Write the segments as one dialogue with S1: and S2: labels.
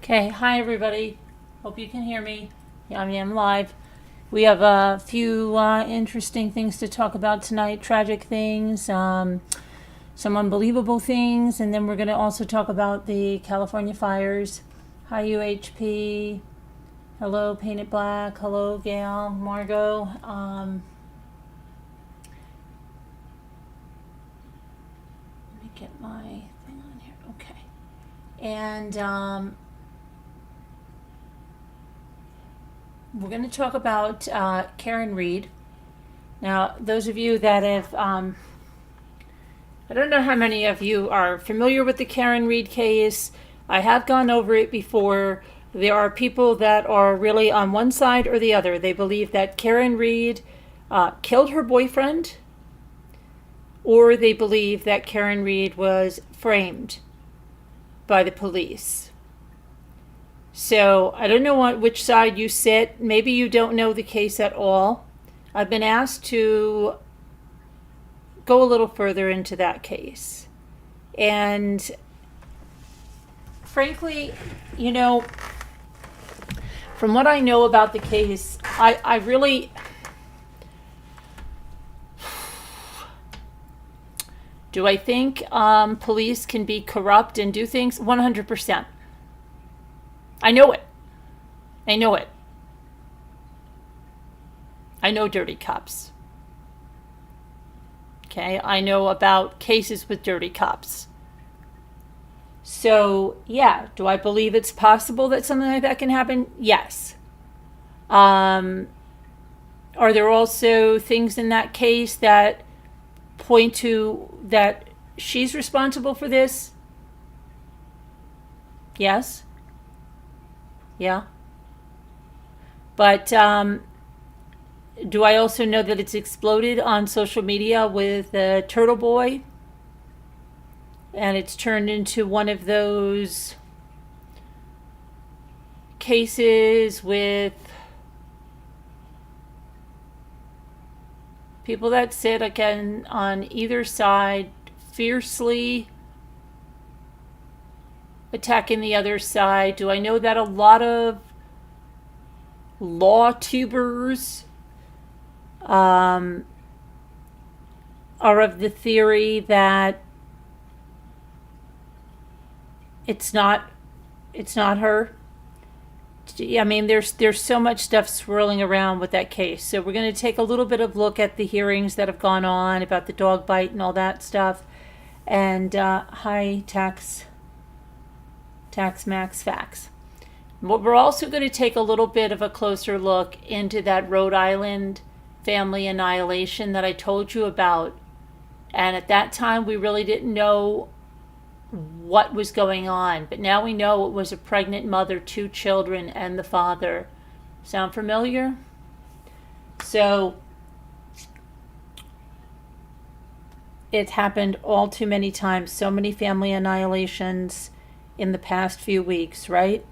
S1: Okay, hi everybody. Hope you can hear me. Yeah, I'm live. We have a few interesting things to talk about tonight, tragic things, some unbelievable things, and then we're going to also talk about the California fires. Hi, UHP. Hello, Painted Black. Hello, Gail, Margot. Let me get my thing on here. Okay. And we're going to talk about Karen Reed. Now, those of you that have, I don't know how many of you are familiar with the Karen Reed case. I have gone over it before. There are people that are really on one side or the other. They believe that Karen Reed killed her boyfriend, or they believe that Karen Reed was framed by the police. So I don't know on which side you sit. Maybe you don't know the case at all. I've been asked to go a little further into that case. And frankly, you know, from what I know about the case, I really... Do I think police can be corrupt and do things? 100%. I know it. I know it. I know dirty cops. Okay, I know about cases with dirty cops. So, yeah, do I believe it's possible that something like that can happen? Yes. Are there also things in that case that point to that she's responsible for this? Yes. Yeah. But do I also know that it's exploded on social media with the Turtle Boy? And it's turned into one of those cases with people that sit again on either side, fiercely attacking the other side. Do I know that a lot of law tubers are of the theory that it's not her? I mean, there's so much stuff swirling around with that case. So we're going to take a little bit of look at the hearings that have gone on about the dog bite and all that stuff. And hi, Tax Max Facts. We're also going to take a little bit of a closer look into that Rhode Island family annihilation that I told you about. And at that time, we really didn't know what was going on. But now we know it was a pregnant mother, 2 children, and the father. Sound familiar? So it happened all too many times. So many family annihilations in the past few weeks, right?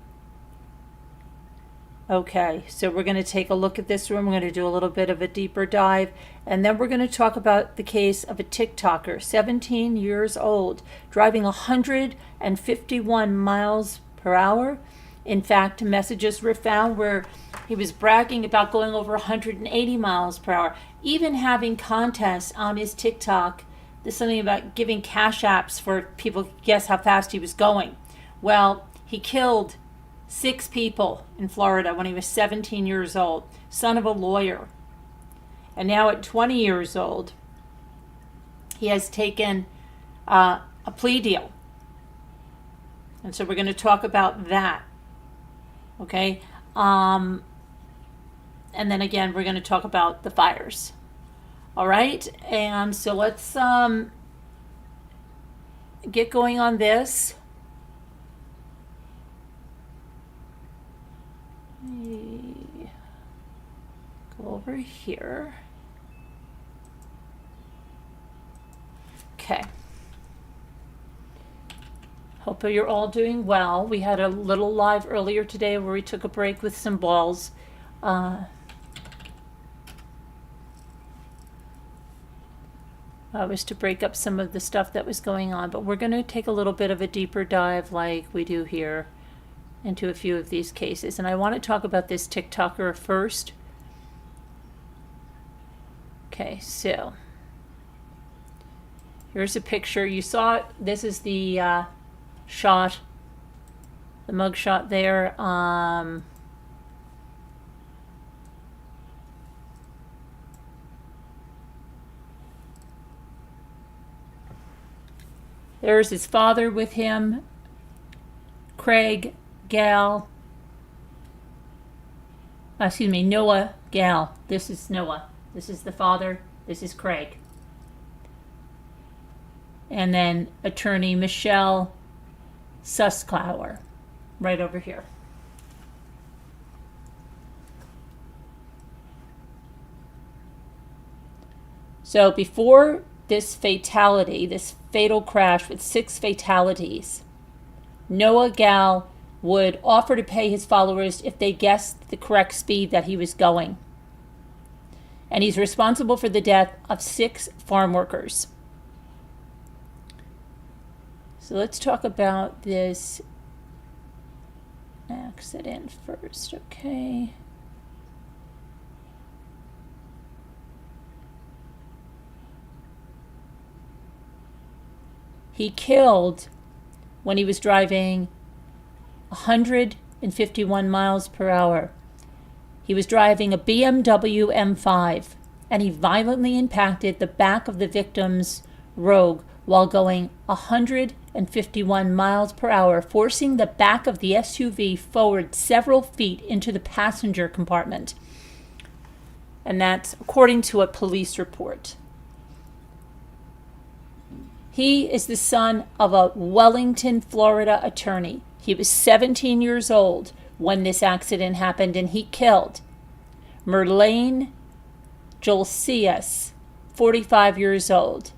S1: Okay, so we're going to take a look at this one. We're going to do a little bit of a deeper dive, and then we're going to talk about the case of a TikToker, 17 years old, driving 151 miles per hour. In fact, messages were found where he was bragging about going over 180 miles per hour, even having contests on his TikTok. There's something about giving cash apps for people to guess how fast he was going. Well, he killed 6 people in Florida when he was 17 years old, son of a lawyer. And now at 20 years old, he has taken a plea deal. And so we're going to talk about that. Okay? And then again, we're going to talk about the fires. All right? And so let's get going on this. Go over here. Okay. Hope you're all doing well. We had a little live earlier today where we took a break with some balls. Was to break up some of the stuff that was going on, but we're going to take a little bit of a deeper dive like we do here. into a few of these cases. And I want to talk about this TikToker first. Okay, so here's a picture. You saw it. This is the shot, the mug shot there. There's his father with him, Craig, Gal, Noah, Gal. This is Noah. This is the father. This is Craig. And then attorney Michelle Susklauer, right over here. So before this fatality, this fatal crash with 6 fatalities, Noah Gal would offer to pay his followers if they guessed the correct speed that he was going. And he's responsible for the death of 6 farm workers. So let's talk about this accident first, okay? He killed when he was driving 151 miles per hour. He was driving a BMW M5, and he violently impacted the back of the victim's Rogue while going 151 miles per hour, forcing the back of the SUV forward several feet into the passenger compartment. And that's according to a police report. He is the son of a Wellington, Florida attorney. He was 17 years old when this accident happened, and he killed Merlane Jolcius, 45 years old,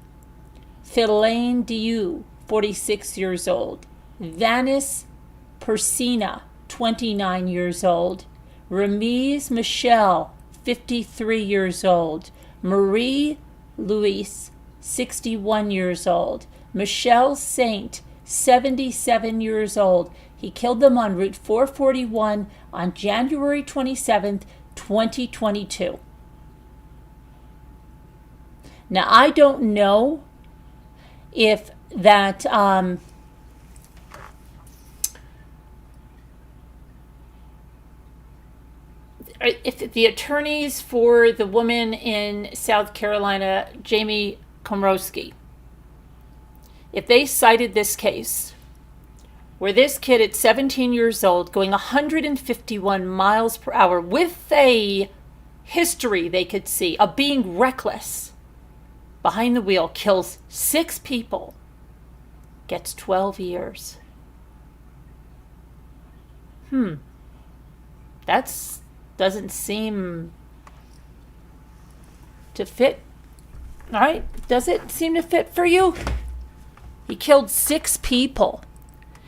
S1: Philaine Diu, 46 years old, Vanis Persina, 29 years old, Remise Michelle, 53 years old, Marie Louise, 61 years old, Michelle Saint, 77 years old. He killed them on Route 441 on January 27th, 2022. Now, I don't know if that if the attorneys for the woman in South Carolina, Jamie Komrowski, if they cited this case where this kid at 17 years old going 151 miles per hour with a history they could see of being reckless behind the wheel, kills 6 people, gets 12 years. That doesn't seem to fit. All right, does it seem to fit for you? He killed 6 people.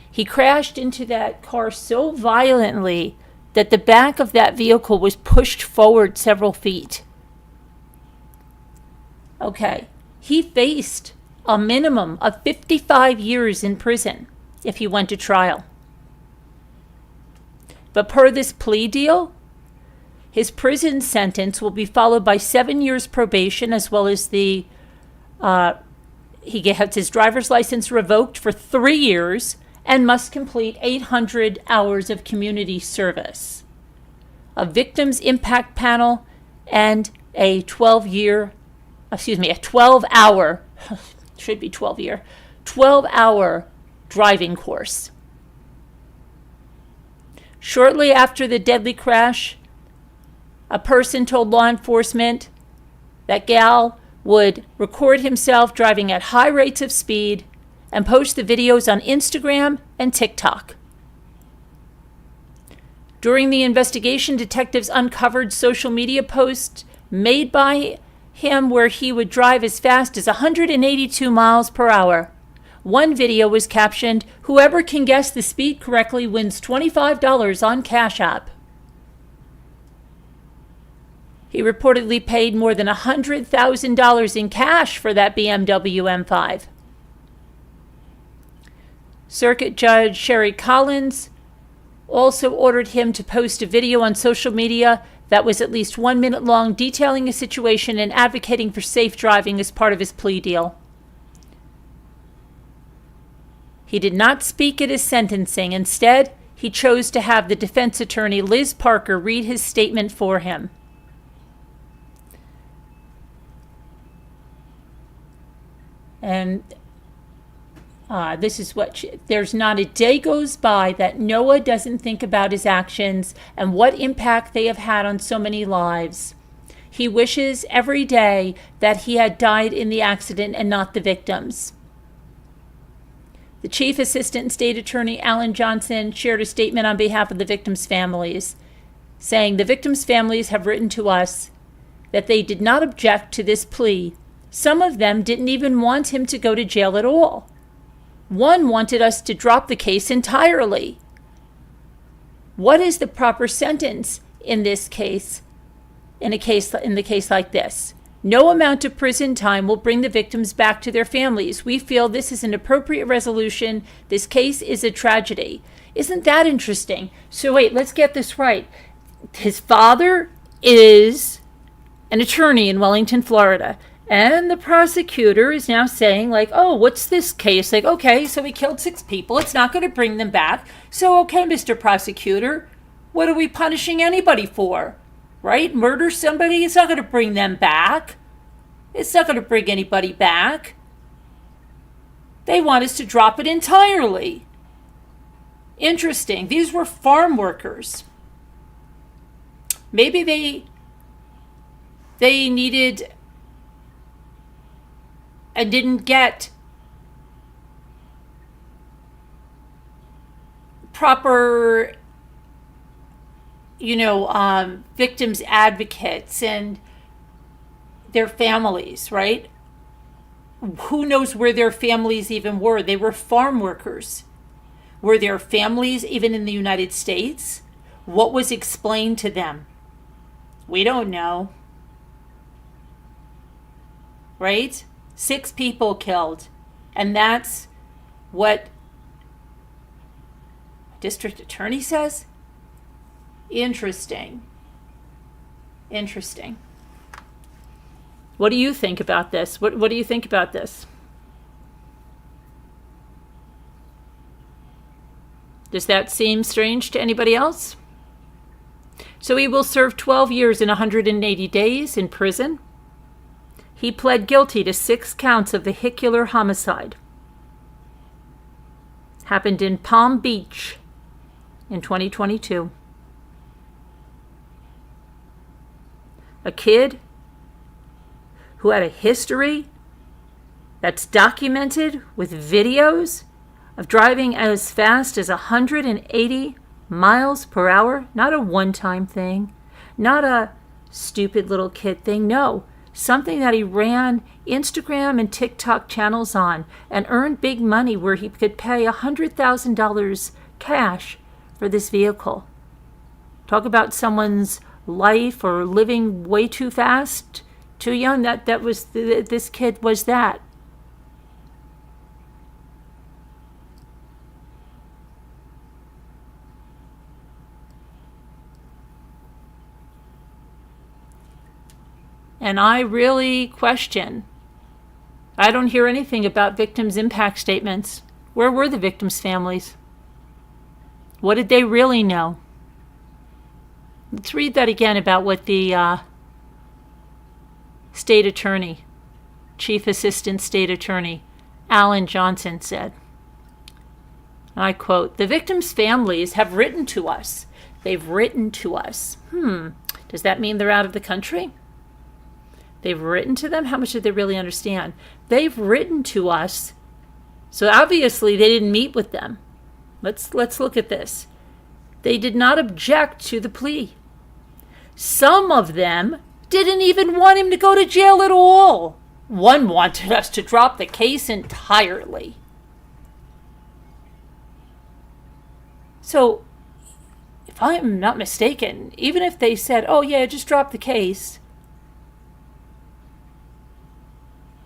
S1: He crashed into that car so violently that the back of that vehicle was pushed forward several feet. Okay, he faced a minimum of 55 years in prison if he went to trial. But per this plea deal, his prison sentence will be followed by 7 years probation, as well as he gets his driver's license revoked for 3 years and must complete 800 hours of community service, a victims impact panel, and a 12-hour, should be 12-year, 12-hour driving course. Shortly after the deadly crash, a person told law enforcement that Gal would record himself driving at high rates of speed and post the videos on Instagram and TikTok. During the investigation, detectives uncovered social media posts made by him where he would drive as fast as 182 miles per hour. One video was captioned, "Whoever can guess the speed correctly wins $25 on Cash App." He reportedly paid more than $100,000 in cash for that BMW M5. Circuit Judge Sherry Collins also ordered him to post a video on social media that was at least 1 minute long, detailing a situation and advocating for safe driving as part of his plea deal. He did not speak at his sentencing. Instead, he chose to have the defense attorney, Liz Parker, read his statement for him. And this is what there's not a day goes by that Noah doesn't think about his actions and what impact they have had on so many lives. He wishes every day that he had died in the accident and not the victims. The Chief Assistant State Attorney, Alan Johnson, shared a statement on behalf of the victims' families, saying the victims' families have written to us that they did not object to this plea. Some of them didn't even want him to go to jail at all. One wanted us to drop the case entirely. What is the proper sentence in this case, in the case like this? No amount of prison time will bring the victims back to their families. We feel this is an appropriate resolution. This case is a tragedy. Isn't that interesting? So wait, let's get this right. His father is an attorney in Wellington, Florida. And the prosecutor is now saying, like, oh, what's this case? Like, okay, so he killed 6 people. It's not going to bring them back. So, okay, Mr. Prosecutor, what are we punishing anybody for? Right? Murder somebody? It's not going to bring them back. It's not going to bring anybody back. They want us to drop it entirely. Interesting. These were farm workers. Maybe they needed and didn't get proper, victims advocates and their families, right? Who knows where their families even were? They were farm workers. Were their families even in the United States? What was explained to them? We don't know. Right? 6 people killed. And that's what district attorney says? Interesting. What do you think about this? What do you think about this? Does that seem strange to anybody else? So he will serve 12 years and 180 days in prison. He pled guilty to 6 counts of vehicular homicide. Happened in Palm Beach in 2022. A kid who had a history that's documented with videos of driving as fast as 180 miles per hour. Not a one-time thing. Not a stupid little kid thing. No. Something that he ran Instagram and TikTok channels on and earned big money where he could pay $100,000 cash for this vehicle. Talk about someone's life or living way too fast, too young. That was this kid was that. And I really question. I don't hear anything about victims' impact statements. Where were the victims' families? What did they really know? Let's read that again about what the state attorney, Chief Assistant State Attorney, Alan Johnson said. I quote, "The victims' families have written to us. They've written to us." Does that mean they're out of the country? They've written to them? How much did they really understand? They've written to us. So obviously they didn't meet with them. Let's look at this. They did not object to the plea. Some of them didn't even want him to go to jail at all. One wanted us to drop the case entirely. So, if I'm not mistaken, even if they said, oh yeah, just drop the case,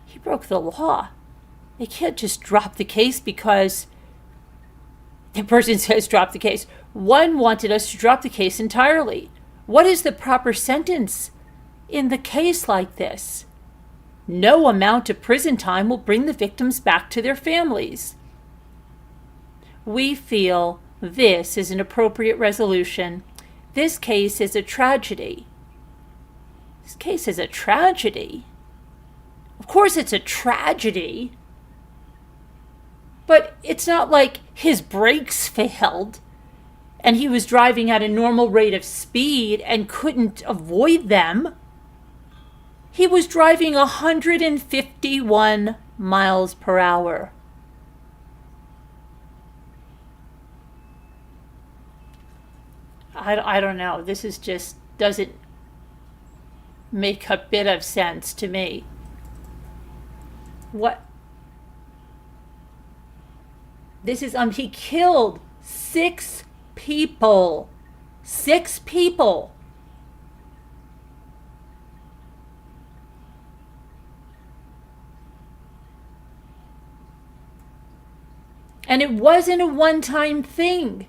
S1: he broke the law. They can't just drop the case because The person says drop the case. One wanted us to drop the case entirely. What is the proper sentence in the case like this? No amount of prison time will bring the victims back to their families. We feel this is an appropriate resolution. This case is a tragedy. This case is a tragedy. Of course it's a tragedy. But it's not like his brakes failed and he was driving at a normal rate of speed and couldn't avoid them. He was driving 151 miles per hour. I don't know. This is just doesn't make a bit of sense to me. What? This is, he killed 6 people. 6 people. And it wasn't a one-time thing.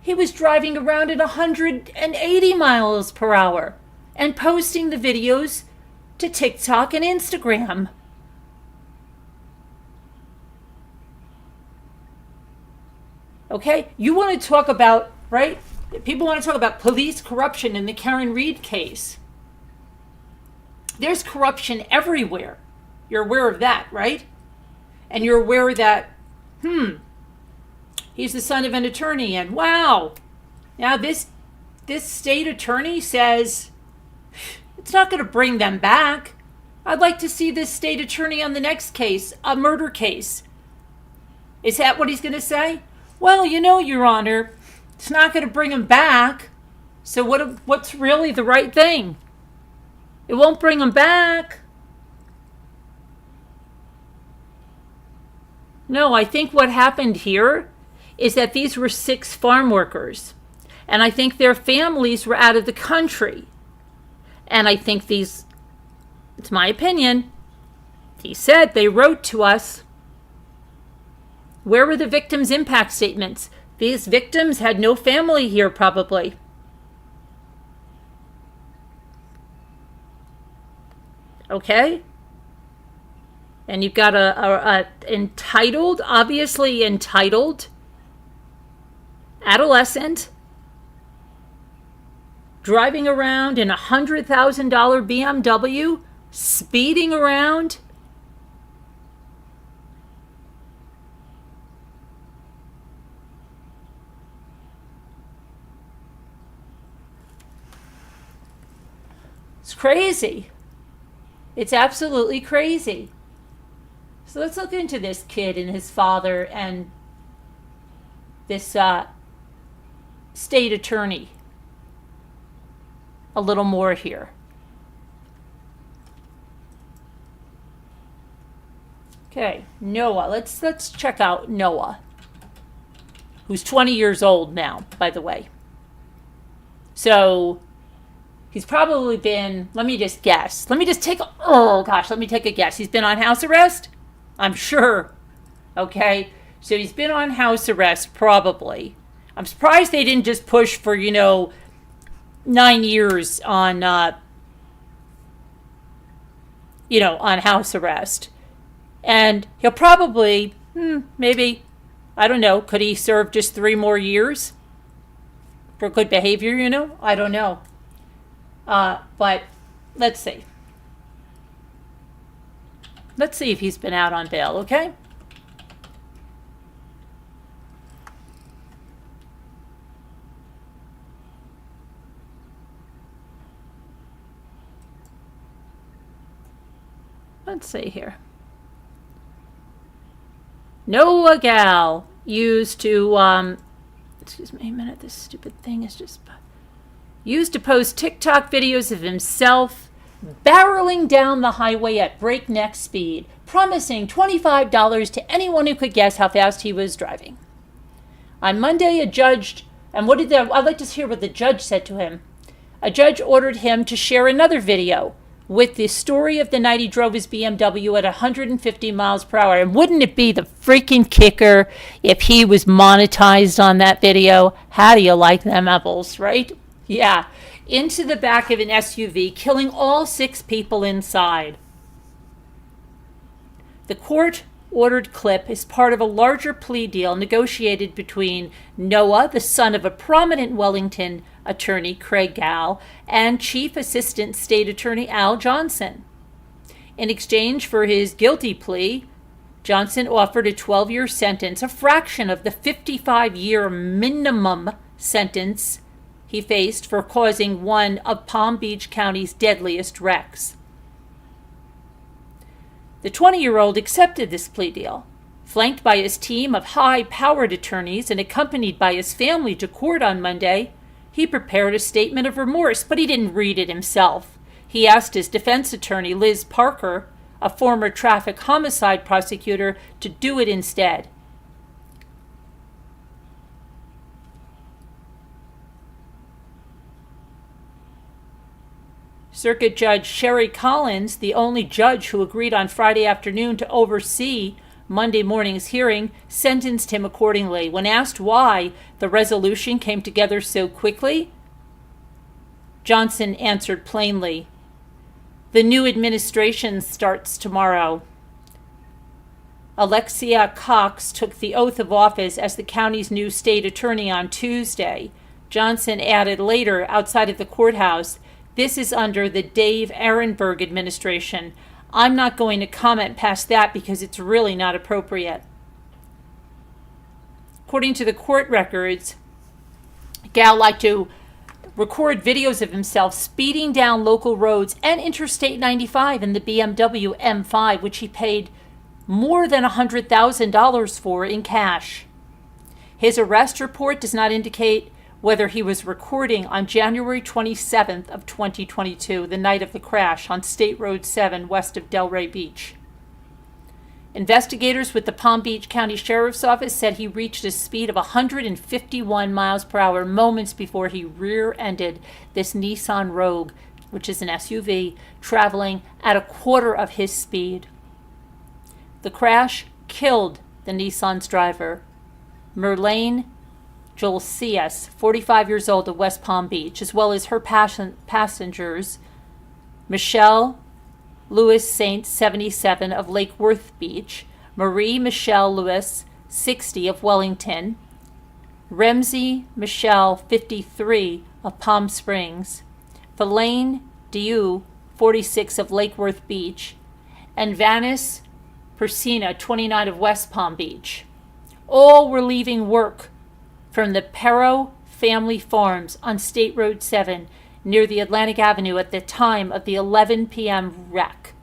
S1: He was driving around at 180 miles per hour and posting the videos to TikTok and Instagram. Okay? You want to talk about, right? People want to talk about police corruption in the Karen Reed case. There's corruption everywhere. You're aware of that, right? And you're aware that, he's the son of an attorney, and wow, now this state attorney says it's not going to bring them back. I'd like to see this state attorney on the next case, a murder case. Is that what he's going to say? Well, Your Honor, it's not going to bring them back. So what's really the right thing? It won't bring them back. No, I think what happened here is that these were 6 farm workers. And I think their families were out of the country. And I think it's my opinion, he said they wrote to us. Where were the victims' impact statements? These victims had no family here, probably. Okay? And you've got a entitled, obviously entitled, adolescent driving around in a $100,000 BMW, speeding around. It's crazy. It's absolutely crazy. So let's look into this kid and his father and this state attorney a little more here. Okay, Noah. Let's check out Noah, who's 20 years old now, by the way. So he's probably been, let me just guess. Let me take a guess. He's been on house arrest? I'm sure. Okay? So he's been on house arrest, probably. I'm surprised they didn't just push for, 9 years on, on house arrest. And he'll probably, maybe, I don't know, could he serve just 3 more years for good behavior, I don't know. But let's see. Let's see if he's been out on bail, okay? Let's see here. Noah Gal used to, excuse me a minute, this stupid thing is just, used to post TikTok videos of himself barreling down the highway at breakneck speed, promising $25 to anyone who could guess how fast he was driving. On Monday, a judge, and I'd like to hear what the judge said to him. A judge ordered him to share another video with the story of the night he drove his BMW at 150 miles per hour. And wouldn't it be the freaking kicker if he was monetized on that video? How do you like them apples, right? Yeah. Into the back of an SUV, killing all 6 people inside. The court-ordered clip is part of a larger plea deal negotiated between Noah, the son of a prominent Wellington attorney, Craig Gall, and Chief Assistant State Attorney Al Johnson. In exchange for his guilty plea, Johnson offered a 12-year sentence, a fraction of the 55-year minimum sentence he faced for causing one of Palm Beach County's deadliest wrecks. The 20-year-old accepted this plea deal. Flanked by his team of high-powered attorneys and accompanied by his family to court on Monday, he prepared a statement of remorse, but he didn't read it himself. He asked his defense attorney, Liz Parker, a former traffic homicide prosecutor, to do it instead. Circuit Judge Sherry Collins, the only judge who agreed on Friday afternoon to oversee Monday morning's hearing, sentenced him accordingly. When asked why the resolution came together so quickly, Johnson answered plainly, "The new administration starts tomorrow." Alexia Cox took the oath of office as the county's new state attorney on Tuesday. Johnson added later, outside of the courthouse, "This is under the Dave Ehrenberg administration. I'm not going to comment past that because it's really not appropriate." According to the court records, Gall liked to record videos of himself speeding down local roads and Interstate 95 in the BMW M5, which he paid more than $100,000 for in cash. His arrest report does not indicate whether he was recording on January 27th of 2022, the night of the crash on State Road 7 west of Delray Beach. Investigators with the Palm Beach County Sheriff's Office said he reached a speed of 151 miles per hour moments before he rear-ended this Nissan Rogue, which is an SUV, traveling at a quarter of his speed. The crash killed the Nissan's driver, Merlane Joel C.S., 45 years old of West Palm Beach, as well as her passengers, Michelle Lewis Saint, 77, of Lake Worth Beach, Marie Michelle Lewis, 60, of Wellington, Ramsey Michelle, 53, of Palm Springs, Philane Diu, 46, of Lake Worth Beach, and Vanis Persina, 29, of West Palm Beach. All were leaving work from the Perro Family Farms on State Road 7 near the Atlantic Avenue at the time of the 11 p.m. wreck.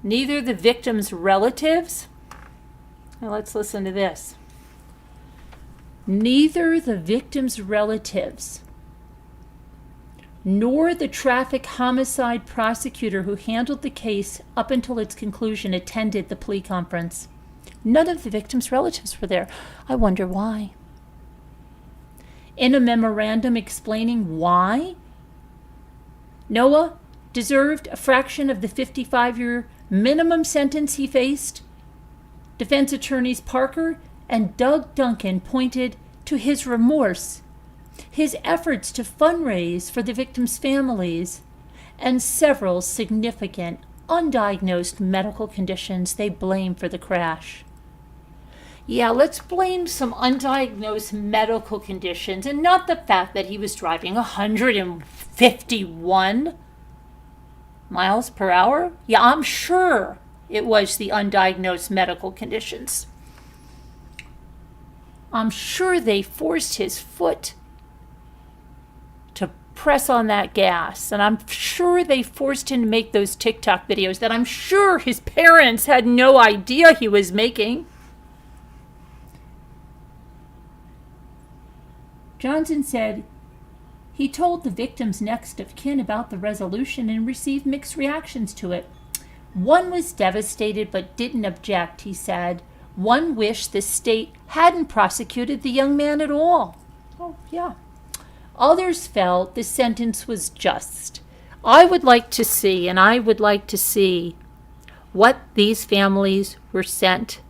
S1: Neither the victim's relatives, now let's listen to this. Neither the victim's relatives nor the traffic homicide prosecutor who handled the case up until its conclusion attended the plea conference. None of the victim's relatives were there. I wonder why. In a memorandum explaining why Noah deserved a fraction of the 55-year minimum sentence he faced, defense attorneys Parker and Doug Duncan pointed to his remorse, his efforts to fundraise for the victims' families, and several significant undiagnosed medical conditions they blame for the crash. Yeah, let's blame some undiagnosed medical conditions and not the fact that he was driving 151 miles per hour? Yeah, I'm sure it was the undiagnosed medical conditions. I'm sure they forced his foot to press on that gas, and I'm sure they forced him to make those TikTok videos that I'm sure his parents had no idea he was making. Johnson said he told the victim's next of kin about the resolution and received mixed reactions to it. One was devastated but didn't object, he said. One wished the state hadn't prosecuted the young man at all. Oh, yeah. Others felt the sentence was just. I would like to see what these families were sent.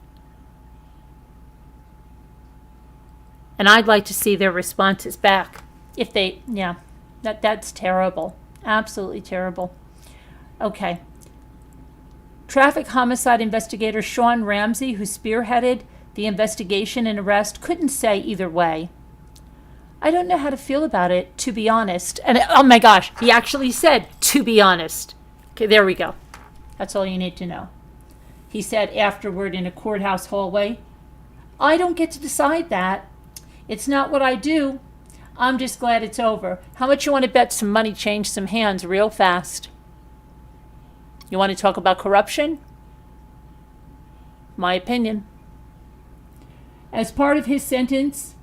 S1: And I'd like to see their responses back. If they, yeah, that's terrible. Absolutely terrible. Okay. Traffic homicide investigator Sean Ramsey, who spearheaded the investigation and arrest, couldn't say either way. I don't know how to feel about it, to be honest. And oh my gosh, he actually said, to be honest. Okay, there we go. That's all you need to know. He said afterward in a courthouse hallway, I don't get to decide that. It's not what I do. I'm just glad it's over. How much you want to bet some money changed some hands real fast? You want to talk about corruption? My opinion. As part of his sentence,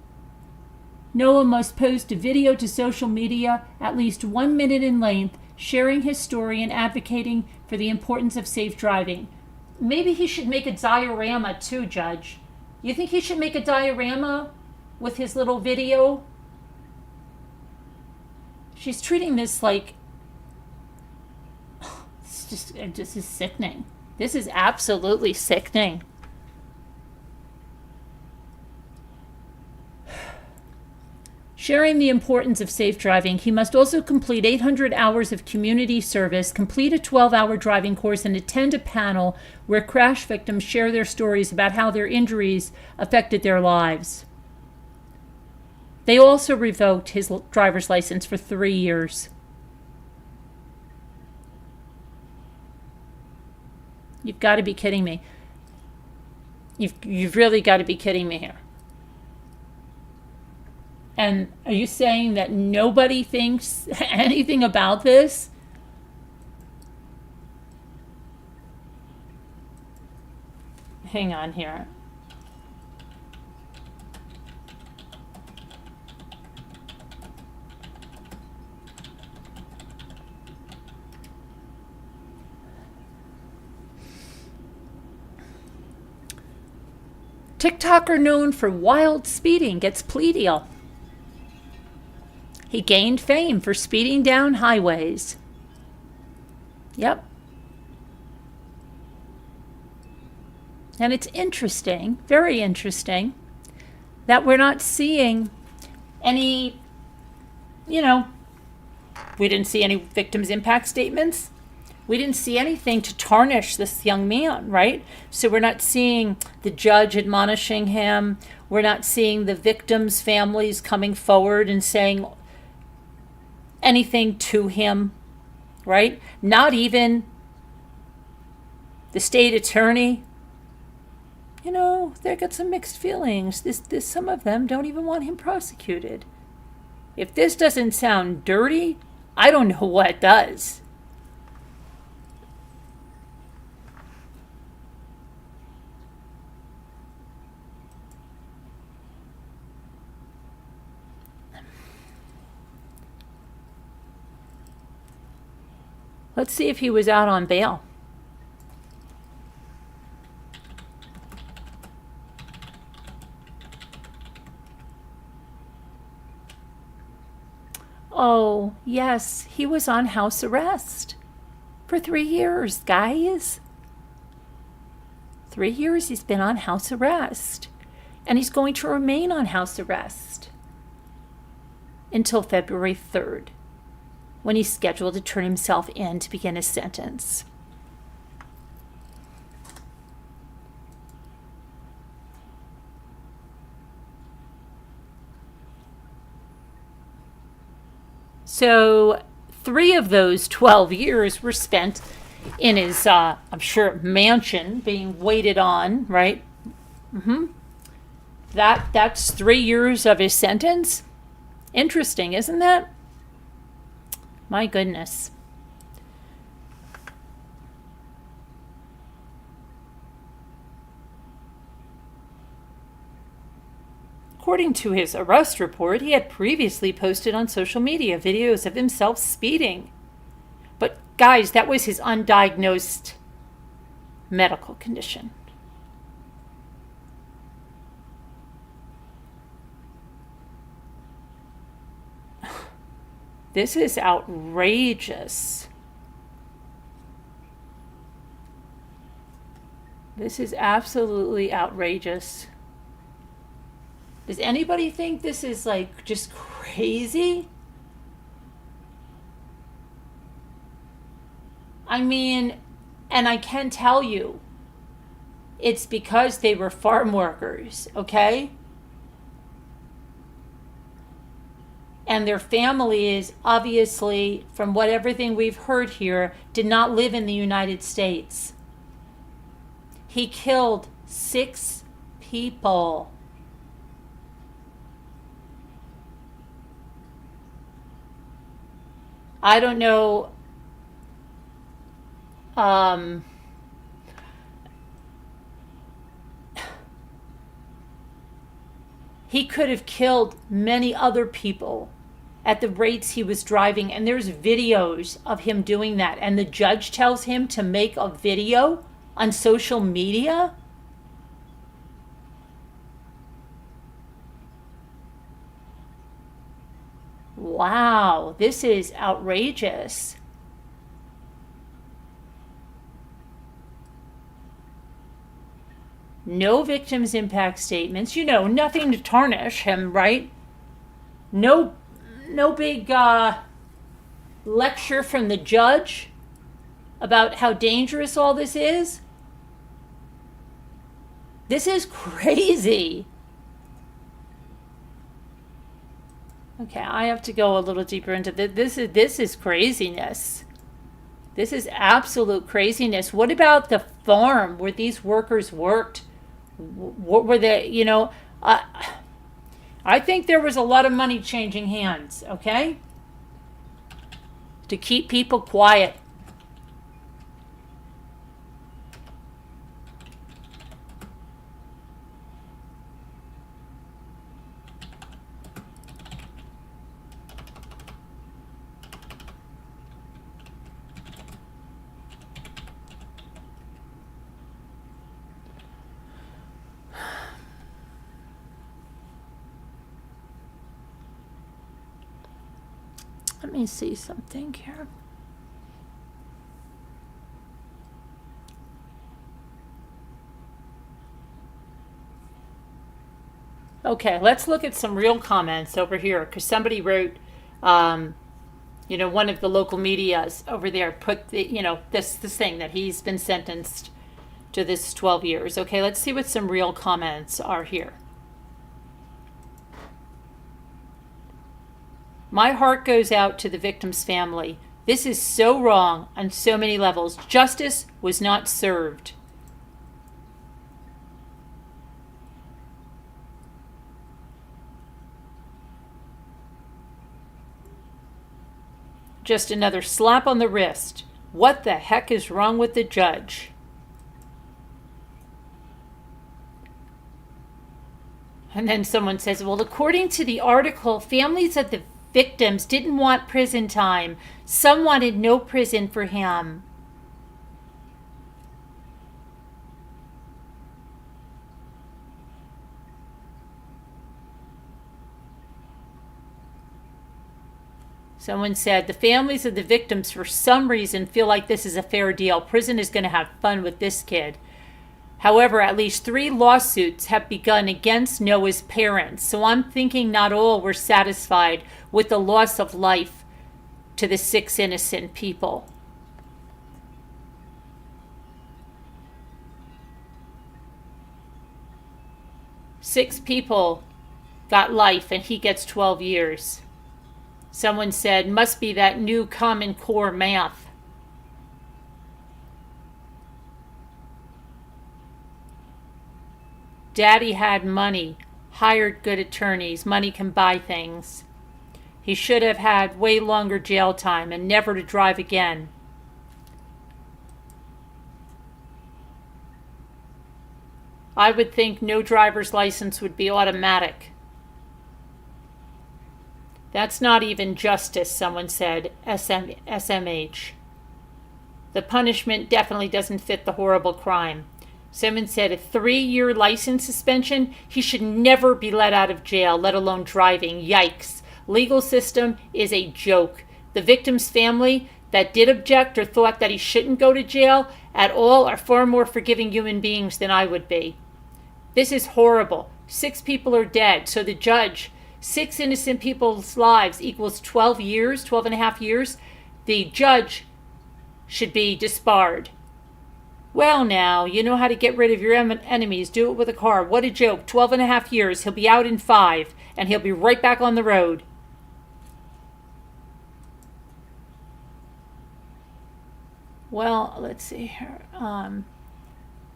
S1: Noah must post a video to social media at least 1 minute in length, sharing his story and advocating for the importance of safe driving. Maybe he should make a diorama too, Judge. You think he should make a diorama with his little video? She's treating this like, this is sickening. This is absolutely sickening. Sharing the importance of safe driving, he must also complete 800 hours of community service, complete a 12-hour driving course, and attend a panel where crash victims share their stories about how their injuries affected their lives. They also revoked his driver's license for 3 years. You've got to be kidding me. You've really got to be kidding me here. And are you saying that nobody thinks anything about this? Hang on here. TikToker known for wild speeding gets plea deal. He gained fame for speeding down highways. Yep. And it's interesting, very interesting, that we're not seeing any, we didn't see any victims' impact statements. We didn't see anything to tarnish this young man, right? So we're not seeing the judge admonishing him. We're not seeing the victims' families coming forward and saying anything to him, right? Not even the state attorney. They got some mixed feelings. Some of them don't even want him prosecuted. If this doesn't sound dirty, I don't know what does. Let's see if he was out on bail. Oh, yes, he was on house arrest for 3 years, guys. 3 years he's been on house arrest, and he's going to remain on house arrest until February 3rd. When he's scheduled to turn himself in to begin his sentence. So 3 of those 12 years were spent in his, I'm sure, mansion being waited on, right? That's 3 years of his sentence. Interesting, isn't that? My goodness. According to his arrest report, he had previously posted on social media videos of himself speeding. But guys, that was his undiagnosed medical condition. This is outrageous. This is absolutely outrageous. Does anybody think this is like just crazy? I mean, and I can tell you, it's because they were farm workers, okay? And their families, obviously, from what everything we've heard here, did not live in the United States. He killed 6 people. I don't know. He could have killed many other people at the rates he was driving, and there's videos of him doing that, and the judge tells him to make a video on social media. Wow, this is outrageous. No victims' impact statements. You know, nothing to tarnish him, right? No big lecture from the judge about how dangerous all this is. This is crazy. Okay, I have to go a little deeper into this. This is craziness. This is absolute craziness. What about the farm where these workers worked? What were they, you know? I think there was a lot of money changing hands, okay? To keep people quiet. Let me see something here. Okay, let's look at some real comments over here, because somebody wrote, you know, one of the local medias over there put the, you know, this thing that he's been sentenced to this 12 years. Okay, let's see what some real comments are here. My heart goes out to the victim's family. This is so wrong on so many levels. Justice was not served. Just another slap on the wrist. What the heck is wrong with the judge? And then someone says, well, according to the article, families of the victims didn't want prison time. Some wanted no prison for him. Someone said, the families of the victims for some reason feel like this is a fair deal. Prison is going to have fun with this kid. However, at least 3 lawsuits have begun against Noah's parents, so I'm thinking not all were satisfied with the loss of life to the 6 innocent people. Six people got life and he gets 12 years. Someone said, must be that new Common Core math. Daddy had money, hired good attorneys. Money can buy things. He should have had way longer jail time and never to drive again. I would think no driver's license would be automatic. That's not even justice, someone said. SMH. The punishment definitely doesn't fit the horrible crime. Someone said a 3-year license suspension. He should never be let out of jail, let alone driving. Yikes. Legal system is a joke. The victim's family that did object or thought that he shouldn't go to jail at all are far more forgiving human beings than I would be. This is horrible. 6 people are dead. So the judge, 6 innocent people's lives equals 12 years, 12 and a half years. The judge should be disbarred. Well, now, you know how to get rid of your enemies. Do it with a car. What a joke. 12 and a half years. He'll be out in 5, and he'll be right back on the road. Well, let's see here.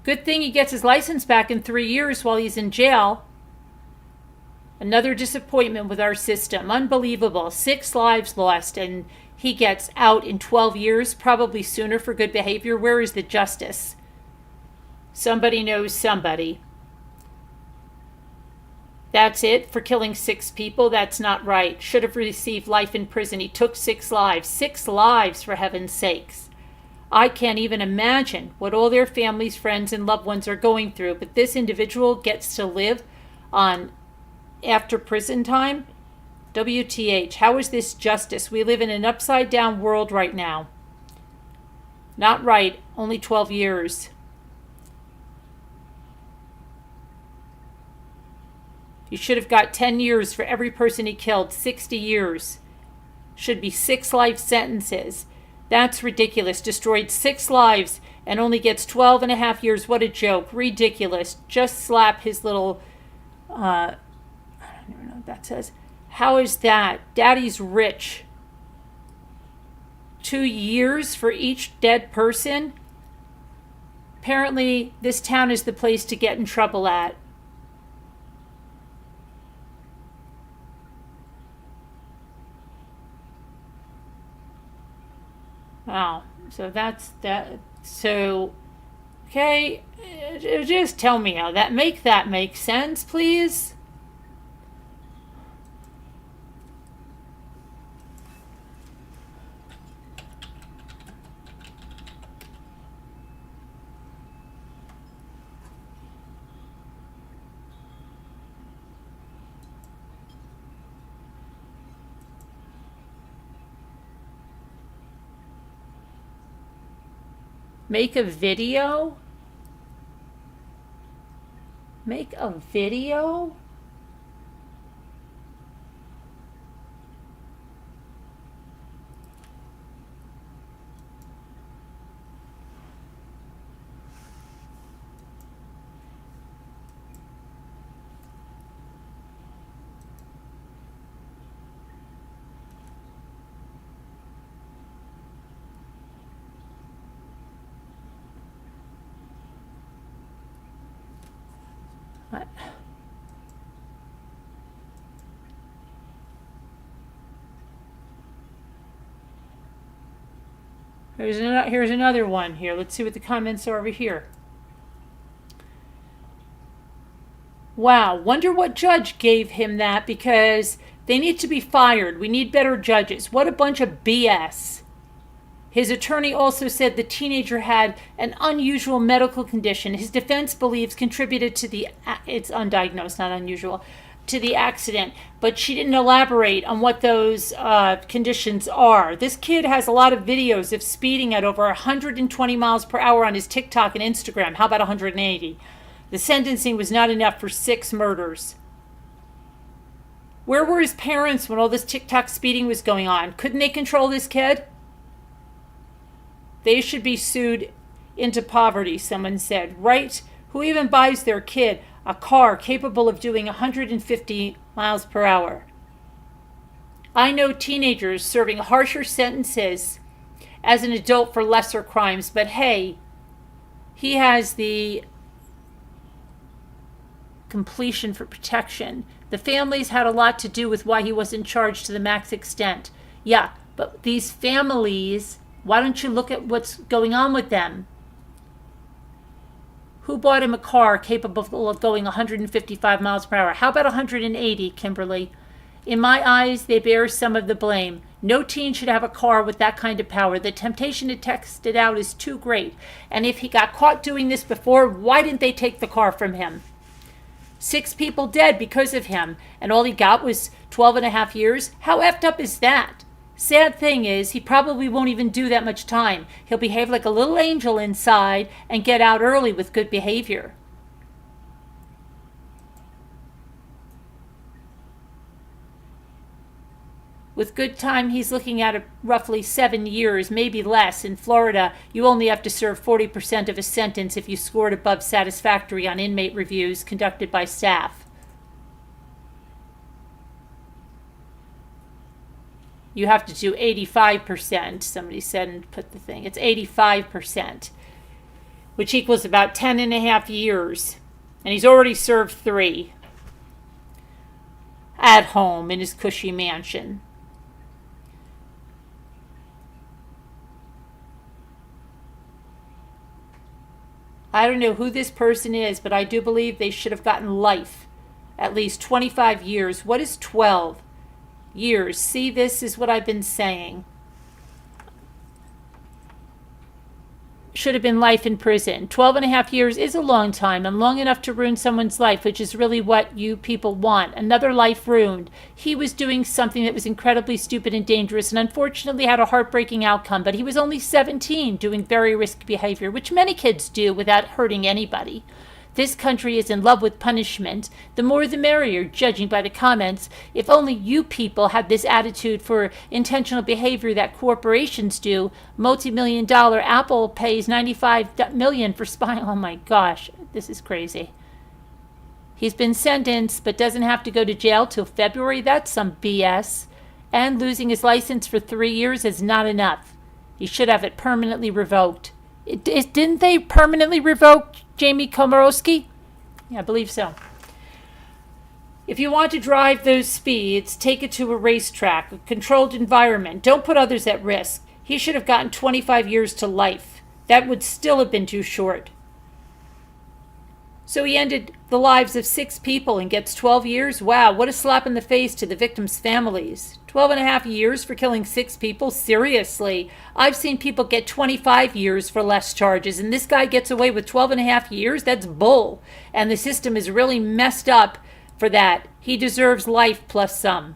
S1: Good thing he gets his license back in 3 years while he's in jail. Another disappointment with our system. Unbelievable. 6 lives lost, and he gets out in 12 years, probably sooner for good behavior. Where is the justice? Somebody knows somebody. That's it for killing 6 people? That's not right. Should have received life in prison. He took 6 lives. 6 lives, for heaven's sakes. I can't even imagine what all their families, friends, and loved ones are going through, but this individual gets to live on after prison time? WTH, how is this justice? We live in an upside-down world right now. Not right, only 12 years. He should have got 10 years for every person he killed, 60 years. Should be 6 life sentences. That's ridiculous. Destroyed 6 lives and only gets 12 and a half years. What a joke. Ridiculous. Just slap his little, I don't even know what that says. How is that? Daddy's rich. 2 years for each dead person? Apparently, this town is the place to get in trouble at. Wow. So that's that. So, okay, just tell me how that make sense, please. Make a video? Make a video? What? Here's another one here. Let's see what the comments are over here. Wow, wonder what judge gave him that, because they need to be fired. We need better judges. What a bunch of BS. His attorney also said the teenager had an unusual medical condition. His defense believes contributed to it's undiagnosed, not unusual, to the accident. But she didn't elaborate on what those conditions are. This kid has a lot of videos of speeding at over 120 miles per hour on his TikTok and Instagram. How about 180? The sentencing was not enough for 6 murders. Where were his parents when all this TikTok speeding was going on? Couldn't they control this kid? They should be sued into poverty, someone said. Right? Who even buys their kid a car capable of doing 150 miles per hour? I know teenagers serving harsher sentences as an adult for lesser crimes, but hey, he has the completion for protection. The families had a lot to do with why he wasn't charged to the max extent. Yeah, but these families, why don't you look at what's going on with them? Who bought him a car capable of going 155 miles per hour? How about 180, Kimberly? In my eyes, they bear some of the blame. No teen should have a car with that kind of power. The temptation to test it out is too great. And if he got caught doing this before, why didn't they take the car from him? 6 people dead because of him, and all he got was 12 and a half years? How effed up is that? Sad thing is, he probably won't even do that much time. He'll behave like a little angel inside and get out early with good behavior. With good time, he's looking at roughly 7 years, maybe less. In Florida, you only have to serve 40% of a sentence if you scored above satisfactory on inmate reviews conducted by staff. You have to do 85%, somebody said and put the thing. It's 85%, which equals about 10 and a half years. And he's already served 3 at home in his cushy mansion. I don't know who this person is, but I do believe they should have gotten life. At least 25 years. What is 12 years? See, this is what I've been saying. Should have been life in prison. 12 and a half years is a long time, and long enough to ruin someone's life, which is really what you people want. Another life ruined. He was doing something that was incredibly stupid and dangerous, and unfortunately had a heartbreaking outcome, but he was only 17, doing very risky behavior, which many kids do without hurting anybody. This country is in love with punishment. The more the merrier, judging by the comments. If only you people had this attitude for intentional behavior that corporations do. Multi-million-dollar Apple pays $95 million for spying. Oh my gosh, this is crazy. He's been sentenced but doesn't have to go to jail till February. That's some BS. And losing his license for 3 years is not enough. He should have it permanently revoked. Didn't they permanently revoke Jamie Komorowski? Yeah, I believe so. If you want to drive those speeds, take it to a racetrack, a controlled environment. Don't put others at risk. He should have gotten 25 years to life. That would still have been too short. So he ended the lives of 6 people and gets 12 years? Wow, what a slap in the face to the victims' families. 12 and a half years for killing 6 people? Seriously. I've seen people get 25 years for less charges, and this guy gets away with 12 and a half years? That's bull. And the system is really messed up for that. He deserves life plus some.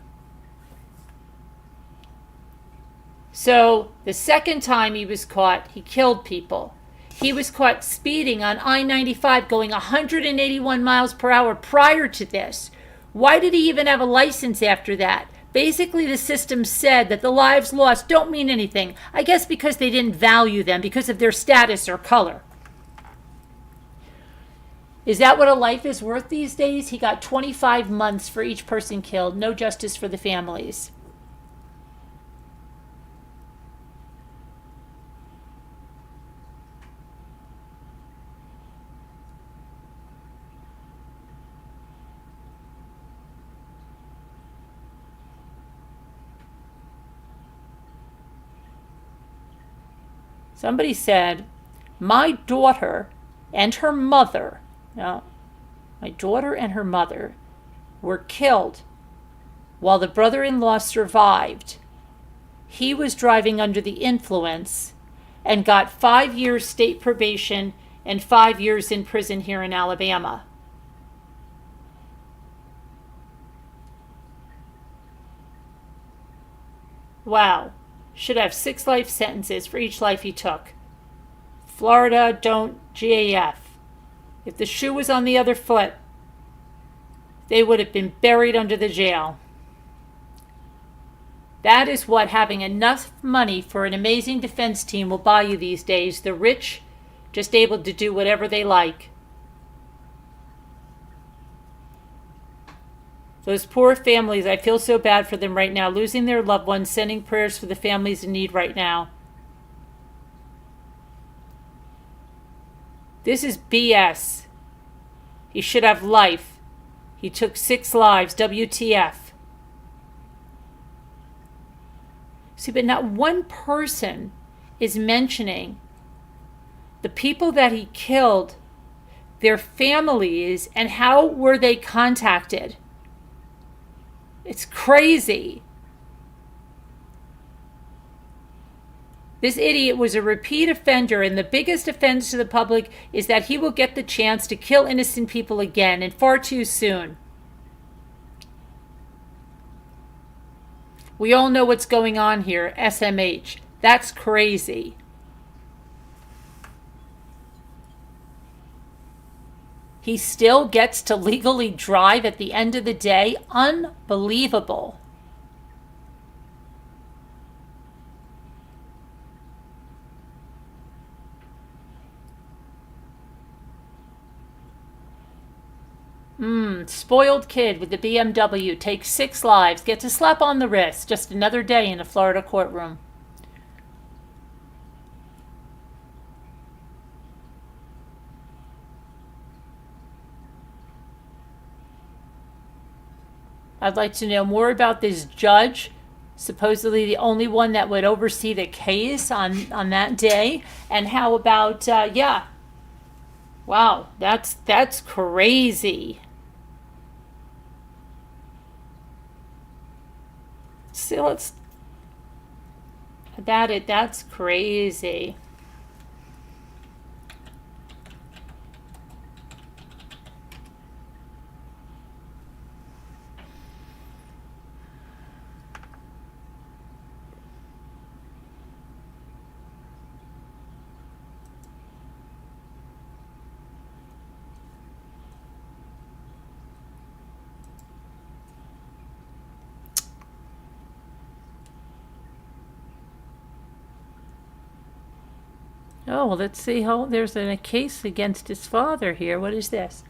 S1: So the second time he was caught, he killed people. He was caught speeding on I-95 going 181 miles per hour prior to this. Why did he even have a license after that? Basically, the system said that the lives lost don't mean anything. I guess because they didn't value them because of their status or color. Is that what a life is worth these days? He got 25 months for each person killed. No justice for the families. Somebody said, my daughter and her mother, now, my daughter and her mother were killed while the brother-in-law survived. He was driving under the influence and got 5 years state probation and 5 years in prison here in Alabama. Wow. Should have 6 life sentences for each life he took. Florida, don't GAF. If the shoe was on the other foot, they would have been buried under the jail. That is what having enough money for an amazing defense team will buy you these days. The rich, just able to do whatever they like. Those poor families, I feel so bad for them right now, losing their loved ones, sending prayers for the families in need right now. This is BS. He should have life. He took 6 lives, WTF. See, but not one person is mentioning the people that he killed, their families, and how were they contacted. It's crazy. This idiot was a repeat offender, and the biggest offense to the public is that he will get the chance to kill innocent people again, and far too soon. We all know what's going on here, SMH. That's crazy. He still gets to legally drive at the end of the day? Unbelievable. Spoiled kid with the BMW takes 6 lives, gets a slap on the wrist. Just another day in a Florida courtroom. I'd like to know more about this judge, supposedly the only one that would oversee the case on that day. And how about, wow, that's crazy. So that's crazy. Oh, well, let's see how there's a case against his father here. What is this?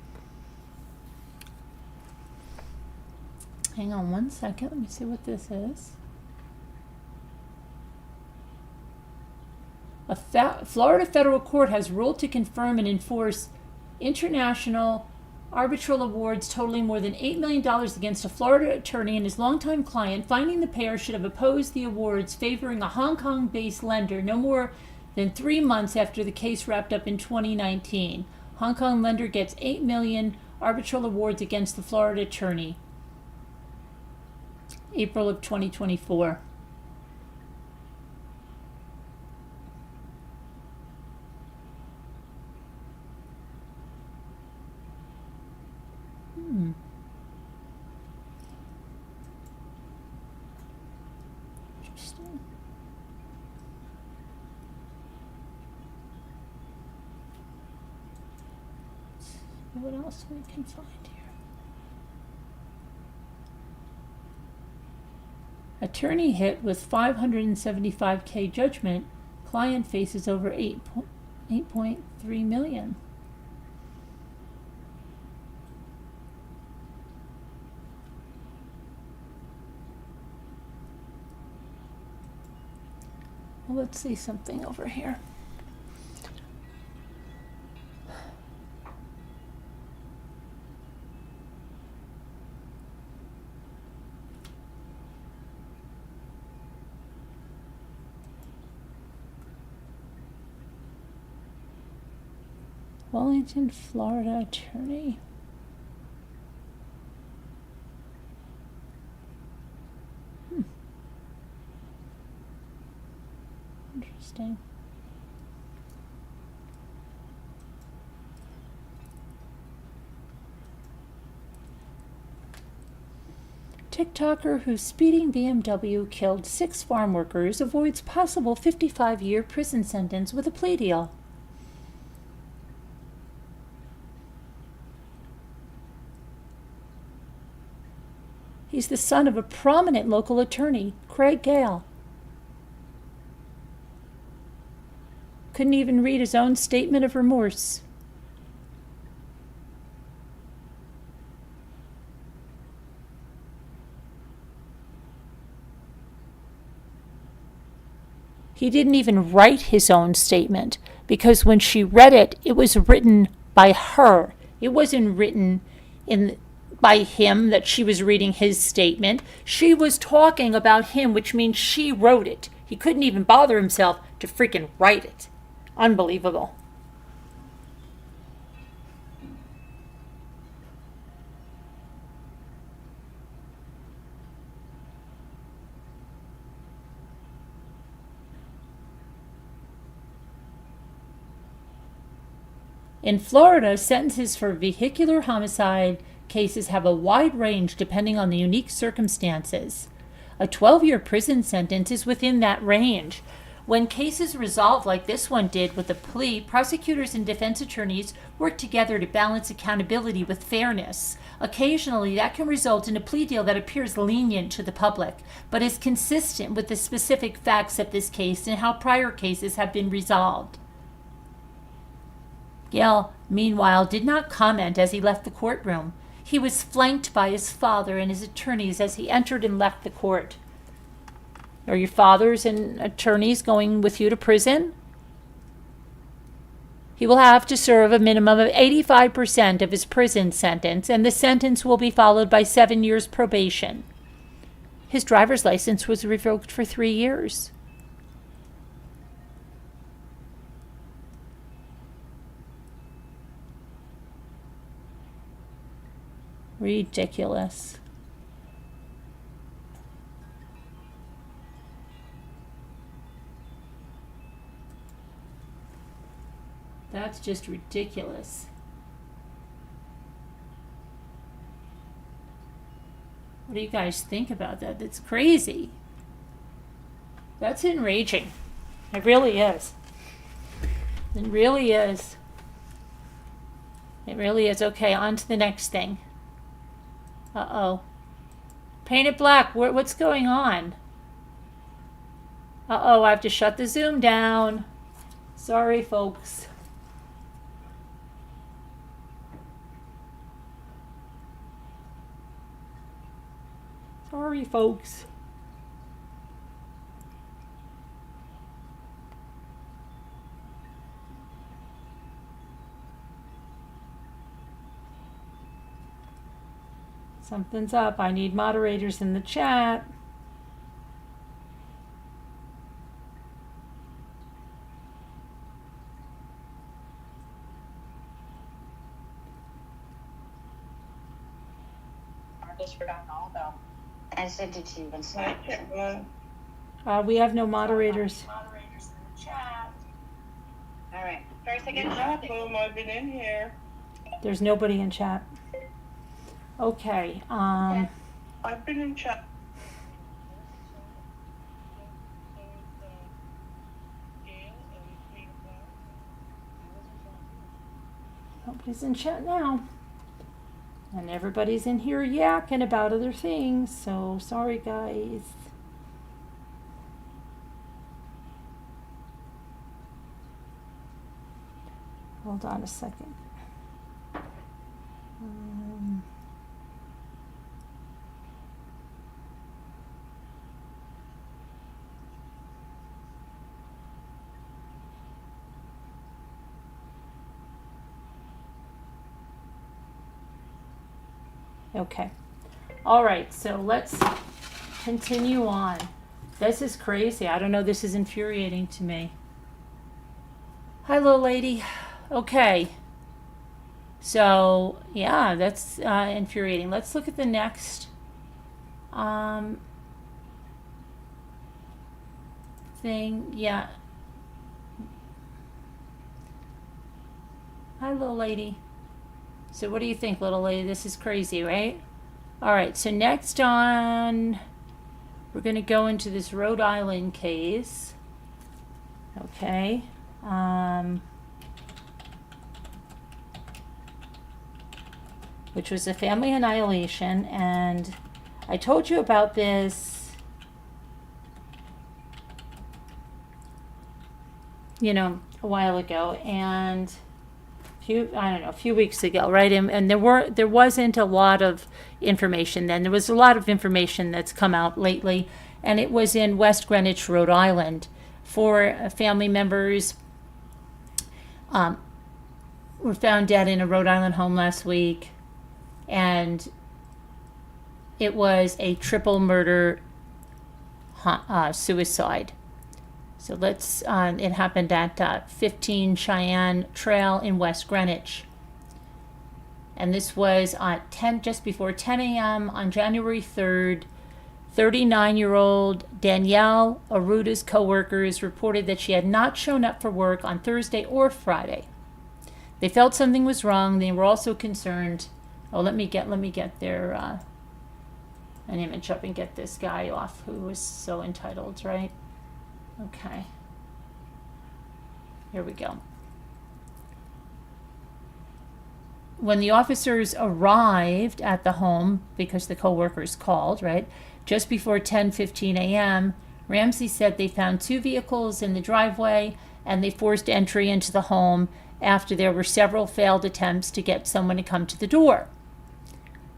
S1: Hang on one second. Let me see what this is. A Florida federal court has ruled to confirm and enforce international arbitral awards totaling more than $8 million against a Florida attorney and his longtime client, finding the pair should have opposed the awards, favoring a Hong Kong-based lender no more than 3 months after the case wrapped up in 2019. Hong Kong lender gets $8 million arbitral awards against the Florida attorney. April of 2024. Interesting. What else we can find here? Attorney hit with $575K judgment. Client faces over $8.3 million. Well, let's see something over here. Wellington, Florida attorney. Interesting. TikToker whose speeding BMW killed 6 farm workers avoids possible 55-year prison sentence with a plea deal. He's the son of a prominent local attorney, Craig Gale. Couldn't even read his own statement of remorse. He didn't even write his own statement because when she read it, it was written by her. It wasn't written by him that she was reading his statement. She was talking about him, which means she wrote it. He couldn't even bother himself to freaking write it. Unbelievable. In Florida, sentences for vehicular homicide cases have a wide range depending on the unique circumstances. A 12-year prison sentence is within that range. When cases resolve like this one did with a plea, prosecutors and defense attorneys work together to balance accountability with fairness. Occasionally, that can result in a plea deal that appears lenient to the public, but is consistent with the specific facts of this case and how prior cases have been resolved. Gale, meanwhile, did not comment as he left the courtroom. He was flanked by his father and his attorneys as he entered and left the court. Are your fathers and attorneys going with you to prison? He will have to serve a minimum of 85% of his prison sentence, and the sentence will be followed by 7 years probation. His driver's license was revoked for 3 years. Ridiculous. That's just ridiculous. What do you guys think about that? That's crazy. That's enraging. It really is. It really is. It really is. Okay, on to the next thing. Uh-oh. Paint it black. What's going on? Uh-oh, I have to shut the Zoom down. Sorry, folks. Sorry, folks. Something's up. I need moderators in the chat.
S2: I just forgot all about. I sent it to you.
S1: We have no moderators.
S2: Moderators in the chat. All right. First, I get
S3: I've been in here.
S1: There's nobody in chat. Okay.
S3: I've been in chat.
S1: Nobody's in chat now. And everybody's in here yakking about other things, so sorry, guys. Hold on a second. Okay. All right, so let's continue on. This is crazy. I don't know. This is infuriating to me. Hi, little lady. Okay. So, yeah, that's infuriating. Let's look at the next thing. Yeah. Hi, little lady. So what do you think, little lady? This is crazy, right? All right, so next on, we're going to go into this Rhode Island case. Okay. Which was a family annihilation, and I told you about this, a while ago, and a few weeks ago, right? And there wasn't a lot of information then. There was a lot of information that's come out lately, and it was in West Greenwich, Rhode Island. 4 family members were found dead in a Rhode Island home last week, and it was a triple murder suicide. So it happened at 15 Cheyenne Trail in West Greenwich. And this was just before 10 a.m. on January 3rd. 39-year-old Danielle Aruta's co-workers reported that she had not shown up for work on Thursday or Friday. They felt something was wrong. They were also concerned. Oh, let me get their an image up and get this guy off who was so entitled, right? Okay. Here we go. When the officers arrived at the home, because the co-workers called, right, just before 10:15 a.m., Ramsey said they found 2 vehicles in the driveway and they forced entry into the home after there were several failed attempts to get someone to come to the door.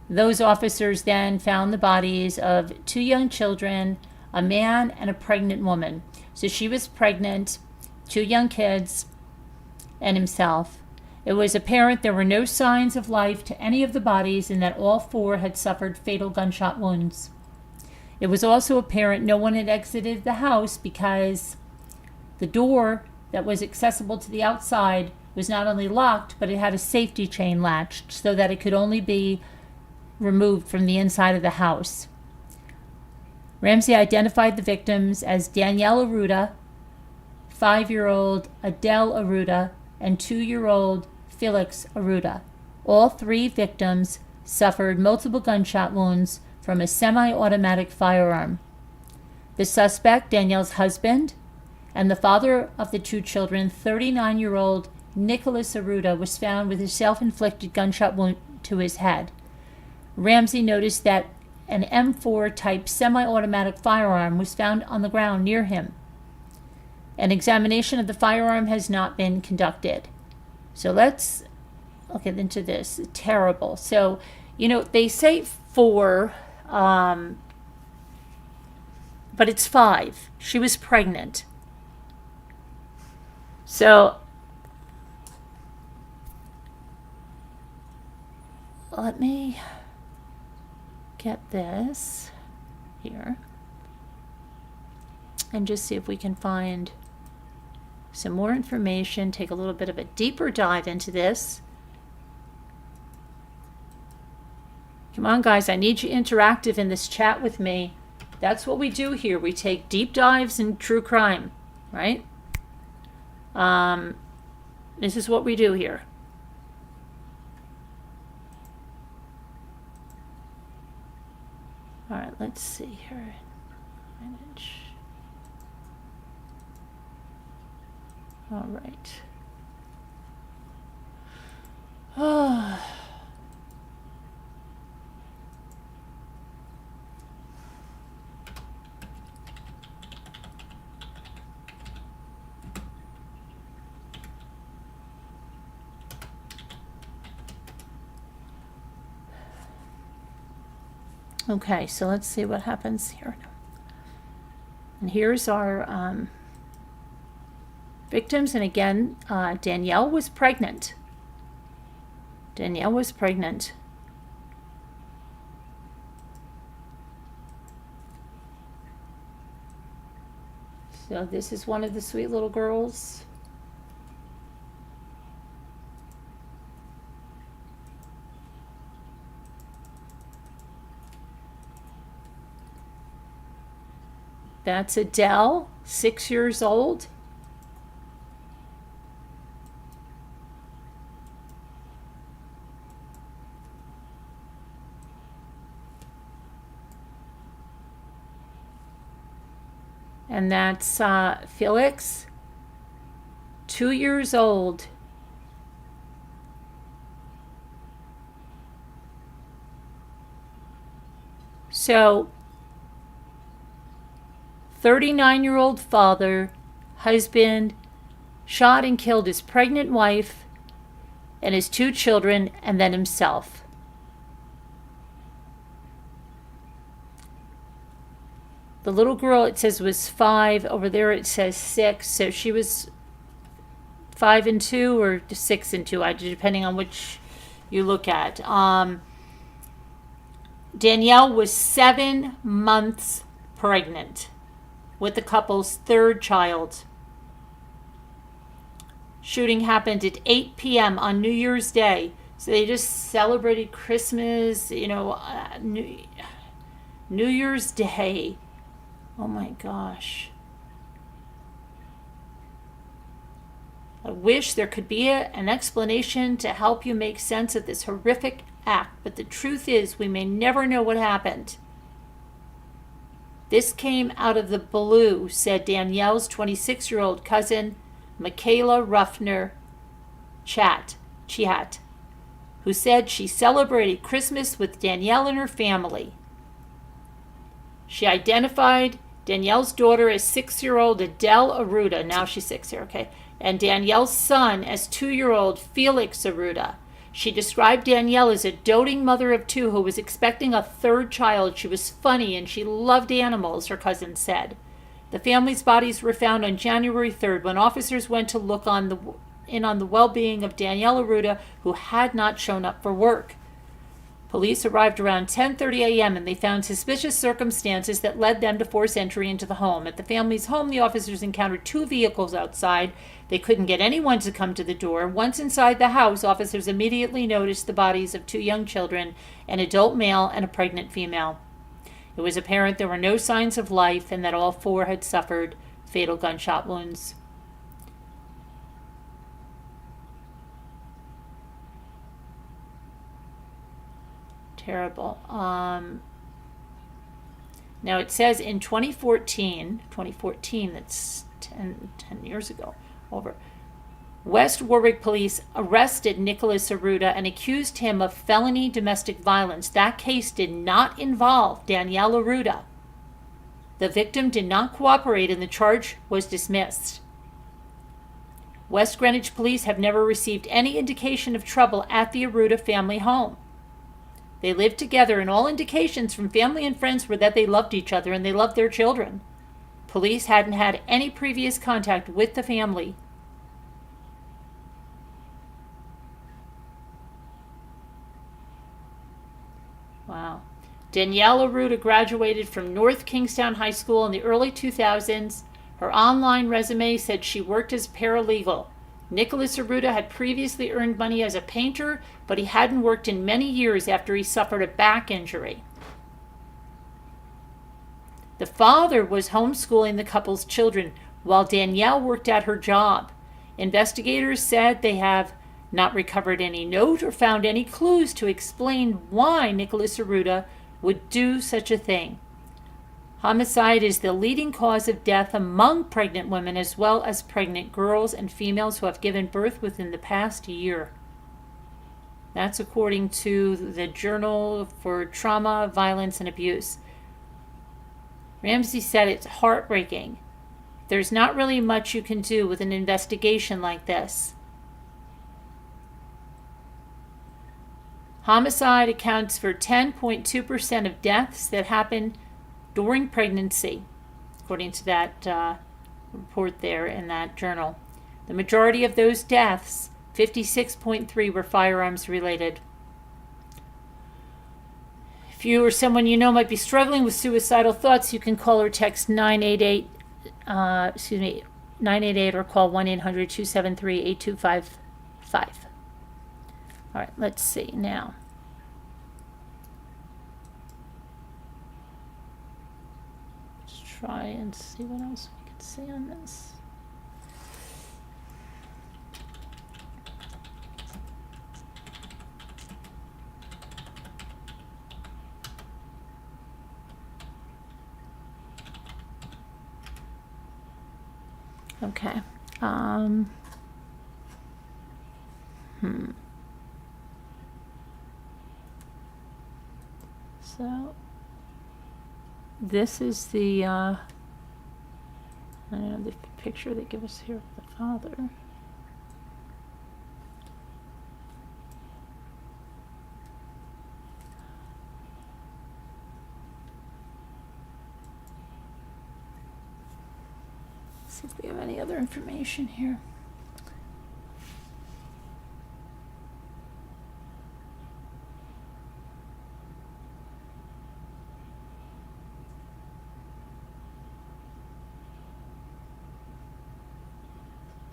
S1: Those officers then found the bodies of 2 young children, a man and a pregnant woman. So she was pregnant, 2 young kids, and himself. It was apparent there were no signs of life to any of the bodies and that all 4 had suffered fatal gunshot wounds. It was also apparent no one had exited the house because the door that was accessible to the outside was not only locked, but it had a safety chain latched so that it could only be removed from the inside of the house. Ramsey identified the victims as Danielle Arruda, 5-year-old Adele Arruda, and 2-year-old Felix Arruda. All 3 victims suffered multiple gunshot wounds from a semi-automatic firearm. The suspect, Danielle's husband, and the father of the 2 children, 39-year-old Nicholas Arruda, was found with a self-inflicted gunshot wound to his head. Ramsey noticed that an M4 type semi-automatic firearm was found on the ground near him. An examination of the firearm has not been conducted. So let's look into this. Terrible. So, they say 4, but it's 5. She was pregnant. So let me get this here and just see if we can find some more information, take a little bit of a deeper dive into this. Come on, guys, I need you interactive in this chat with me. That's what we do here. We take deep dives in true crime, right? This is what we do here. All right, let's see here. Manage. All right. Oh. Okay, so let's see what happens here. And here's our victims. And again, Danielle was pregnant. Danielle was pregnant. So this is one of the sweet little girls. That's Adele, 6 years old. And that's Felix, 2 years old. So 39-year-old father, husband, shot and killed his pregnant wife and his 2 children and then himself. The little girl, it says, was 5. Over there it says 6. So she was 5 and 2 or 6 and 2, depending on which you look at. Danielle was 7 months pregnant with the couple's 3rd child. Shooting happened at 8 p.m. on New Year's Day. So they just celebrated Christmas, New Year's Day. Oh my gosh. I wish there could be an explanation to help you make sense of this horrific act, but the truth is we may never know what happened. This came out of the blue, said Danielle's 26-year-old cousin, Michaela Ruffner Chiat, who said she celebrated Christmas with Danielle and her family. She identified Danielle's daughter as 6-year-old Adele Aruda, now she's 6 here, okay, and Danielle's son as 2-year-old Felix Aruda. She described Danielle as a doting mother of 2 who was expecting a 3rd child. She was funny and she loved animals, her cousin said. The family's bodies were found on January 3rd when officers went to look on the well-being of Danielle Aruda, who had not shown up for work. Police arrived around 10:30 a.m. and they found suspicious circumstances that led them to force entry into the home. At the family's home, the officers encountered 2 vehicles outside. They couldn't get anyone to come to the door. Once inside the house, officers immediately noticed the bodies of 2 young children, an adult male and a pregnant female. It was apparent there were no signs of life and that all 4 had suffered fatal gunshot wounds. Terrible. Now it says in 2014, that's 10 years ago, over, West Warwick police arrested Nicholas Aruda and accused him of felony domestic violence. That case did not involve Danielle Aruda. The victim did not cooperate and the charge was dismissed. West Greenwich police have never received any indication of trouble at the Aruda family home. They lived together, and all indications from family and friends were that they loved each other and they loved their children. Police hadn't had any previous contact with the family. Wow. Danielle Aruda graduated from North Kingstown High School in the early 2000s. Her online resume said she worked as a paralegal. Nicholas Aruda had previously earned money as a painter, but he hadn't worked in many years after he suffered a back injury. The father was homeschooling the couple's children while Danielle worked at her job. Investigators said they have not recovered any note or found any clues to explain why Nicholas Aruda would do such a thing. Homicide is the leading cause of death among pregnant women as well as pregnant girls and females who have given birth within the past year. That's according to the Journal for Trauma, Violence, and Abuse. Ramsey said it's heartbreaking. There's not really much you can do with an investigation like this. Homicide accounts for 10.2% of deaths that happen during pregnancy, according to that report there in that journal. The majority of those deaths, 56.3, were firearms related. If you or someone you know might be struggling with suicidal thoughts, you can call or text 988 or call 1-800-273-8255. All right, let's see now. Try and see what else we can see on this. Okay. So this is the I don't know, the picture they give us here of the father. Let's see if we have any other information here.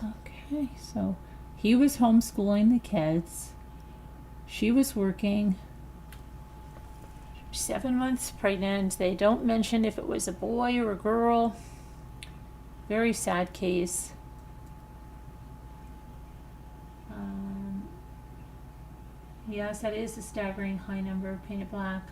S1: Okay, so he was homeschooling the kids. She was working. 7 months pregnant. They don't mention if it was a boy or a girl. Very sad case. Yes, that is a staggering high number, painted black.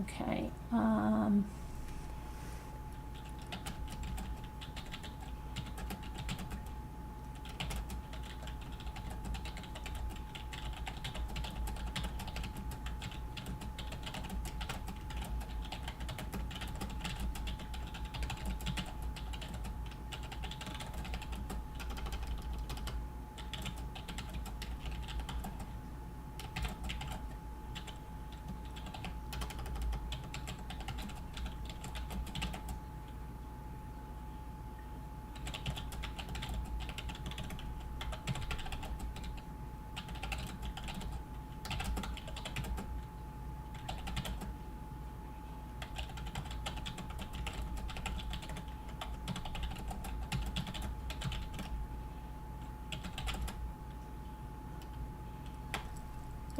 S1: Okay.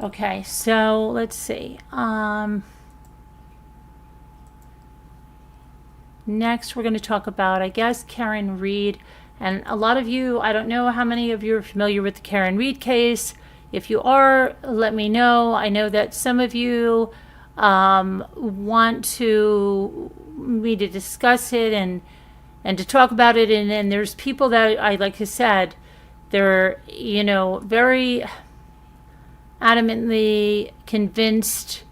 S1: Okay, so let's see. Next, we're going to talk about, I guess, Karen Reed. And a lot of you, I don't know how many of you are familiar with the Karen Reed case. If you are, let me know. I know that some of you want me to discuss it and to talk about it. And there's people that like I said, they're, very adamantly convinced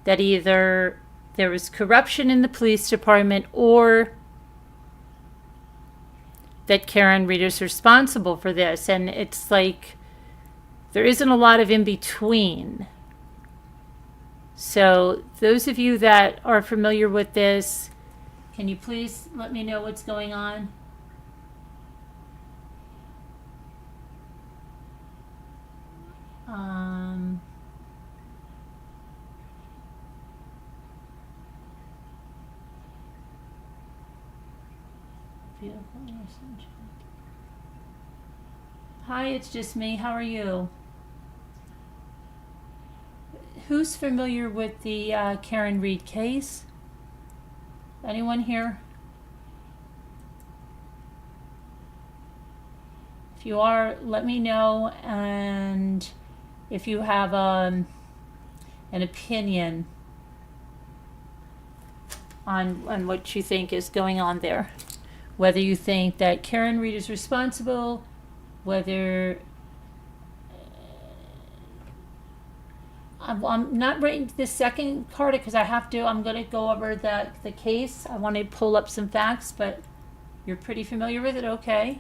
S1: that either there was corruption in the police department or that Karen Reed is responsible for this. And it's like there isn't a lot of in between. So those of you that are familiar with this, can you please let me know what's going on? Hi, it's just me. How are you? Who's familiar with the Karen Reed case? Anyone here? If you are, let me know. And if you have an opinion on what you think is going on there, whether you think that Karen Reed is responsible, whether I'm not writing this second part because I have to. I'm going to go over the case. I want to pull up some facts, but you're pretty familiar with it, okay?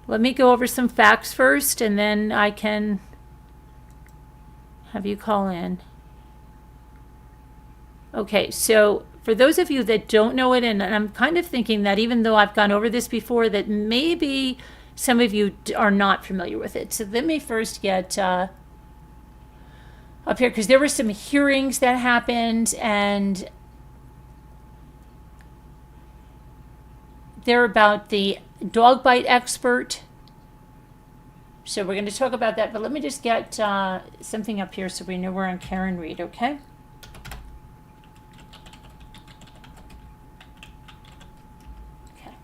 S1: Let me go over some facts first, and then I can have you call in. Okay, so for those of you that don't know it, and I'm kind of thinking that even though I've gone over this before, that maybe some of you are not familiar with it. So let me first get up here, because there were some hearings that happened, and they're about the dog bite expert. So we're going to talk about that, but let me just get something up here so we know we're on Karen Reed, okay? Okay.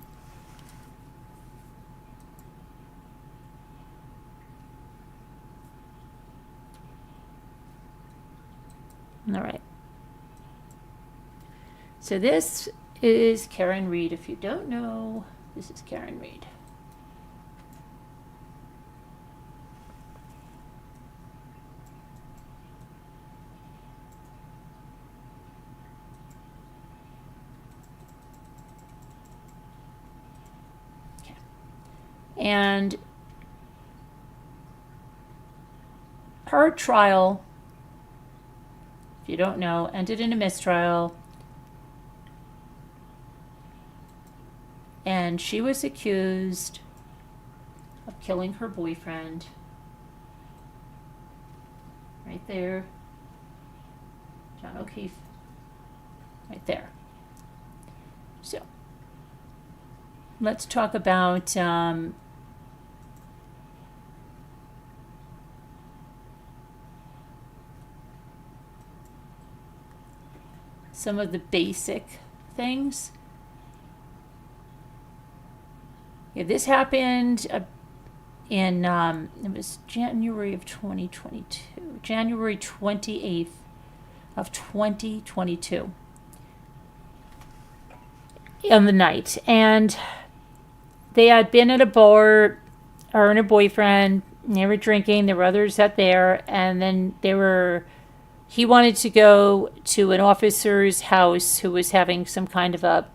S1: All right. So this is Karen Reed. If you don't know, this is Karen Reed. Okay. And her trial, if you don't know, ended in a mistrial. And she was accused of killing her boyfriend. Right there. John O'Keefe. Right there. So, let's talk about some of the basic things. Yeah, this happened in, it was January of 2022, January 28th of 2022 on the night. And they had been at a bar, her and her boyfriend, and they were drinking. There were others out there, and then he wanted to go to an officer's house who was having some kind of a,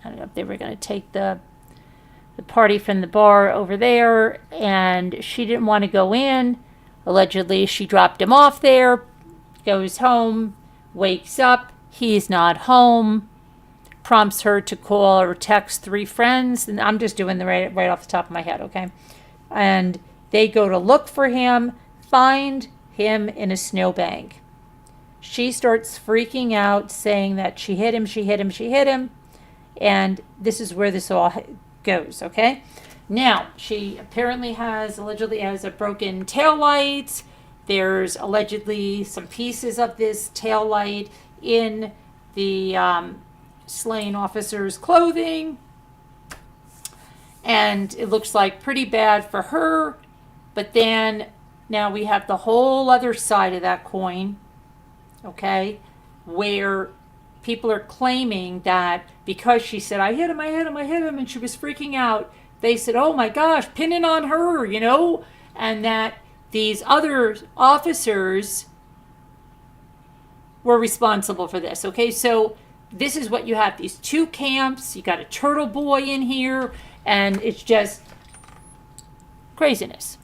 S1: I don't know if they were going to take the party from the bar over there, and she didn't want to go in. Allegedly, she dropped him off there, goes home, wakes up, he's not home, prompts her to call or text 3 friends, and I'm just doing the right off the top of my head, okay? And they go to look for him, find him in a snowbank. She starts freaking out, saying that she hit him, and this is where this all goes, okay? Now, she allegedly has a broken tail light. There's allegedly some pieces of this tail light in the slain officer's clothing. And it looks like pretty bad for her. But then now we have the whole other side of that coin, okay, where people are claiming that because she said, I hit him, and she was freaking out, they said, oh my gosh, pin it on her, and that these other officers were responsible for this, okay? So this is what you have, these 2 camps, you got a turtle boy in here, and it's just craziness.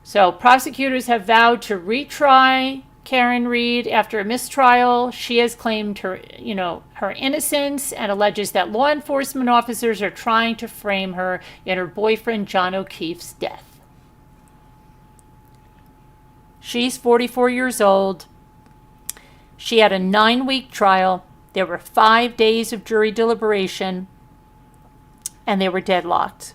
S1: So prosecutors have vowed to retry Karen Read after a mistrial. She has claimed her innocence and alleges that law enforcement officers are trying to frame her in her boyfriend John O'Keefe's death. She's 44 years old. She had a 9-week trial. There were 5 days of jury deliberation, and they were deadlocked.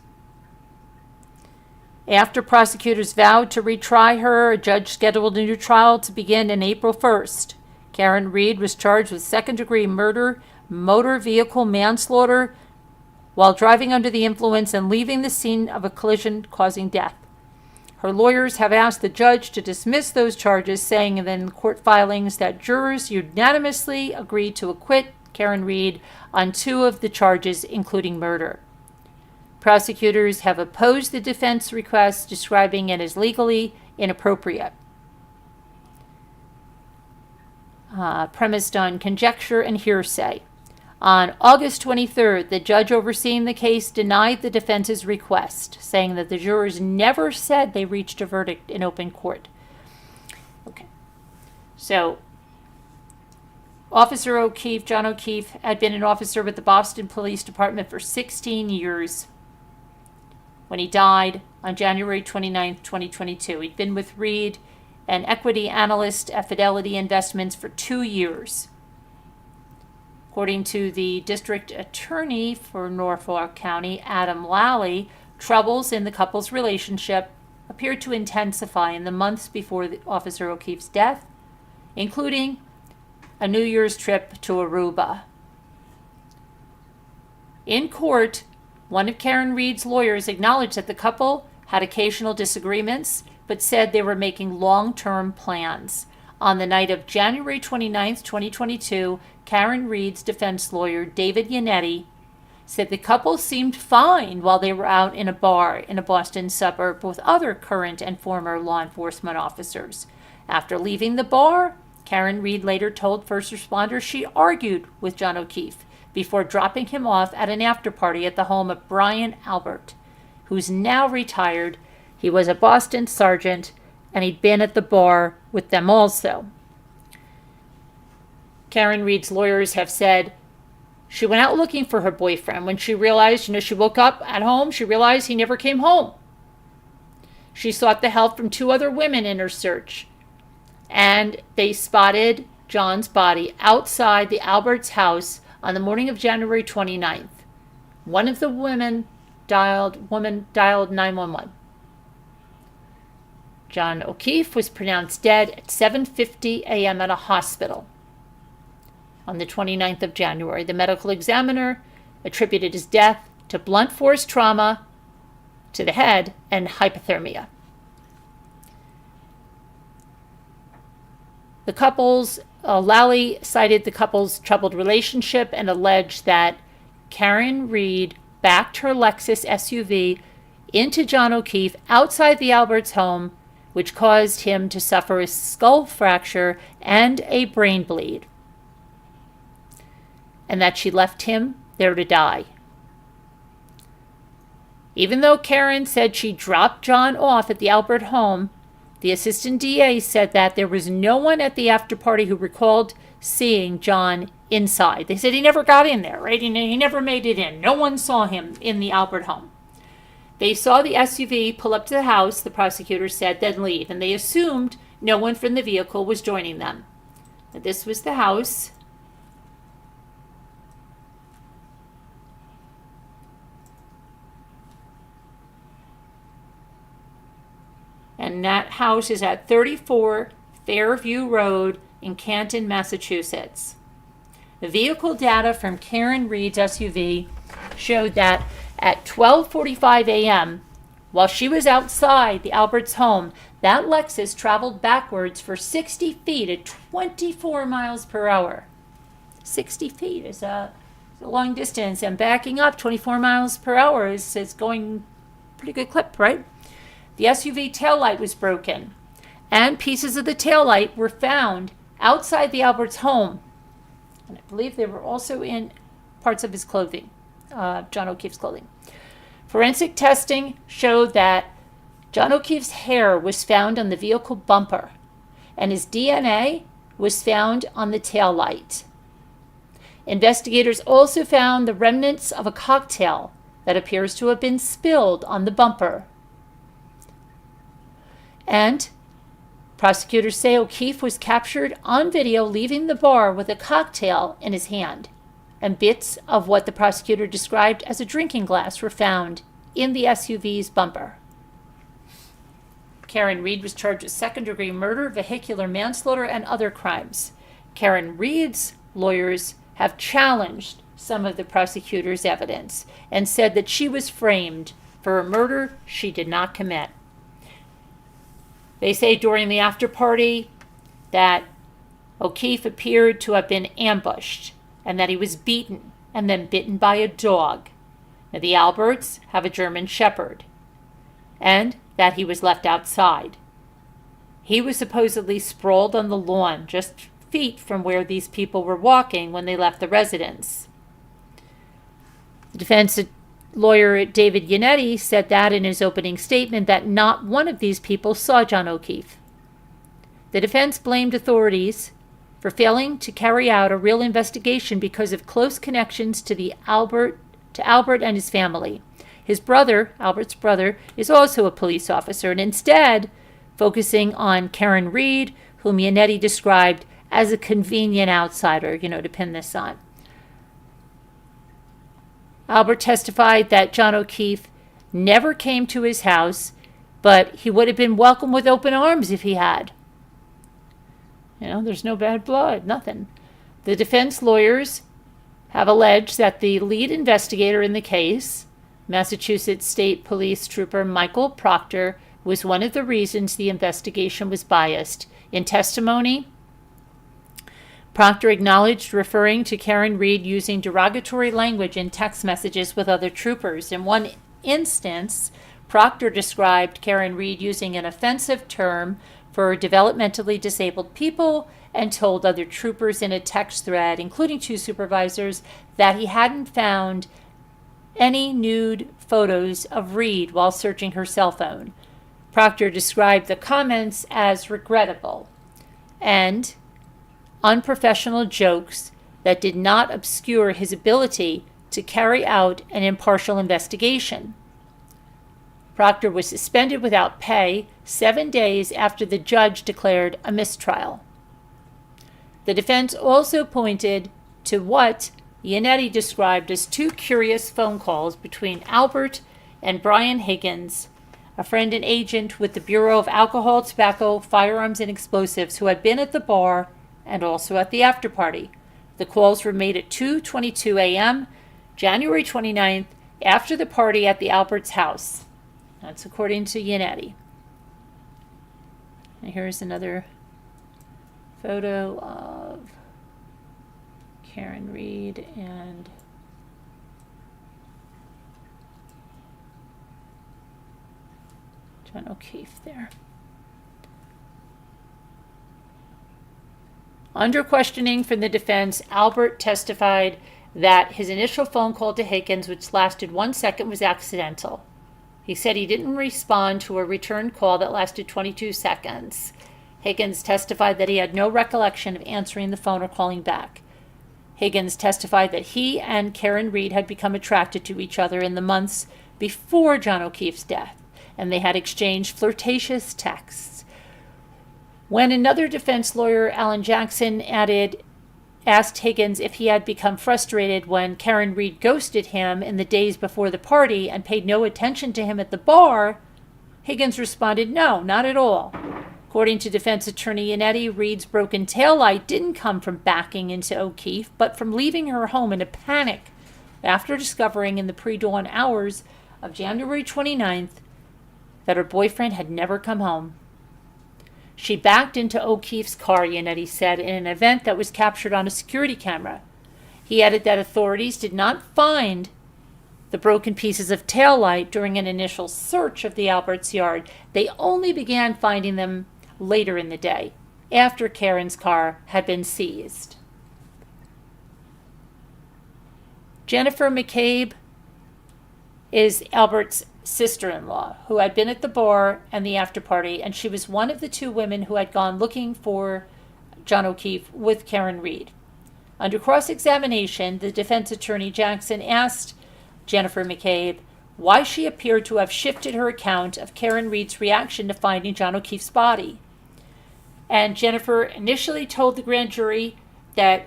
S1: After prosecutors vowed to retry her, a judge scheduled a new trial to begin on April 1st. Karen Read was charged with second-degree murder, motor vehicle manslaughter, while driving under the influence and leaving the scene of a collision causing death. Her lawyers have asked the judge to dismiss those charges, saying in court filings that jurors unanimously agreed to acquit Karen Read on 2 of the charges, including murder. Prosecutors have opposed the defense request, describing it as legally inappropriate, premised on conjecture and hearsay. On August 23rd, the judge overseeing the case denied the defense's request, saying that the jurors never said they reached a verdict in open court. Okay. So, Officer O'Keefe, John O'Keefe, had been an officer with the Boston Police Department for 16 years when he died on January 29th, 2022. He'd been with Reed, an equity analyst at Fidelity Investments, for 2 years. According to the district attorney for Norfolk County, Adam Lally, troubles in the couple's relationship appeared to intensify in the months before Officer O'Keefe's death, including a New Year's trip to Aruba. In court, one of Karen Read's lawyers acknowledged that the couple had occasional disagreements, but said they were making long-term plans. On the night of January 29th, 2022, Karen Read's defense lawyer, David Yannetti, said the couple seemed fine while they were out in a bar in a Boston suburb with other current and former law enforcement officers. After leaving the bar, Karen Read later told first responders she argued with John O'Keefe before dropping him off at an after-party at the home of Brian Albert, who's now retired. He was a Boston sergeant, and he'd been at the bar with them also. Karen Read's lawyers have said she went out looking for her boyfriend. When she realized, she woke up at home, she realized he never came home. She sought the help from 2 other women in her search, and they spotted John's body outside the Alberts' house on the morning of January 29th. One of the women dialed 911. John O'Keefe was pronounced dead at 7:50 a.m. at a hospital on the 29th of January. The medical examiner attributed his death to blunt force trauma to the head and hypothermia. The couple's Lally cited the couple's troubled relationship and alleged that Karen Reed backed her Lexus SUV into John O'Keefe outside the Alberts home, which caused him to suffer a skull fracture and a brain bleed, and that she left him there to die. Even though Karen said she dropped John off at the Albert home, the assistant DA said that there was no one at the after party who recalled seeing John inside. They said he never got in there, right? He never made it in. No one saw him in the Albert home. They saw the SUV pull up to the house, the prosecutor said, then leave, and they assumed no one from the vehicle was joining them. This was the house. And that house is at 34 Fairview Road in Canton, Massachusetts. The vehicle data from Karen Reed's SUV showed that at 12:45 a.m., while she was outside the Alberts home, that Lexus traveled backwards for 60 feet at 24 miles per hour. 60 feet is a long distance, and backing up 24 miles per hour is going pretty good clip, right? The SUV taillight was broken, and pieces of the taillight were found outside the Alberts home. And I believe they were also in parts of his clothing, John O'Keefe's clothing. Forensic testing showed that John O'Keefe's hair was found on the vehicle bumper, and his DNA was found on the taillight. Investigators also found the remnants of a cocktail that appears to have been spilled on the bumper. And prosecutors say O'Keefe was captured on video leaving the bar with a cocktail in his hand, and bits of what the prosecutor described as a drinking glass were found in the SUV's bumper. Karen Reed was charged with second-degree murder, vehicular manslaughter, and other crimes. Karen Reed's lawyers have challenged some of the prosecutor's evidence and said that she was framed for a murder she did not commit. They say during the after party that O'Keefe appeared to have been ambushed and that he was beaten and then bitten by a dog. Now, the Alberts have a German Shepherd, and that he was left outside. He was supposedly sprawled on the lawn just feet from where these people were walking when they left the residence. The defense lawyer David Yannetti said that in his opening statement that not one of these people saw John O'Keefe. The defense blamed authorities for failing to carry out a real investigation because of close connections to Albert and his family. His brother, Albert's brother, is also a police officer, and instead focusing on Karen Reed, whom Yannetti described as a convenient outsider, to pin this on. Albert testified that John O'Keefe never came to his house, but he would have been welcomed with open arms if he had. There's no bad blood, nothing. The defense lawyers have alleged that the lead investigator in the case, Massachusetts State Police Trooper Michael Proctor, was one of the reasons the investigation was biased. In testimony, Proctor acknowledged referring to Karen Reed using derogatory language in text messages with other troopers. In one instance, Proctor described Karen Reed using an offensive term for developmentally disabled people and told other troopers in a text thread, including two supervisors, that he hadn't found any nude photos of Reed while searching her cell phone. Proctor described the comments as regrettable and unprofessional jokes that did not obscure his ability to carry out an impartial investigation. Proctor was suspended without pay 7 days after the judge declared a mistrial. The defense also pointed to what Yannetti described as two curious phone calls between Albert and Brian Higgins, a friend and agent with the Bureau of Alcohol, Tobacco, Firearms, and Explosives, who had been at the bar and also at the after party. The calls were made at 2:22 a.m., January 29th, after the party at the Albert's house. That's according to Yannetti. And here's another photo of Karen Reed and John O'Keefe there. Under questioning from the defense, Albert testified that his initial phone call to Higgins, which lasted 1 second, was accidental. He said he didn't respond to a return call that lasted 22 seconds. Higgins testified that he had no recollection of answering the phone or calling back. Higgins testified that he and Karen Reed had become attracted to each other in the months before John O'Keefe's death, and they had exchanged flirtatious texts. When another defense lawyer, Alan Jackson, asked Higgins if he had become frustrated when Karen Reed ghosted him in the days before the party and paid no attention to him at the bar, Higgins responded, "No, not at all." According to defense attorney Yannetti, Reed's broken taillight didn't come from backing into O'Keefe, but from leaving her home in a panic after discovering in the pre-dawn hours of January 29th that her boyfriend had never come home. She backed into O'Keefe's car, Yannetti said, in an event that was captured on a security camera. He added that authorities did not find the broken pieces of taillight during an initial search of the Alberts yard. They only began finding them later in the day, after Karen's car had been seized. Jennifer McCabe is Albert's sister-in-law, who had been at the bar and the after party, and she was one of the two women who had gone looking for John O'Keefe with Karen Reed. Under cross-examination, the defense attorney Jackson asked Jennifer McCabe why she appeared to have shifted her account of Karen Reed's reaction to finding John O'Keefe's body. And Jennifer initially told the grand jury that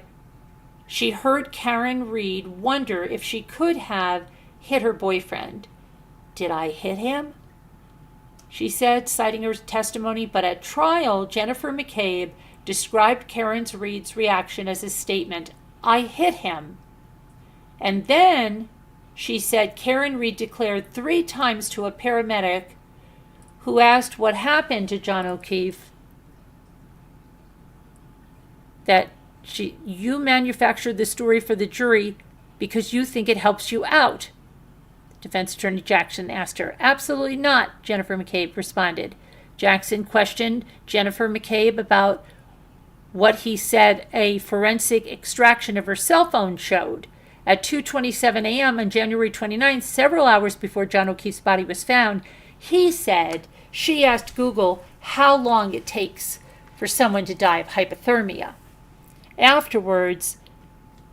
S1: she heard Karen Reed wonder if she could have hit her boyfriend. "Did I hit him?" she said, citing her testimony, but at trial, Jennifer McCabe described Karen Reed's reaction as a statement, "I hit him." And then she said Karen Reed declared 3 times to a paramedic who asked what happened to John O'Keefe that you manufactured the story for the jury because you think it helps you out. Defense attorney Jackson asked her. "Absolutely not," Jennifer McCabe responded. Jackson questioned Jennifer McCabe about what he said a forensic extraction of her cell phone showed. At 2:27 a.m. on January 29th, several hours before John O'Keefe's body was found, he said she asked Google how long it takes for someone to die of hypothermia. Afterwards,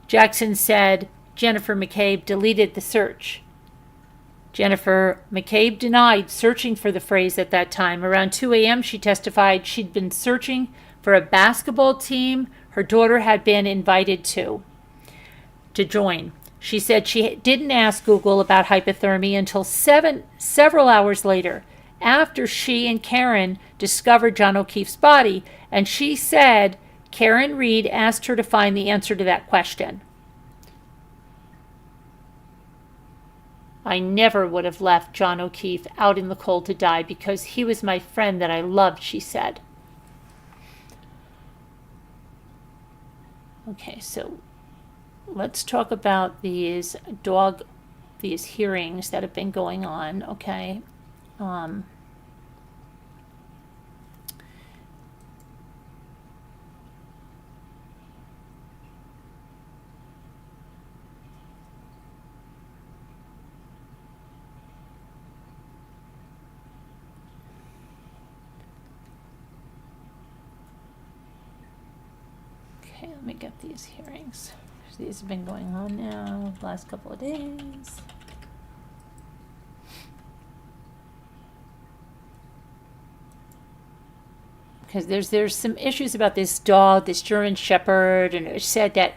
S1: Jackson said Jennifer McCabe deleted the search. Jennifer McCabe denied searching for the phrase at that time. Around 2 a.m., she testified she'd been searching for a basketball team her daughter had been invited to join. She said she didn't ask Google about hypothermia until several hours later, after she and Karen discovered John O'Keefe's body, and she said Karen Reed asked her to find the answer to that question. "I never would have left John O'Keefe out in the cold to die because he was my friend that I loved," she said. Okay, so let's talk about these hearings that have been going on, okay? Let me get these hearings. These have been going on now the last couple of days. Because there's some issues about this dog, this German Shepherd, and it said that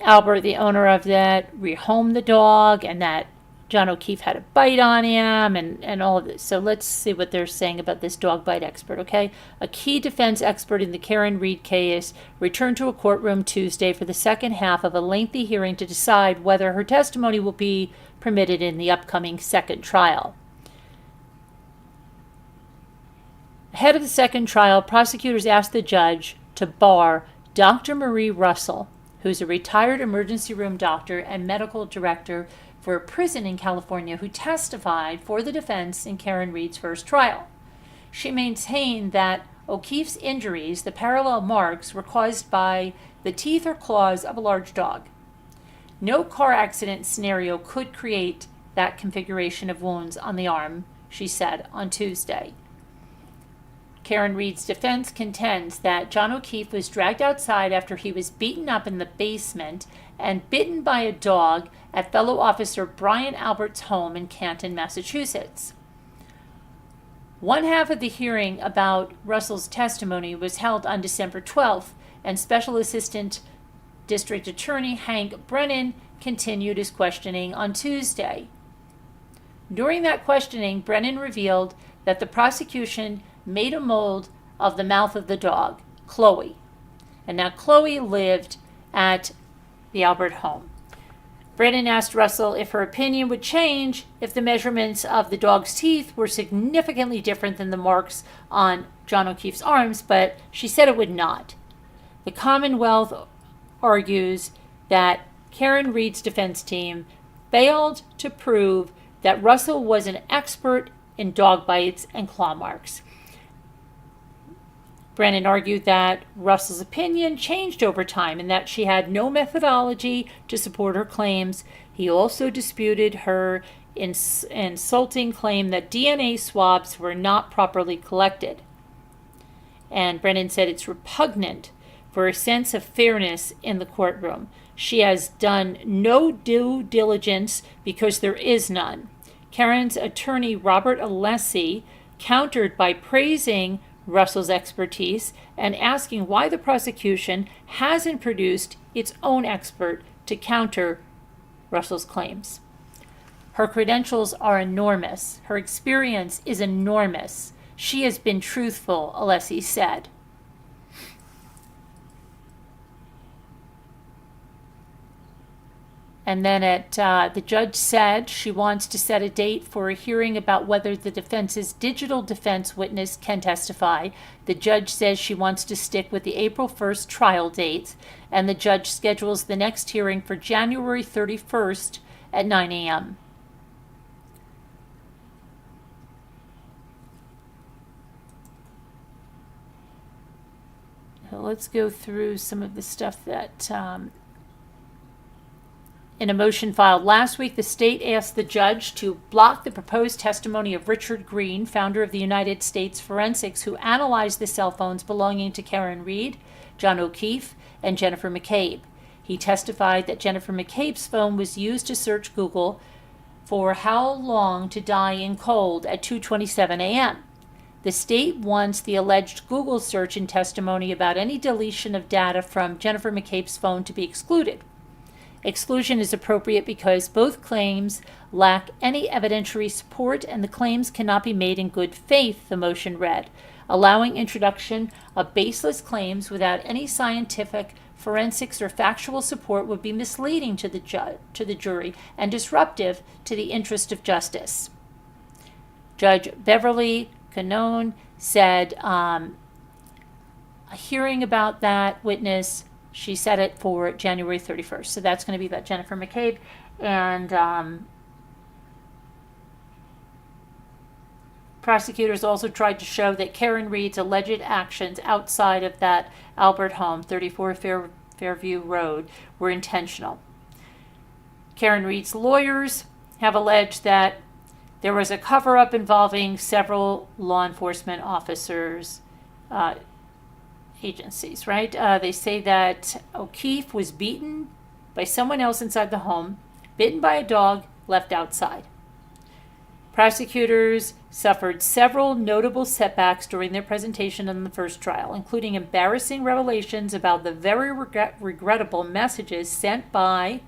S1: Albert, the owner of that, rehomed the dog, and that John O'Keefe had a bite on him, and all of this. So let's see what they're saying about this dog bite expert, okay? A key defense expert in the Karen Reed case returned to a courtroom Tuesday for the second half of a lengthy hearing to decide whether her testimony will be permitted in the upcoming second trial. Ahead of the second trial, prosecutors asked the judge to bar Dr. Marie Russell, who's a retired emergency room doctor and medical director for a prison in California, who testified for the defense in Karen Reed's first trial. She maintained that O'Keefe's injuries, the parallel marks, were caused by the teeth or claws of a large dog. No car accident scenario could create that configuration of wounds on the arm, she said on Tuesday. Karen Reed's defense contends that John O'Keefe was dragged outside after he was beaten up in the basement and bitten by a dog at fellow officer Brian Albert's home in Canton, Massachusetts. One half of the hearing about Russell's testimony was held on December 12th, and Special Assistant District Attorney Hank Brennan continued his questioning on Tuesday. During that questioning, Brennan revealed that the prosecution made a mold of the mouth of the dog, Chloe. And now Chloe lived at the Albert home. Brennan asked Russell if her opinion would change if the measurements of the dog's teeth were significantly different than the marks on John O'Keefe's arms, but she said it would not. The Commonwealth argues that Karen Reed's defense team failed to prove that Russell was an expert in dog bites and claw marks. Brennan argued that Russell's opinion changed over time and that she had no methodology to support her claims. He also disputed her insulting claim that DNA swabs were not properly collected. And Brennan said it's repugnant for a sense of fairness in the courtroom. She has done no due diligence because there is none. Karen's attorney, Robert Alessi, countered by praising Russell's expertise and asking why the prosecution hasn't produced its own expert to counter Russell's claims. Her credentials are enormous. Her experience is enormous. She has been truthful, Alessi said. And then the judge said she wants to set a date for a hearing about whether the defense's digital defense witness can testify. The judge says she wants to stick with the April 1st trial date, and the judge schedules the next hearing for January 31st at 9 a.m. Let's go through some of the stuff that in a motion filed last week, the state asked the judge to block the proposed testimony of Richard Green, founder of the United States Forensics, who analyzed the cell phones belonging to Karen Reed, John O'Keefe, and Jennifer McCabe. He testified that Jennifer McCabe's phone was used to search Google for how long to die in cold at 2:27 a.m. The state wants the alleged Google search and testimony about any deletion of data from Jennifer McCabe's phone to be excluded. Exclusion is appropriate because both claims lack any evidentiary support and the claims cannot be made in good faith, the motion read. Allowing introduction of baseless claims without any scientific, forensics, or factual support would be misleading to the jury and disruptive to the interest of justice. Judge Beverly Canone said a hearing about that witness, she set it for January 31st. So that's going to be about Jennifer McCabe. And prosecutors also tried to show that Karen Reed's alleged actions outside of that Albert home, 34 Fairview Road, were intentional. Karen Reed's lawyers have alleged that there was a cover-up involving several law enforcement officers, agencies, right? They say that O'Keefe was beaten by someone else inside the home, bitten by a dog, left outside. Prosecutors suffered several notable setbacks during their presentation in the first trial, including embarrassing revelations about the very regrettable messages sent by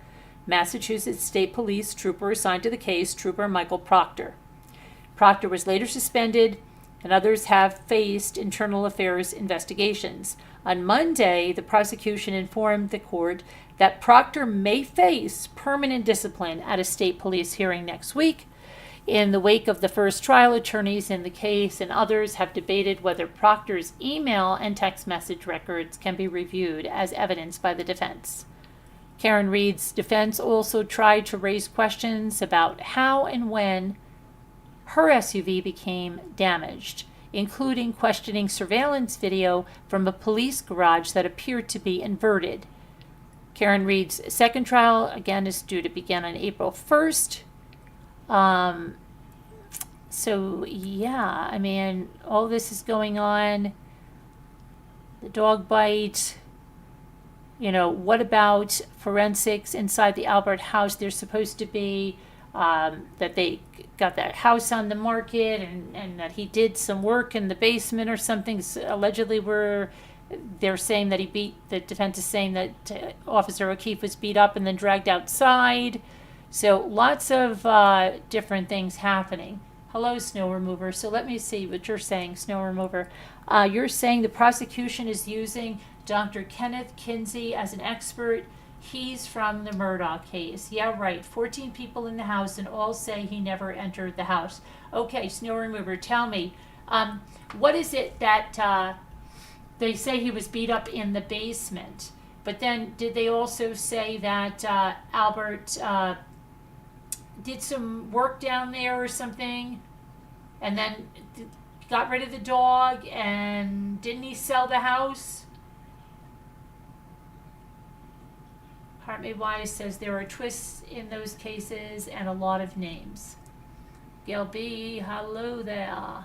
S1: Massachusetts State Police trooper assigned to the case, Trooper Michael Proctor. Proctor was later suspended, and others have faced internal affairs investigations. On Monday, the prosecution informed the court that Proctor may face permanent discipline at a state police hearing next week. In the wake of the first trial, attorneys in the case and others have debated whether Proctor's email and text message records can be reviewed as evidence by the defense. Karen Reed's defense also tried to raise questions about how and when her SUV became damaged, including questioning surveillance video from a police garage that appeared to be inverted. Karen Reed's second trial, again, is due to begin on April 1st. So, yeah, I mean, all this is going on. The dog bite. You know, what about forensics inside the Albert house? They're supposed to be that they got that house on the market and that he did some work in the basement or something. So allegedly, they're saying that the defense is saying that Officer O'Keefe was beat up and then dragged outside. So lots of different things happening. Hello, snow remover. So let me see what you're saying, snow remover. You're saying the prosecution is using Dr. Kenneth Kinsey as an expert. He's from the Murdaugh case. Yeah, right. 14 people in the house and all say he never entered the house. Okay, snow remover, tell me, what is it that they say he was beat up in the basement? But then did they also say that Albert did some work down there or something and then got rid of the dog, and didn't he sell the house? Hartmay Wise says there are twists in those cases and a lot of names. Gail B, hello there.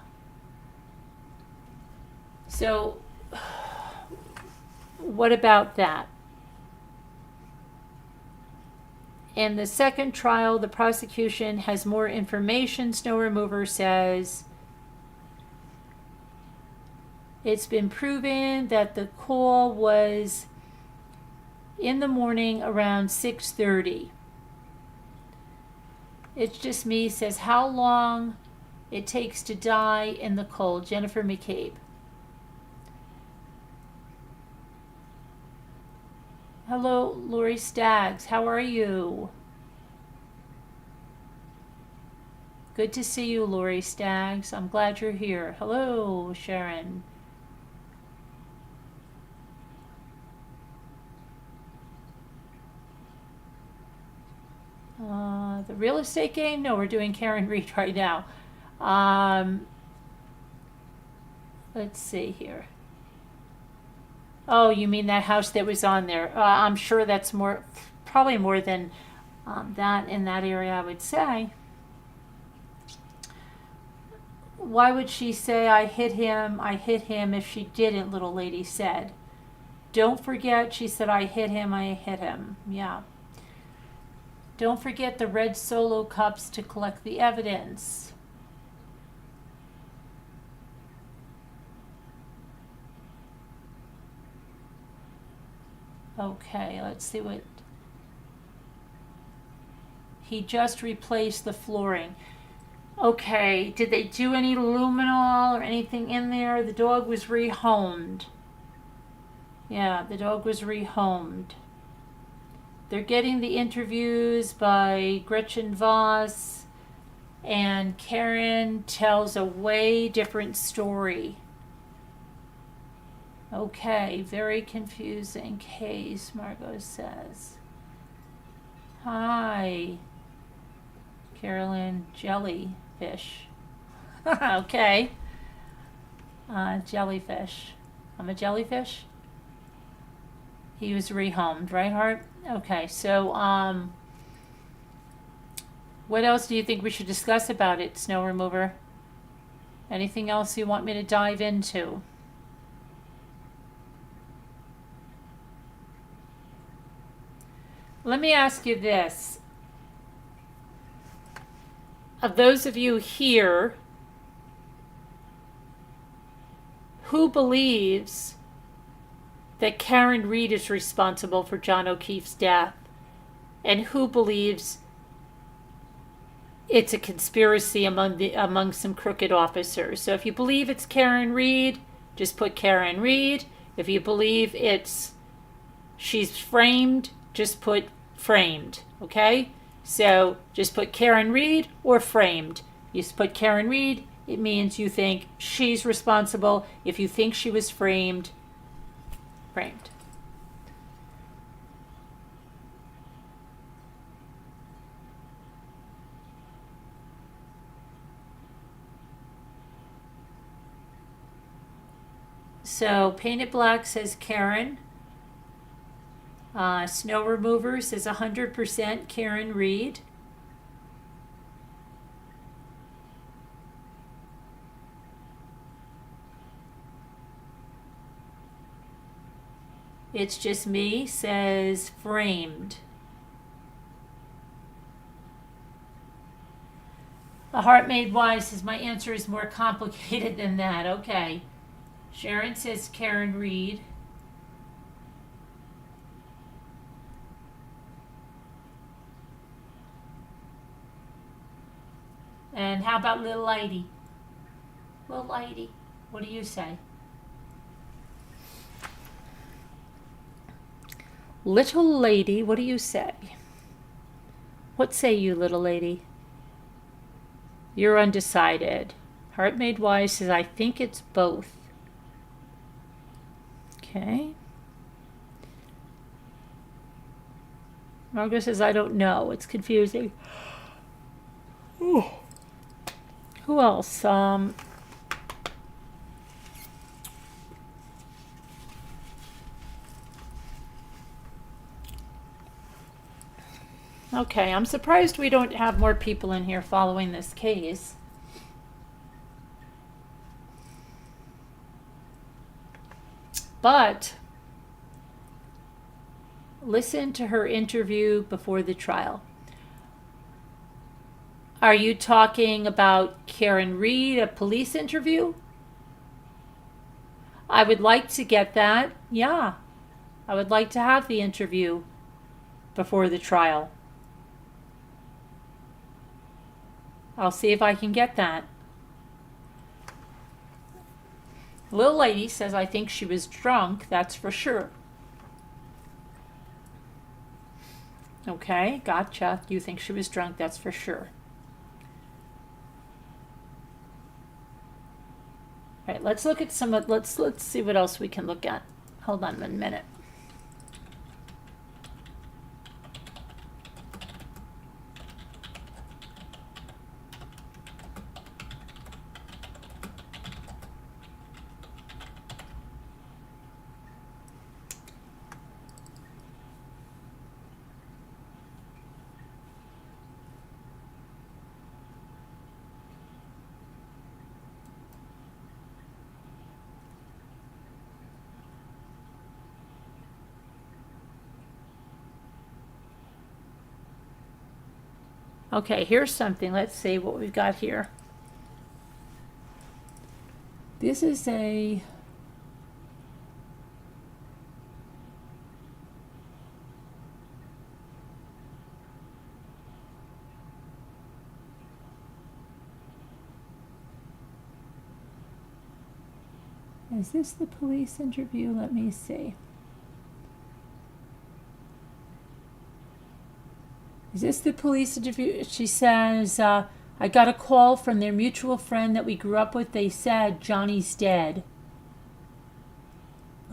S1: So, what about that? In the second trial, the prosecution has more information, snow remover says. It's been proven that the call was in the morning around 6:30. It's just me says how long it takes to die in the cold. Jennifer McCabe. Hello, Lori Staggs. How are you? Good to see you, Lori Staggs. I'm glad you're here. Hello, Sharon. The real estate game? No, we're doing Karen Reed right now. Let's see here. Oh, you mean that house that was on there? I'm sure that's probably more than that in that area, I would say. Why would she say I hit him if she didn't, little lady said. Don't forget, she said I hit him. Yeah. Don't forget the red Solo cups to collect the evidence. Okay, let's see what... He just replaced the flooring. Okay, did they do any luminol or anything in there? The dog was rehomed. Yeah, the dog was rehomed. They're getting the interviews by Gretchen Voss, and Karen tells a way different story. Okay, very confusing case, Margot says. Hi, Carolyn Jellyfish. Okay. Jellyfish. I'm a jellyfish? He was rehomed, right, Hart? Okay, so, what else do you think we should discuss about it, snow remover? Anything else you want me to dive into? Let me ask you this. of those of you here who believes that Karen Reed is responsible for John O'Keefe's death, and who believes it's a conspiracy among some crooked officers. So if you believe it's Karen Reed, just put Karen Reed. If you believe she's framed, just put framed, okay? So just put Karen Reed or framed. You put Karen Reed, it means you think she's responsible. If you think she was framed, framed. So Painted Black says Karen. Snow Remover says 100% Karen Reed. It's Just Me says framed. The Heart Made Wise says my answer is more complicated than that. Okay. Sharon says Karen Reed. And how about Little Lady? Little Lady, what do you say? Little Lady, what do you say? What say you, Little Lady? You're undecided. Heart Made Wise says, I think it's both. Okay. Margaret says, I don't know. It's confusing. Ooh. Who else? Okay, I'm surprised we don't have more people in here following this case. But listen to her interview before the trial. Are you talking about Karen Reed, a police interview? I would like to get that. Yeah, I would like to have the interview before the trial. I'll see if I can get that. Little Lady says, I think she was drunk, that's for sure. Okay, gotcha. You think she was drunk, that's for sure. All right, let's look at some, let's see what else we can look at. Hold on 1 minute. Okay, here's something. Let's see what we've got here. This is a... Is this the police interview? Let me see. Is this the police interview? She says, I got a call from their mutual friend that we grew up with. They said Johnny's dead.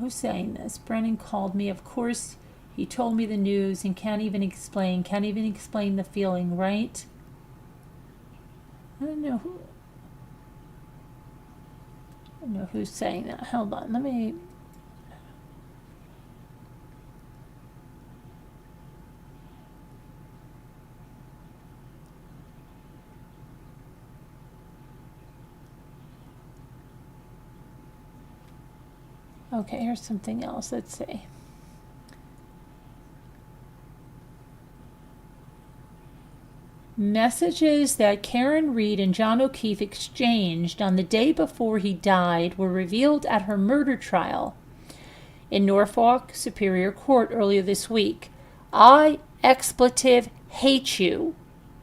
S1: Who's saying this? Brennan called me. Of course, he told me the news and can't even explain the feeling, right? I don't know who's saying that. Hold on, let me... Okay, here's something else. Let's see. Messages that Karen Reed and John O'Keefe exchanged on the day before he died were revealed at her murder trial in Norfolk Superior Court earlier this week. I expletive hate you.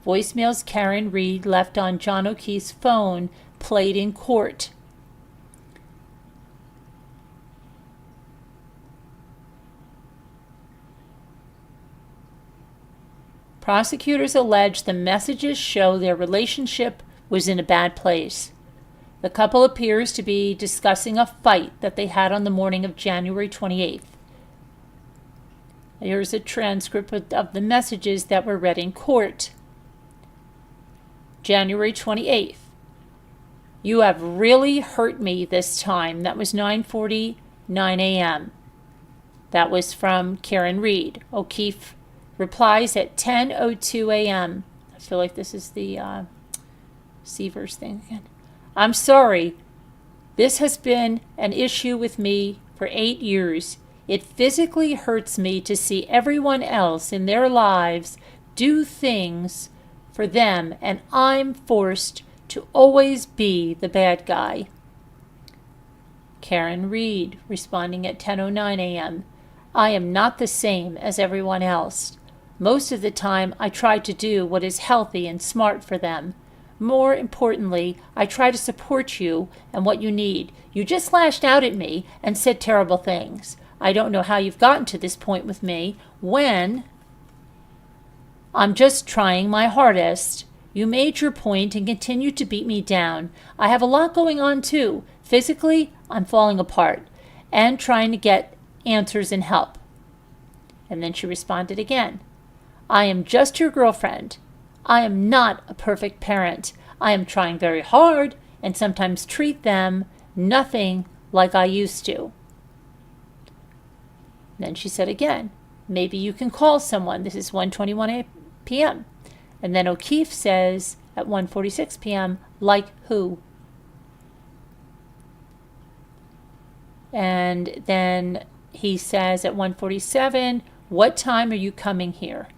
S1: Voicemails Karen Reed left on John O'Keefe's phone played in court. Prosecutors allege the messages show their relationship was in a bad place. The couple appears to be discussing a fight that they had on the morning of January 28th. Here's a transcript of the messages that were read in court. January 28th. You have really hurt me this time. That was 9:49 a.m. That was from Karen Reed. O'Keefe replies at 10:02 a.m. I feel like this is the Seavers thing again. I'm sorry. This has been an issue with me for 8 years. It physically hurts me to see everyone else in their lives do things for them, and I'm forced to always be the bad guy. Karen Reed responding at 10:09 a.m. I am not the same as everyone else. Most of the time, I try to do what is healthy and smart for them. More importantly, I try to support you and what you need. You just lashed out at me and said terrible things. I don't know how you've gotten to this point with me when I'm just trying my hardest. You made your point and continue to beat me down. I have a lot going on too. Physically, I'm falling apart and trying to get answers and help. And then she responded again. I am just your girlfriend. I am not a perfect parent. I am trying very hard and sometimes treat them nothing like I used to. Then she said again, maybe you can call someone. This is 1:21 p.m. And then O'Keefe says at 1:46 p.m., like who? And then he says at 1:47, what time are you coming here?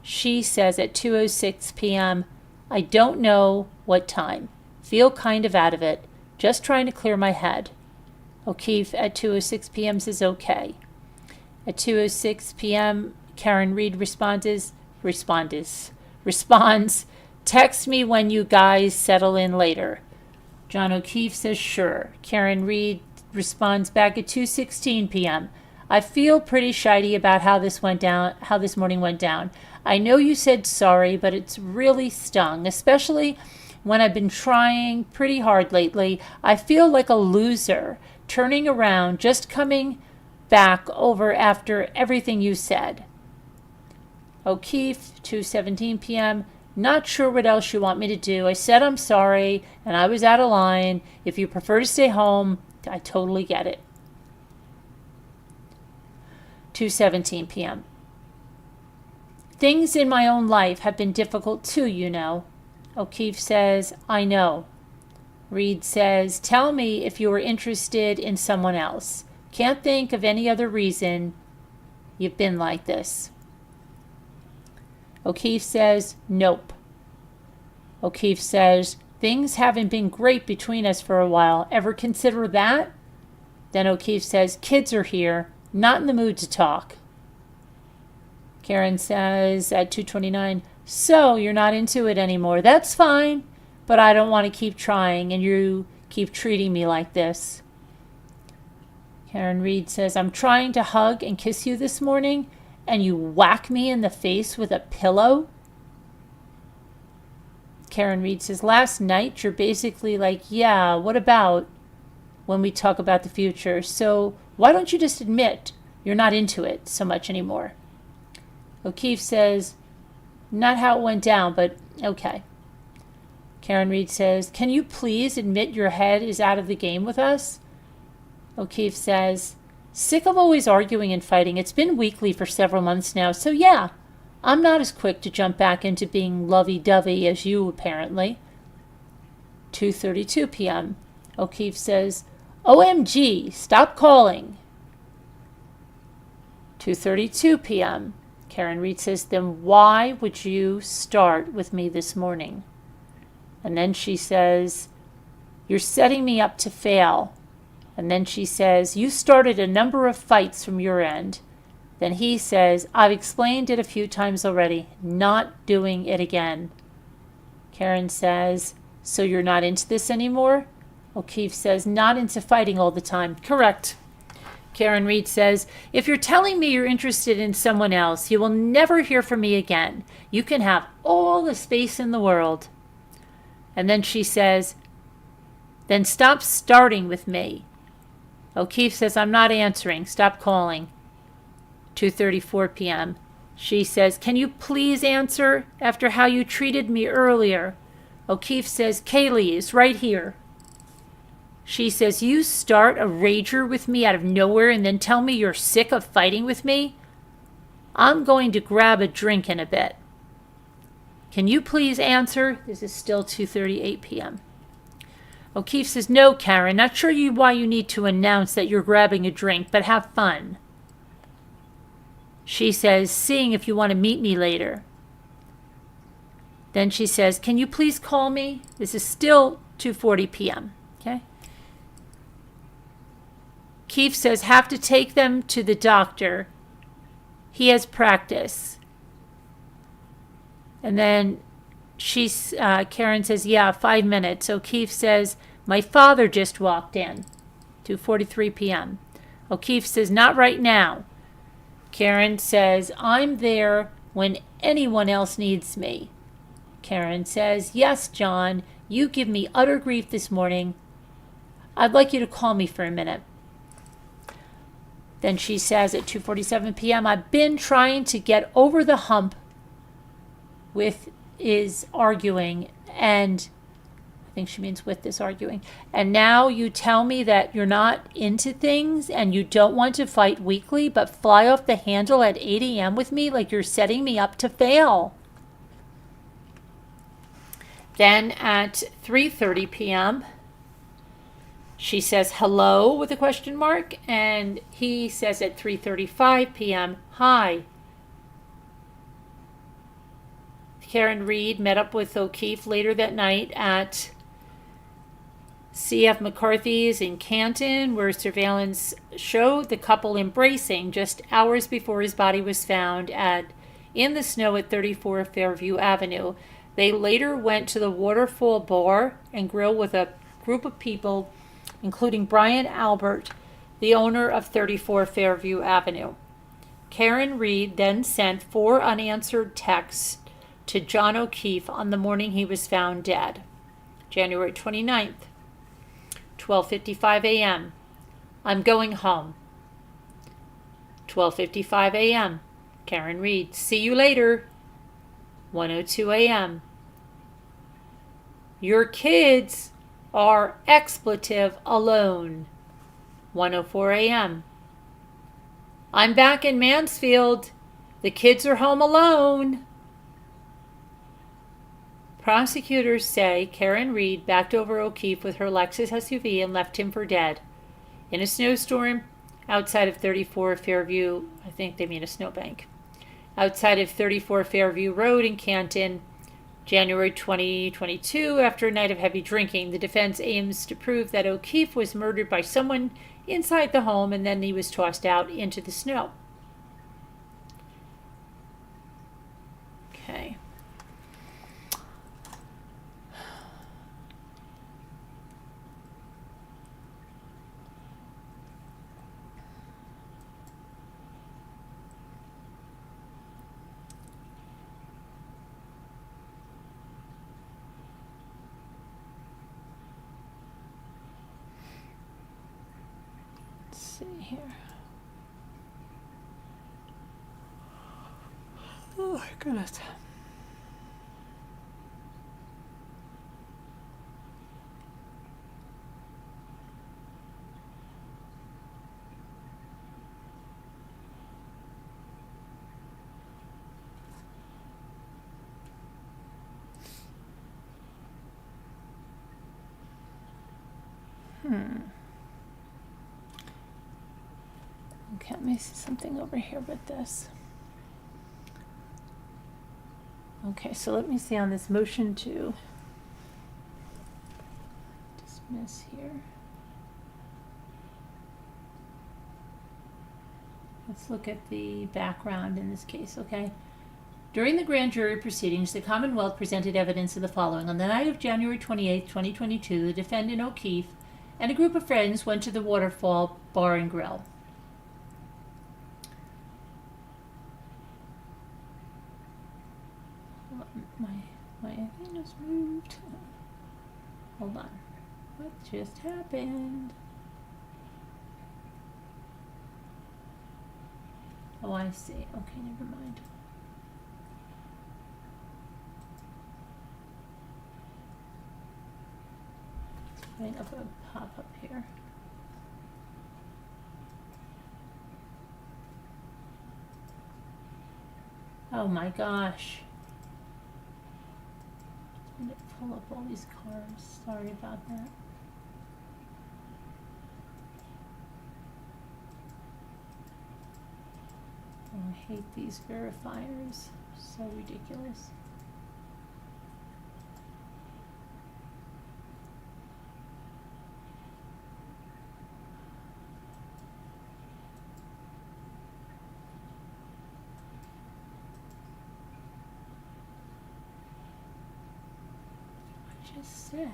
S1: She says at 2:06 p.m., I don't know what time. Feel kind of out of it. Just trying to clear my head. O'Keefe at 2:06 p.m. says okay. At 2:06 p.m., Karen Reed responds, text me when you guys settle in later. John O'Keefe says sure. Karen Reed responds back at 2:16 p.m. I feel pretty shitey about how this morning went down. I know you said sorry, but it's really stung, especially when I've been trying pretty hard lately. I feel like a loser, turning around, just coming back over after everything you said. O'Keefe, 2:17 p.m., not sure what else you want me to do. I said I'm sorry, and I was out of line. If you prefer to stay home, I totally get it. 2:17 p.m. Things in my own life have been difficult too, you know. O'Keefe says, I know. Reed says, tell me if you are interested in someone else. Can't think of any other reason you've been like this. O'Keefe says, nope. O'Keefe says, things haven't been great between us for a while. Ever consider that? Then O'Keefe says, kids are here, not in the mood to talk. Karen says at 2:29, so you're not into it anymore. That's fine, but I don't want to keep trying and you keep treating me like this. Karen Reed says, I'm trying to hug and kiss you this morning and you whack me in the face with a pillow? Karen Reed says, last night you're basically like, yeah, what about when we talk about the future? So why don't you just admit you're not into it so much anymore? O'Keefe says, not how it went down, but okay. Karen Reed says, can you please admit your head is out of the game with us? O'Keefe says, sick of always arguing and fighting. It's been weekly for several months now, so yeah, I'm not as quick to jump back into being lovey-dovey as you, apparently. 2:32 p.m. O'Keefe says, OMG, stop calling. 2:32 p.m. Karen Reed says, then why would you start with me this morning? And then she says, you're setting me up to fail. And then she says, you started a number of fights from your end. Then he says, I've explained it a few times already, not doing it again. Karen says, so you're not into this anymore? O'Keefe says, not into fighting all the time. Correct. Karen Reed says, if you're telling me you're interested in someone else, you will never hear from me again. You can have all the space in the world. And then she says, then stop starting with me. O'Keefe says, I'm not answering. Stop calling. 2:34 p.m. She says, can you please answer after how you treated me earlier? O'Keefe says, Kaylee is right here. She says, you start a rager with me out of nowhere and then tell me you're sick of fighting with me? I'm going to grab a drink in a bit. Can you please answer? This is still 2:38 p.m. O'Keefe says, no, Karen, not sure why you need to announce that you're grabbing a drink, but have fun. She says, seeing if you want to meet me later. Then she says, can you please call me? This is still 2:40 p.m. Okay. Keefe says, have to take them to the doctor. He has practice. And then Karen says, yeah, 5 minutes. O'Keefe says, my father just walked in. 2:43 p.m. O'Keefe says, not right now. Karen says, I'm there when anyone else needs me. Karen says, yes, John, you give me utter grief this morning. I'd like you to call me for a minute. Then she says at 2:47 p.m., I've been trying to get over the hump with is arguing, and I think she means with this arguing, and now you tell me that you're not into things and you don't want to fight weekly but fly off the handle at 8 a.m. with me like you're setting me up to fail. Then at 3:30 p.m., she says hello with a question mark, and he says at 3:35 p.m., hi. Karen Reed met up with O'Keefe later that night at C.F. McCarthy's in Canton, where surveillance showed the couple embracing just hours before his body was found in the snow at 34 Fairview Avenue. They later went to the Waterfall Bar and Grill with a group of people, including Brian Albert, the owner of 34 Fairview Avenue. Karen Reed then sent 4 unanswered texts to John O'Keefe on the morning he was found dead. January 29th, 12:55 a.m. I'm going home. 12:55 a.m. Karen Reed, see you later. 1:02 a.m. Your kids are expletive alone. 1:04 a.m. I'm back in Mansfield. The kids are home alone. Prosecutors say Karen Reed backed over O'Keefe with her Lexus SUV and left him for dead in a snowstorm outside of 34 Fairview. I think they mean a snowbank. Outside of 34 Fairview Road in Canton, January 2022, after a night of heavy drinking. The defense aims to prove that O'Keefe was murdered by someone inside the home and then he was tossed out into the snow. Okay. Here. Oh my goodness. Okay, let me see something over here with this. Okay, so let me see on this motion to dismiss here. Let's look at the background in this case, okay? During the grand jury proceedings, the Commonwealth presented evidence of the following. On the night of January 28, 2022, the defendant O'Keefe and a group of friends went to the Waterfall Bar and Grill. My thing just moved. Hold on. What just happened? Oh, I see. Okay, never mind. Putting up a pop-up here. Oh my gosh. I'm gonna pull up all these cars. Sorry about that. Oh, I hate these verifiers. So ridiculous. I just said.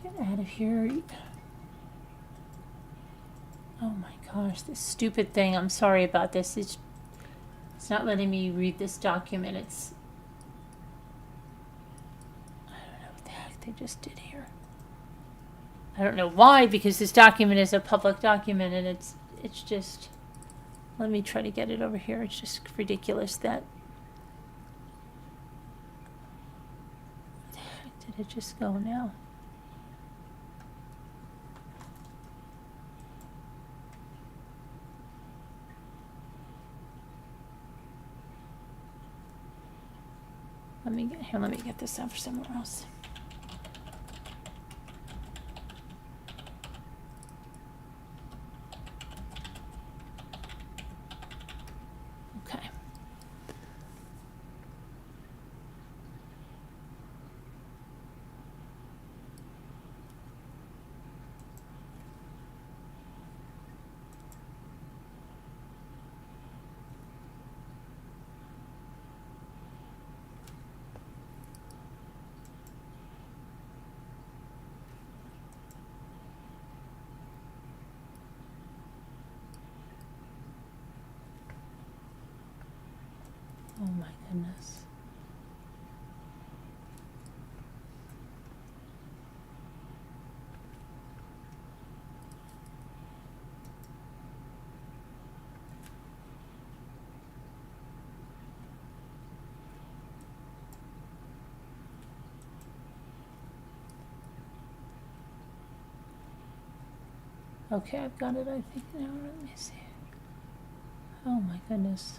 S1: Get out of here. Oh my gosh, this stupid thing. I'm sorry about this. It's not letting me read this document. I don't know what the heck they just did here. I don't know why, because this document is a public document and it's just, let me try to get it over here. It's just ridiculous that, where the heck did it just go now? Let me get this out for somewhere else. Okay. Oh my goodness. Okay, I've got it, I think now. Let me see. Oh my goodness.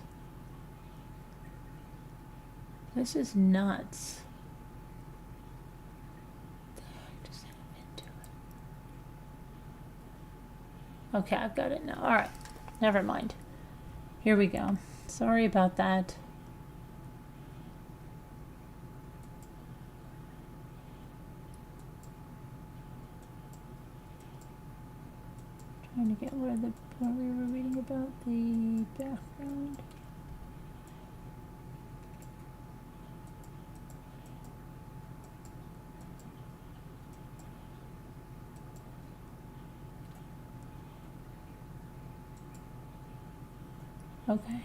S1: This is nuts. What the heck just happened to it? Okay, I've got it now. Alright, never mind. Here we go. Sorry about that. Trying to get where we were reading about the background. Okay,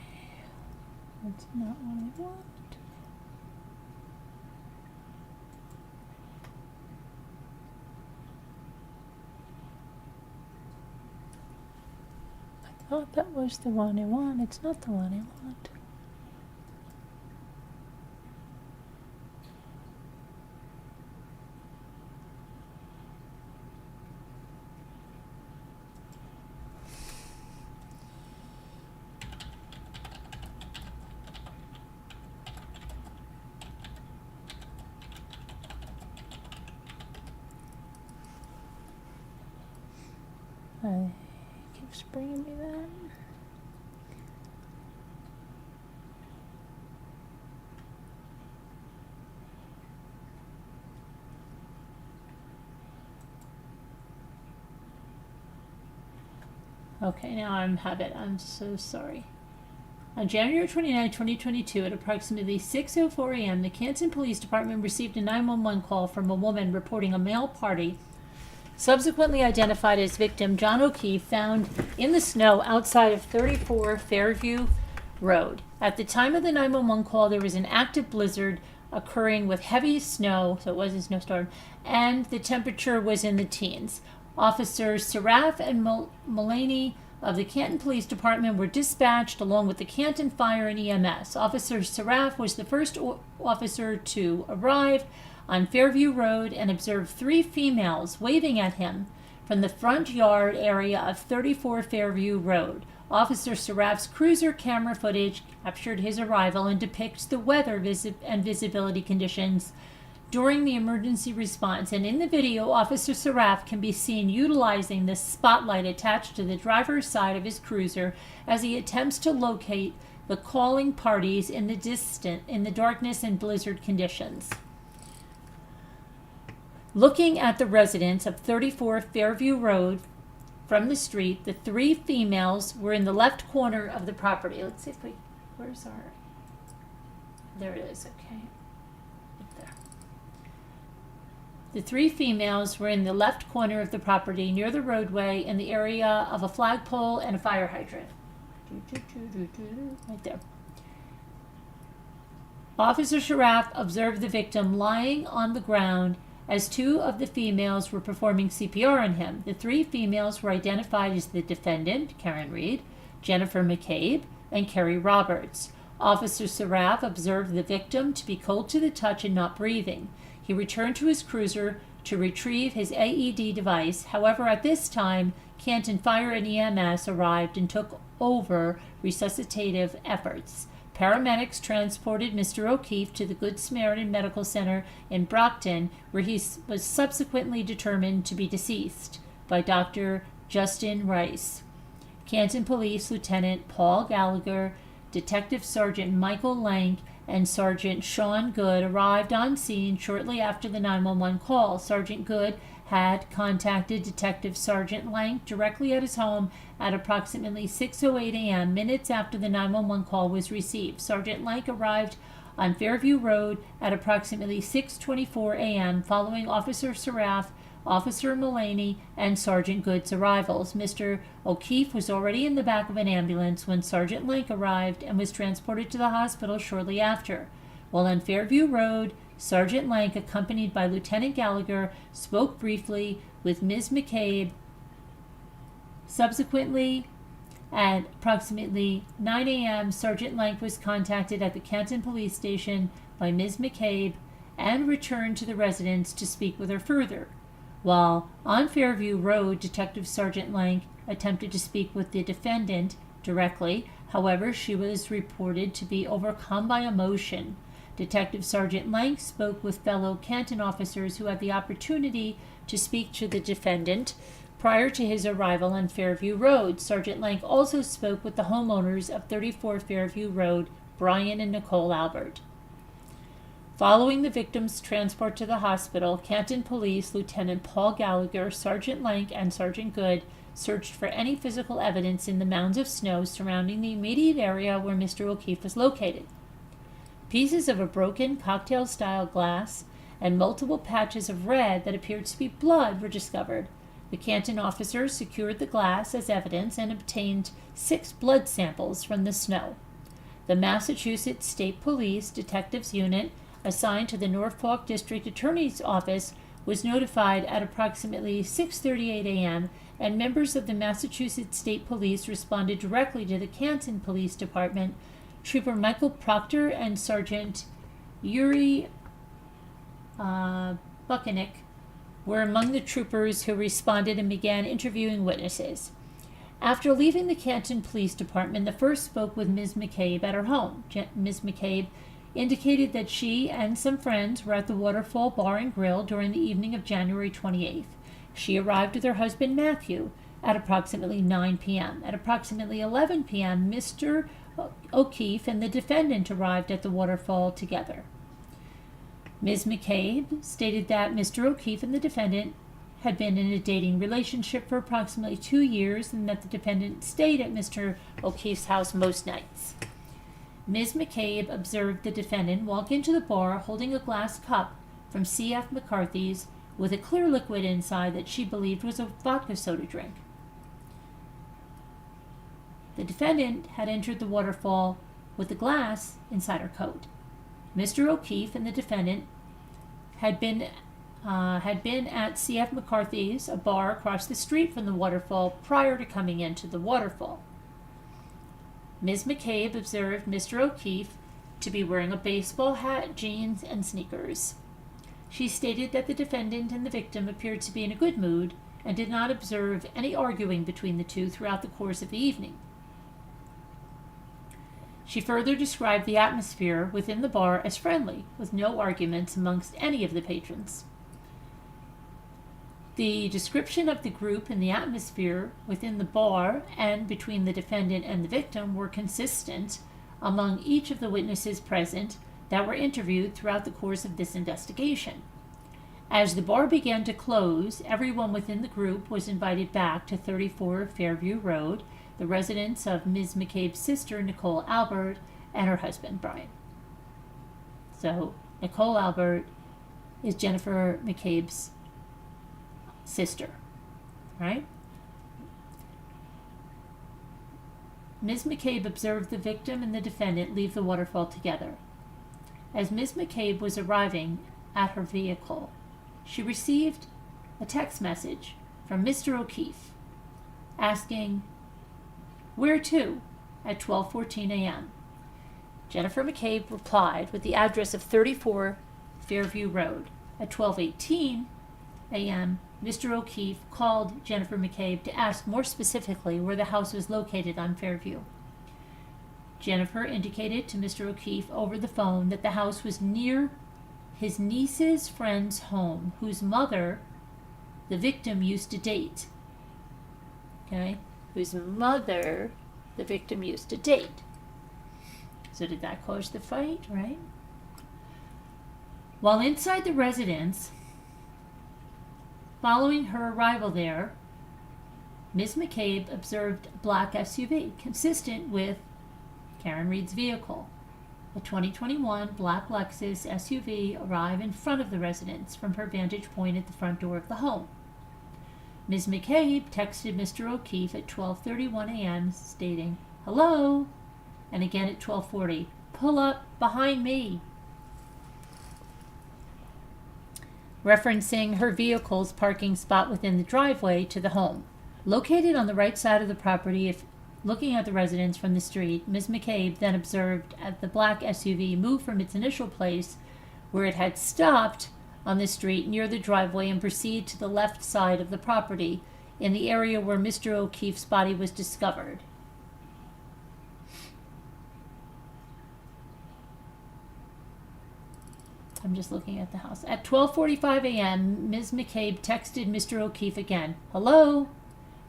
S1: that's not what I want. I thought that was the one I want. It's not the one I want. bringing me that. Okay, now I have it. I'm so sorry. On January 29, 2022, at approximately 6:04 a.m., the Canton Police Department received a 911 call from a woman reporting a male party, subsequently identified as victim John O'Keefe, found in the snow outside of 34 Fairview Road. At the time of the 911 call, there was an active blizzard occurring with heavy snow, so it was a snowstorm, and the temperature was in the teens. Officers Saraf and Mulaney of the Canton Police Department were dispatched along with the Canton Fire and EMS. Officer Saraf was the first officer to arrive on Fairview Road and observed 3 females waving at him from the front yard area of 34 Fairview Road. Officer Saraf's cruiser camera footage captured his arrival and depicts the weather and visibility conditions during the emergency response. And in the video, Officer Saraf can be seen utilizing the spotlight attached to the driver's side of his cruiser as he attempts to locate the calling parties in the darkness and blizzard conditions. Looking at the residents of 34 Fairview Road from the street, the 3 females were in the left corner of the property. Let's see if where's our, there it is, okay. Right there. The 3 females were in the left corner of the property near the roadway in the area of a flagpole and a fire hydrant. Right there. Officer Sharaf observed the victim lying on the ground as 2 of the females were performing CPR on him. The 3 females were identified as the defendant, Karen Reed, Jennifer McCabe, and Kerry Roberts. Officer Saraf observed the victim to be cold to the touch and not breathing. He returned to his cruiser to retrieve his AED device. However, at this time, Canton Fire and EMS arrived and took over resuscitative efforts. Paramedics transported Mr. O'Keefe to the Good Samaritan Medical Center in Brockton, where he was subsequently determined to be deceased by Dr. Justin Rice. Canton Police Lieutenant Paul Gallagher, Detective Sergeant Michael Lank, and Sergeant Sean Good arrived on scene shortly after the 911 call. Sergeant Good had contacted Detective Sergeant Lank directly at his home at approximately 6:08 a.m., minutes after the 911 call was received. Sergeant Lank arrived on Fairview Road at approximately 6:24 a.m. following Officer Saraf, Officer Mulaney, and Sergeant Good's arrivals. Mr. O'Keefe was already in the back of an ambulance when Sergeant Lank arrived and was transported to the hospital shortly after. While on Fairview Road, Sergeant Lank, accompanied by Lieutenant Gallagher, spoke briefly with Ms. McCabe. Subsequently, at approximately 9 a.m., Sergeant Lank was contacted at the Canton Police Station by Ms. McCabe and returned to the residence to speak with her further. While on Fairview Road, Detective Sergeant Lank attempted to speak with the defendant directly. However, she was reported to be overcome by emotion. Detective Sergeant Lank spoke with fellow Canton officers who had the opportunity to speak to the defendant prior to his arrival on Fairview Road. Sergeant Lank also spoke with the homeowners of 34 Fairview Road, Brian and Nicole Albert. Following the victim's transport to the hospital, Canton Police Lieutenant Paul Gallagher, Sergeant Lank, and Sergeant Good searched for any physical evidence in the mounds of snow surrounding the immediate area where Mr. O'Keefe was located. Pieces of a broken cocktail-style glass and multiple patches of red that appeared to be blood were discovered. The Canton officers secured the glass as evidence and obtained 6 blood samples from the snow. The Massachusetts State Police Detectives Unit, assigned to the Norfolk District Attorney's Office, was notified at approximately 6:38 a.m., and members of the Massachusetts State Police responded directly to the Canton Police Department. Trooper Michael Proctor and Sergeant Yuri Buchanek were among the troopers who responded and began interviewing witnesses. After leaving the Canton Police Department, the first spoke with Ms. McCabe at her home. Ms. McCabe indicated that she and some friends were at the Waterfall Bar and Grill during the evening of January 28th. She arrived with her husband Matthew at approximately 9 p.m. At approximately 11 p.m., Mr. O'Keefe and the defendant arrived at the waterfall together. Ms. McCabe stated that Mr. O'Keefe and the defendant had been in a dating relationship for approximately 2 years and that the defendant stayed at Mr. O'Keefe's house most nights. Ms. McCabe observed the defendant walk into the bar holding a glass cup from C.F. McCarthy's with a clear liquid inside that she believed was a vodka soda drink. The defendant had entered the waterfall with the glass inside her coat. Mr. O'Keefe and the defendant had been at C.F. McCarthy's, a bar across the street from the waterfall, prior to coming into the waterfall. Ms. McCabe observed Mr. O'Keefe to be wearing a baseball hat, jeans, and sneakers. She stated that the defendant and the victim appeared to be in a good mood and did not observe any arguing between the two throughout the course of the evening. She further described the atmosphere within the bar as friendly, with no arguments amongst any of the patrons. The description of the group and the atmosphere within the bar and between the defendant and the victim were consistent among each of the witnesses present that were interviewed throughout the course of this investigation. As the bar began to close, everyone within the group was invited back to 34 Fairview Road, the residence of Ms. McCabe's sister, Nicole Albert, and her husband, Brian. So, Nicole Albert is Jennifer McCabe's sister, right? Ms. McCabe observed the victim and the defendant leave the waterfall together. As Ms. McCabe was arriving at her vehicle, she received a text message from Mr. O'Keefe asking, "Where to?" at 12:14 a.m. Jennifer McCabe replied with the address of 34 Fairview Road. At 12:18 a.m., Mr. O'Keefe called Jennifer McCabe to ask more specifically where the house was located on Fairview. Jennifer indicated to Mr. O'Keefe over the phone that the house was near his niece's friend's home, whose mother the victim used to date. Okay? Whose mother the victim used to date. So did that cause the fight, right? While inside the residence, following her arrival there, Ms. McCabe observed a black SUV consistent with Karen Reed's vehicle. A 2021 black Lexus SUV arrived in front of the residence from her vantage point at the front door of the home. Ms. McCabe texted Mr. O'Keefe at 12:31 a.m. stating, "Hello," and again at 12:40, "Pull up behind me," referencing her vehicle's parking spot within the driveway to the home. Located on the right side of the property, if looking at the residence from the street, Ms. McCabe then observed as the black SUV move from its initial place where it had stopped on the street near the driveway and proceed to the left side of the property in the area where Mr. O'Keefe's body was discovered. I'm just looking at the house. At 12:45 a.m., Ms. McCabe texted Mr. O'Keefe again, "Hello,"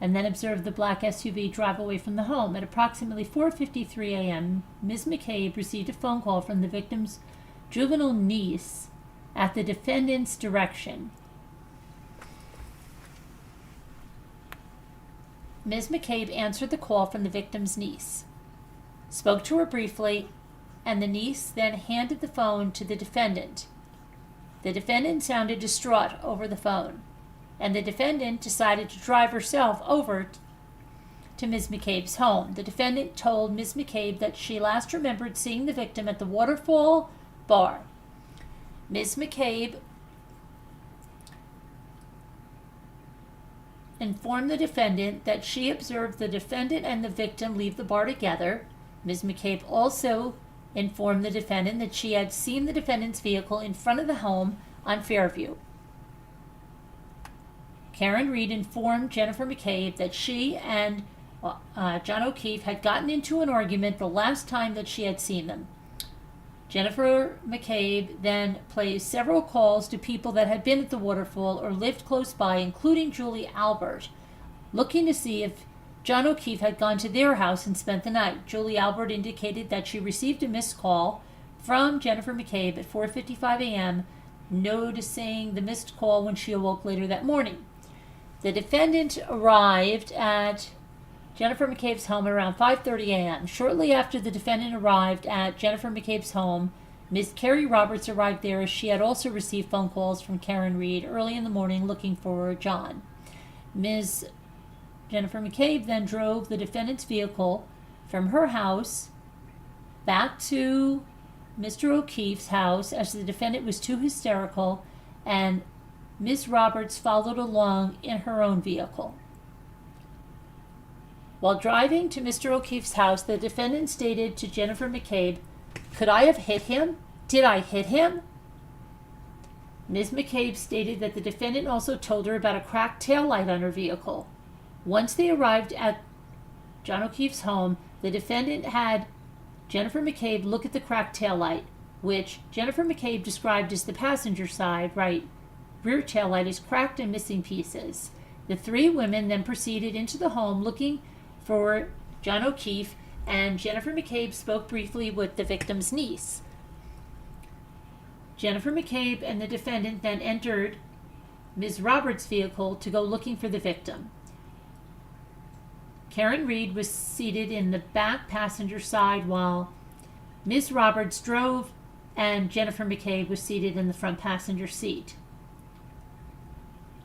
S1: and then observed the black SUV drive away from the home. At approximately 4:53 a.m., Ms. McCabe received a phone call from the victim's juvenile niece at the defendant's direction. Ms. McCabe answered the call from the victim's niece, spoke to her briefly, and the niece then handed the phone to the defendant. The defendant sounded distraught over the phone, and the defendant decided to drive herself over to Ms. McCabe's home. The defendant told Ms. McCabe that she last remembered seeing the victim at the Waterfall Bar. Ms. McCabe informed the defendant that she observed the defendant and the victim leave the bar together. Ms. McCabe also informed the defendant that she had seen the defendant's vehicle in front of the home on Fairview. Karen Reed informed Jennifer McCabe that she and John O'Keefe had gotten into an argument the last time that she had seen them. Jennifer McCabe then placed several calls to people that had been at the waterfall or lived close by, including Julie Albert, looking to see if John O'Keefe had gone to their house and spent the night. Julie Albert indicated that she received a missed call from Jennifer McCabe at 4:55 a.m., noticing the missed call when she awoke later that morning. The defendant arrived at Jennifer McCabe's home around 5:30 a.m. Shortly after the defendant arrived at Jennifer McCabe's home, Ms. Carrie Roberts arrived there, as she had also received phone calls from Karen Reed early in the morning looking for John. Ms. Jennifer McCabe then drove the defendant's vehicle from her house back to Mr. O'Keefe's house, as the defendant was too hysterical, and Ms. Roberts followed along in her own vehicle. While driving to Mr. O'Keefe's house, the defendant stated to Jennifer McCabe, "Could I have hit him? Did I hit him?" Ms. McCabe stated that the defendant also told her about a cracked tail light on her vehicle. Once they arrived at John O'Keefe's home, the defendant had Jennifer McCabe look at the cracked tail light, which Jennifer McCabe described as the passenger side rear tail light is cracked and missing pieces. The three women then proceeded into the home looking for John O'Keefe, and Jennifer McCabe spoke briefly with the victim's niece. Jennifer McCabe and the defendant then entered Ms. Roberts' vehicle to go looking for the victim. Karen Reed was seated in the back passenger side while Ms. Roberts drove, and Jennifer McCabe was seated in the front passenger seat.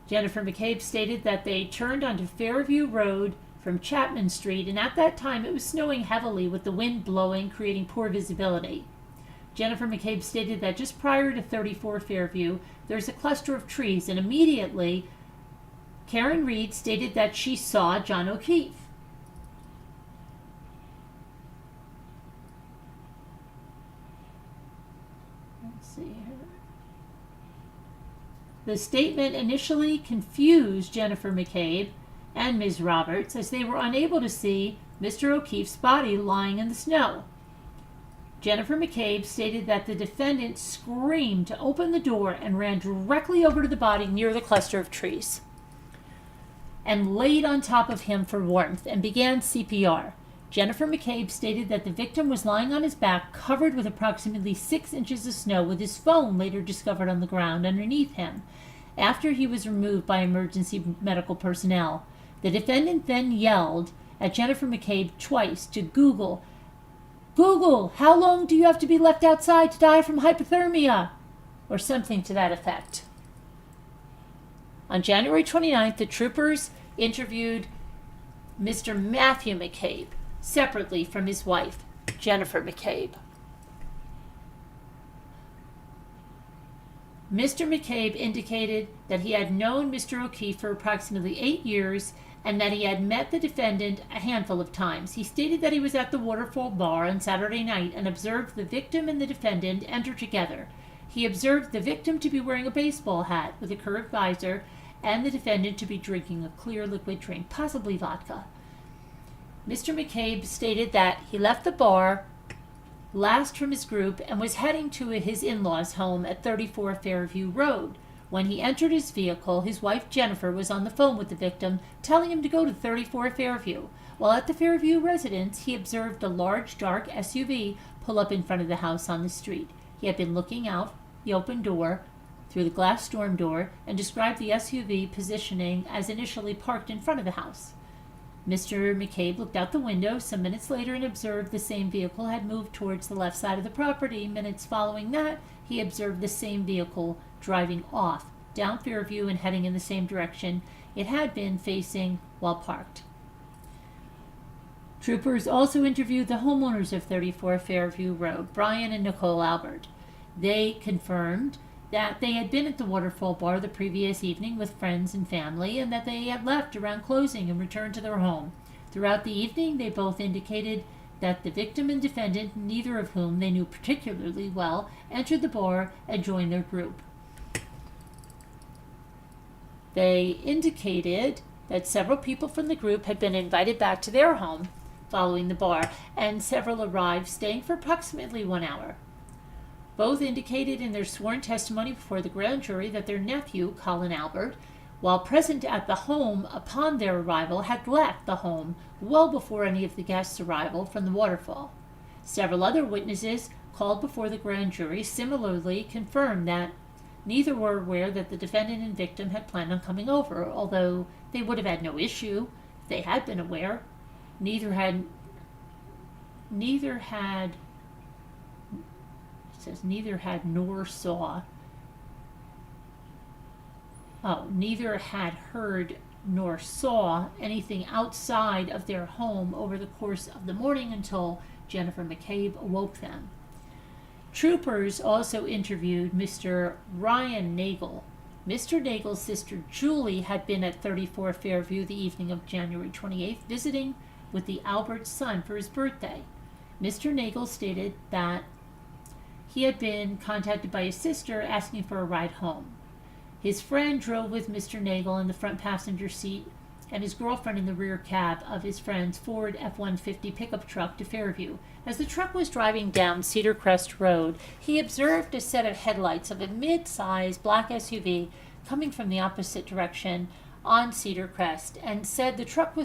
S1: Jennifer McCabe stated that they turned onto Fairview Road from Chapman Street, and at that time it was snowing heavily with the wind blowing, creating poor visibility. Jennifer McCabe stated that just prior to 34 Fairview, there's a cluster of trees, and immediately Karen Reed stated that she saw John O'Keefe. The statement initially confused Jennifer McCabe and Ms. Roberts, as they were unable to see Mr. O'Keefe's body lying in the snow. Jennifer McCabe stated that the defendant screamed to open the door and ran directly over to the body near the cluster of trees and laid on top of him for warmth and began CPR. Jennifer McCabe stated that the victim was lying on his back, covered with approximately 6 inches of snow, with his phone later discovered on the ground underneath him after he was removed by emergency medical personnel. The defendant then yelled at Jennifer McCabe twice to Google, how long do you have to be left outside to die from hypothermia? Or something to that effect. On January 29th, the troopers interviewed Mr. Matthew McCabe separately from his wife, Jennifer McCabe. Mr. McCabe indicated that he had known Mr. O'Keefe for approximately 8 years and that he had met the defendant a handful of times. He stated that he was at the Waterfall Bar on Saturday night and observed the victim and the defendant enter together. He observed the victim to be wearing a baseball hat with a curved visor and the defendant to be drinking a clear liquid drink, possibly vodka. Mr. McCabe stated that he left the bar last from his group and was heading to his in-laws' home at 34 Fairview Road. When he entered his vehicle, his wife Jennifer was on the phone with the victim, telling him to go to 34 Fairview. While at the Fairview residence, he observed a large, dark SUV pull up in front of the house on the street. He had been looking out the open door through the glass storm door and described the SUV positioning as initially parked in front of the house. Mr. McCabe looked out the window some minutes later and observed the same vehicle had moved towards the left side of the property. Minutes following that, he observed the same vehicle driving off down Fairview and heading in the same direction it had been facing while parked. Troopers also interviewed the homeowners of 34 Fairview Road, Brian and Nicole Albert. They confirmed that they had been at the Waterfall Bar the previous evening with friends and family, and that they had left around closing and returned to their home. Throughout the evening, they both indicated that the victim and defendant, neither of whom they knew particularly well, entered the bar and joined their group. They indicated that several people from the group had been invited back to their home following the bar, and several arrived, staying for approximately 1 hour. Both indicated in their sworn testimony before the grand jury that their nephew, Colin Albert, while present at the home upon their arrival, had left the home well before any of the guests' arrival from the waterfall. Several other witnesses called before the grand jury similarly confirmed that neither were aware that the defendant and victim had planned on coming over, although they would have had no issue if they had been aware. Neither had neither had heard nor saw anything outside of their home over the course of the morning until Jennifer McCabe awoke them. Troopers also interviewed Mr. Ryan Nagel. Mr. Nagel's sister Julie had been at 34 Fairview the evening of January 28th, visiting with the Albert's son for his birthday. Mr. Nagel stated that he had been contacted by his sister asking for a ride home. His friend drove with Mr. Nagel in the front passenger seat and his girlfriend in the rear cab of his friend's Ford F-150 pickup truck to Fairview. As the truck was driving down Cedar Crest Road, he observed a set of headlights of a mid-sized black SUV coming from the opposite direction on Cedar Crest, and said the truck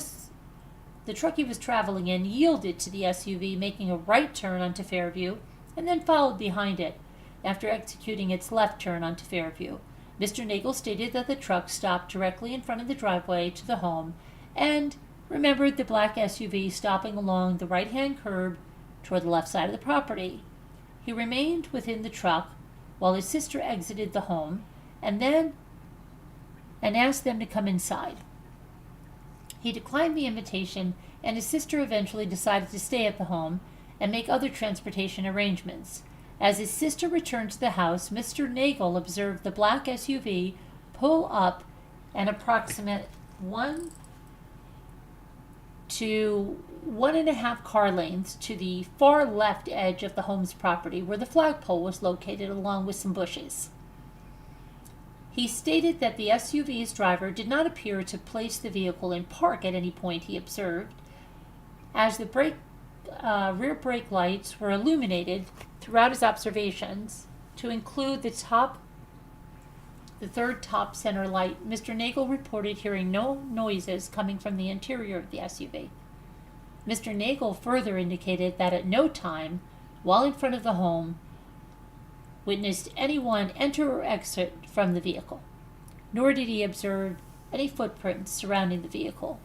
S1: he was traveling in yielded to the SUV, making a right turn onto Fairview, and then followed behind it after executing its left turn onto Fairview. Mr. Nagel stated that the truck stopped directly in front of the driveway to the home and remembered the black SUV stopping along the right-hand curb toward the left side of the property. He remained within the truck while his sister exited the home and asked them to come inside. He declined the invitation, and his sister eventually decided to stay at the home and make other transportation arrangements. As his sister returned to the house, Mr. Nagel observed the black SUV pull up an approximate 1 to 1.5 car lengths to the far left edge of the home's property, where the flagpole was located along with some bushes. He stated that the SUV's driver did not appear to place the vehicle in park at any point, he observed, as the rear brake lights were illuminated throughout his observations, to include the third top center light. Mr. Nagel reported hearing no noises coming from the interior of the SUV. Mr. Nagel further indicated that at no time, while in front of the home, witnessed anyone enter or exit from the vehicle, nor did he observe any footprints surrounding the vehicle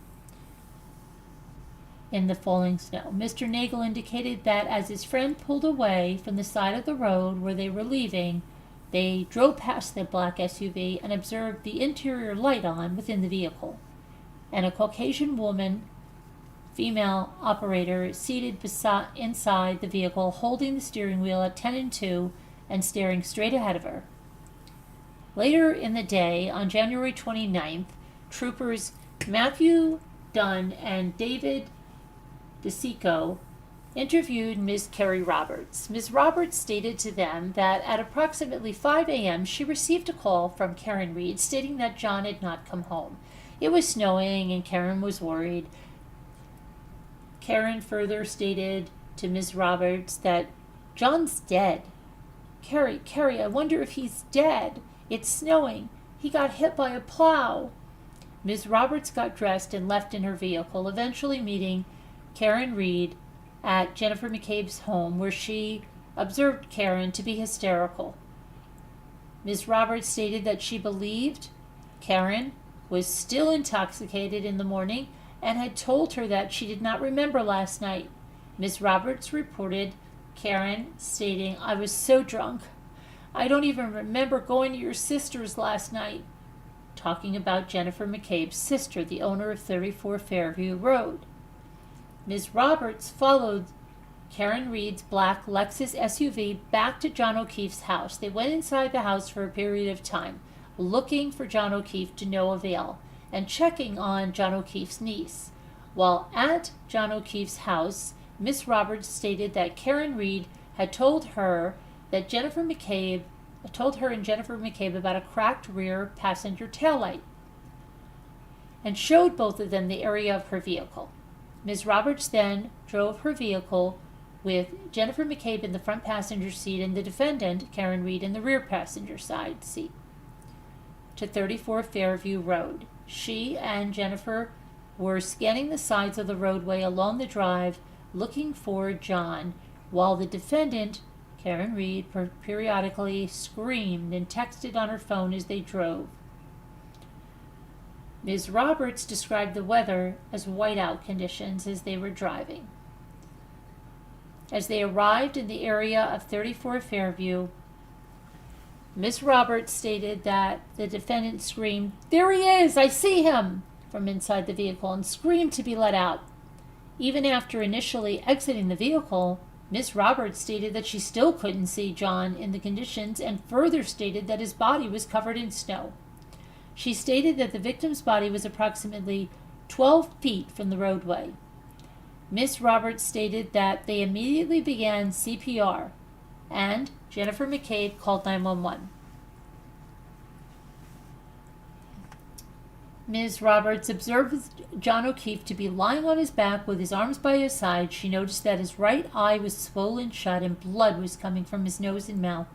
S1: in the falling snow. Mr. Nagel indicated that as his friend pulled away from the side of the road where they were leaving, they drove past the black SUV and observed the interior light on within the vehicle, and a Caucasian woman, female operator, seated inside the vehicle, holding the steering wheel at 10 and 2 and staring straight ahead of her. Later in the day, on January 29th, troopers Matthew Dunn and David DeSico interviewed Ms. Carrie Roberts. Ms. Roberts stated to them that at approximately 5 a.m. she received a call from Karen Reed stating that John had not come home. It was snowing and Karen was worried. Karen further stated to Ms. Roberts that John's dead. Carrie, I wonder if he's dead. It's snowing. He got hit by a plow. Ms. Roberts got dressed and left in her vehicle, eventually meeting Karen Reed at Jennifer McCabe's home, where she observed Karen to be hysterical. Ms. Roberts stated that she believed Karen was still intoxicated in the morning and had told her that she did not remember last night. Ms. Roberts reported Karen stating, "I was so drunk. I don't even remember going to your sister's last night," talking about Jennifer McCabe's sister, the owner of 34 Fairview Road. Ms. Roberts followed Karen Reed's black Lexus SUV back to John O'Keefe's house. They went inside the house for a period of time, looking for John O'Keefe to no avail, and checking on John O'Keefe's niece. While at John O'Keefe's house, Ms. Roberts stated that Karen Reed had told her and Jennifer McCabe about a cracked rear passenger taillight, and showed both of them the area of her vehicle. Ms. Roberts then drove her vehicle with Jennifer McCabe in the front passenger seat and the defendant, Karen Reed, in the rear passenger side seat. to 34 Fairview Road. She and Jennifer were scanning the sides of the roadway along the drive looking for John, while the defendant, Karen Reed, periodically screamed and texted on her phone as they drove. Ms. Roberts described the weather as whiteout conditions as they were driving. As they arrived in the area of 34 Fairview, Ms. Roberts stated that the defendant screamed, "There he is! I see him!" from inside the vehicle and screamed to be let out. Even after initially exiting the vehicle, Ms. Roberts stated that she still couldn't see John in the conditions and further stated that his body was covered in snow. She stated that the victim's body was approximately 12 feet from the roadway. Ms. Roberts stated that they immediately began CPR, and Jennifer McCabe called 911. Ms. Roberts observed John O'Keefe to be lying on his back with his arms by his side. She noticed that his right eye was swollen shut and blood was coming from his nose and mouth.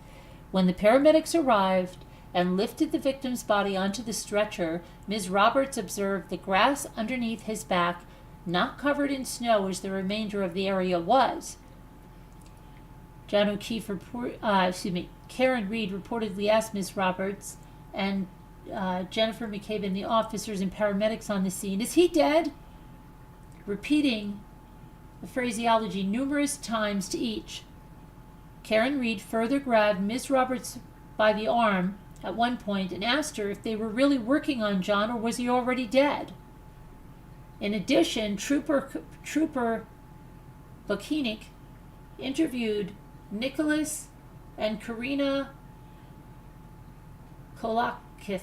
S1: When the paramedics arrived and lifted the victim's body onto the stretcher, Ms. Roberts observed the grass underneath his back not covered in snow as the remainder of the area was. Karen Reed reportedly asked Ms. Roberts and Jennifer McCabe and the officers and paramedics on the scene, "Is he dead?" repeating the phraseology numerous times to each. Karen Reed further grabbed Ms. Roberts by the arm at one point and asked her if they were really working on John or was he already dead. In addition, Trooper Bokinic interviewed Nicholas and Karina Kolakiev.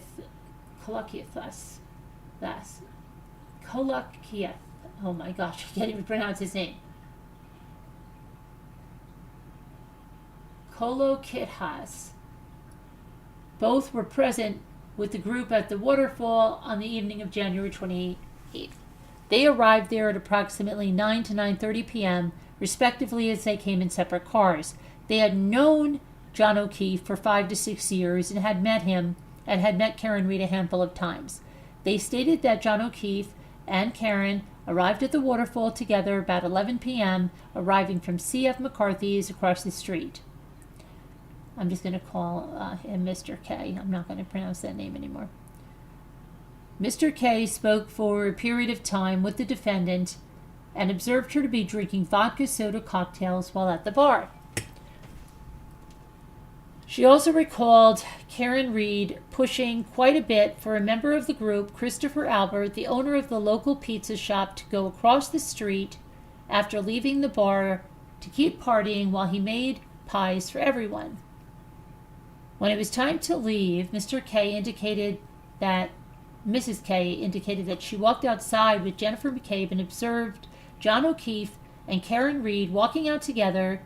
S1: Oh my gosh, I can't even pronounce his name. Kolokithas. Both were present with the group at the waterfall on the evening of January 28th. They arrived there at approximately 9 to 9:30 p.m., respectively, as they came in separate cars. They had known John O'Keefe for 5 to 6 years and had met Karen Reed a handful of times. They stated that John O'Keefe and Karen arrived at the waterfall together about 11 p.m., arriving from C.F. McCarthy's across the street. I'm just going to call him Mr. K. I'm not going to pronounce that name anymore. Mr. K spoke for a period of time with the defendant and observed her to be drinking vodka soda cocktails while at the bar. She also recalled Karen Reed pushing quite a bit for a member of the group, Christopher Albert, the owner of the local pizza shop, to go across the street after leaving the bar to keep partying while he made pies for everyone. When it was time to leave, Mrs. K indicated that she walked outside with Jennifer McCabe and observed John O'Keefe and Karen Reed walking out together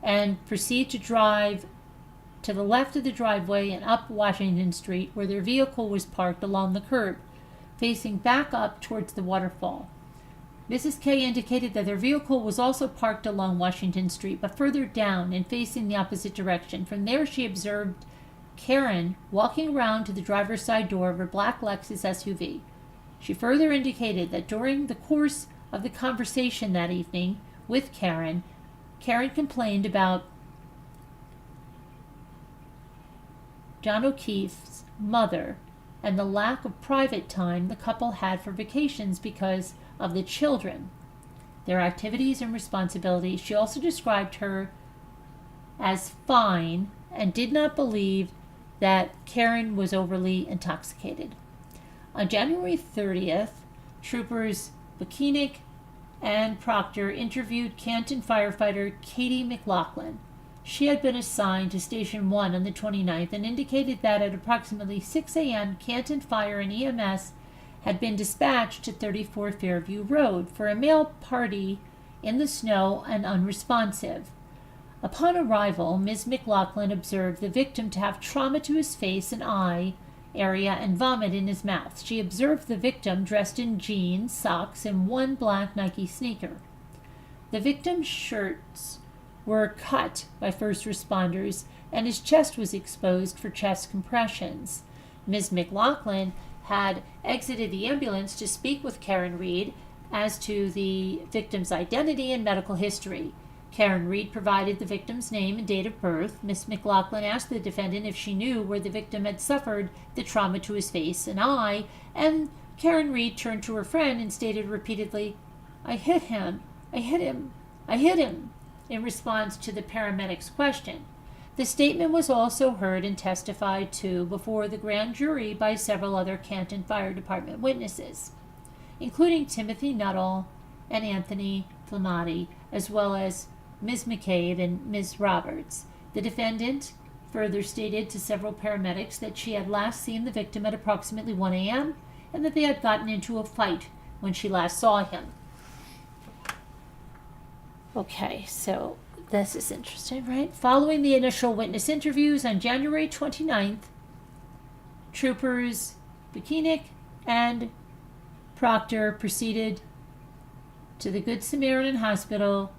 S1: and proceed to drive to the left of the driveway and up Washington Street, where their vehicle was parked along the curb, facing back up towards the waterfall. Mrs. K indicated that their vehicle was also parked along Washington Street, but further down and facing the opposite direction. From there, she observed Karen walking around to the driver's side door of her black Lexus SUV. She further indicated that during the course of the conversation that evening with Karen complained about John O'Keefe's mother and the lack of private time the couple had for vacations because of the children, their activities and responsibilities. She also described her as fine and did not believe that Karen was overly intoxicated. On January 30th, troopers Bokinic and Proctor interviewed Canton firefighter Katie McLaughlin. She had been assigned to Station 1 on the 29th and indicated that at approximately 6 a.m., Canton Fire and EMS had been dispatched to 34 Fairview Road for a male party in the snow and unresponsive. Upon arrival, Ms. McLaughlin observed the victim to have trauma to his face and eye area and vomit in his mouth. She observed the victim dressed in jeans, socks, and one black Nike sneaker. The victim's shirts were cut by first responders, and his chest was exposed for chest compressions. Ms. McLaughlin had exited the ambulance to speak with Karen Reed as to the victim's identity and medical history. Karen Reed provided the victim's name and date of birth. Ms. McLaughlin asked the defendant if she knew where the victim had suffered the trauma to his face and eye, and Karen Reed turned to her friend and stated repeatedly, "I hit him, I hit him, I hit him," in response to the paramedic's question. The statement was also heard and testified to before the grand jury by several other Canton Fire Department witnesses, including Timothy Nuttall and Anthony Flamati, as well as Ms. McCabe and Ms. Roberts. The defendant further stated to several paramedics that she had last seen the victim at approximately 1 a.m. and that they had gotten into a fight when she last saw him. Okay, so this is interesting, right? Following the initial witness interviews on January 29th, troopers Bikinic and Proctor proceeded to the Good Samaritan Hospital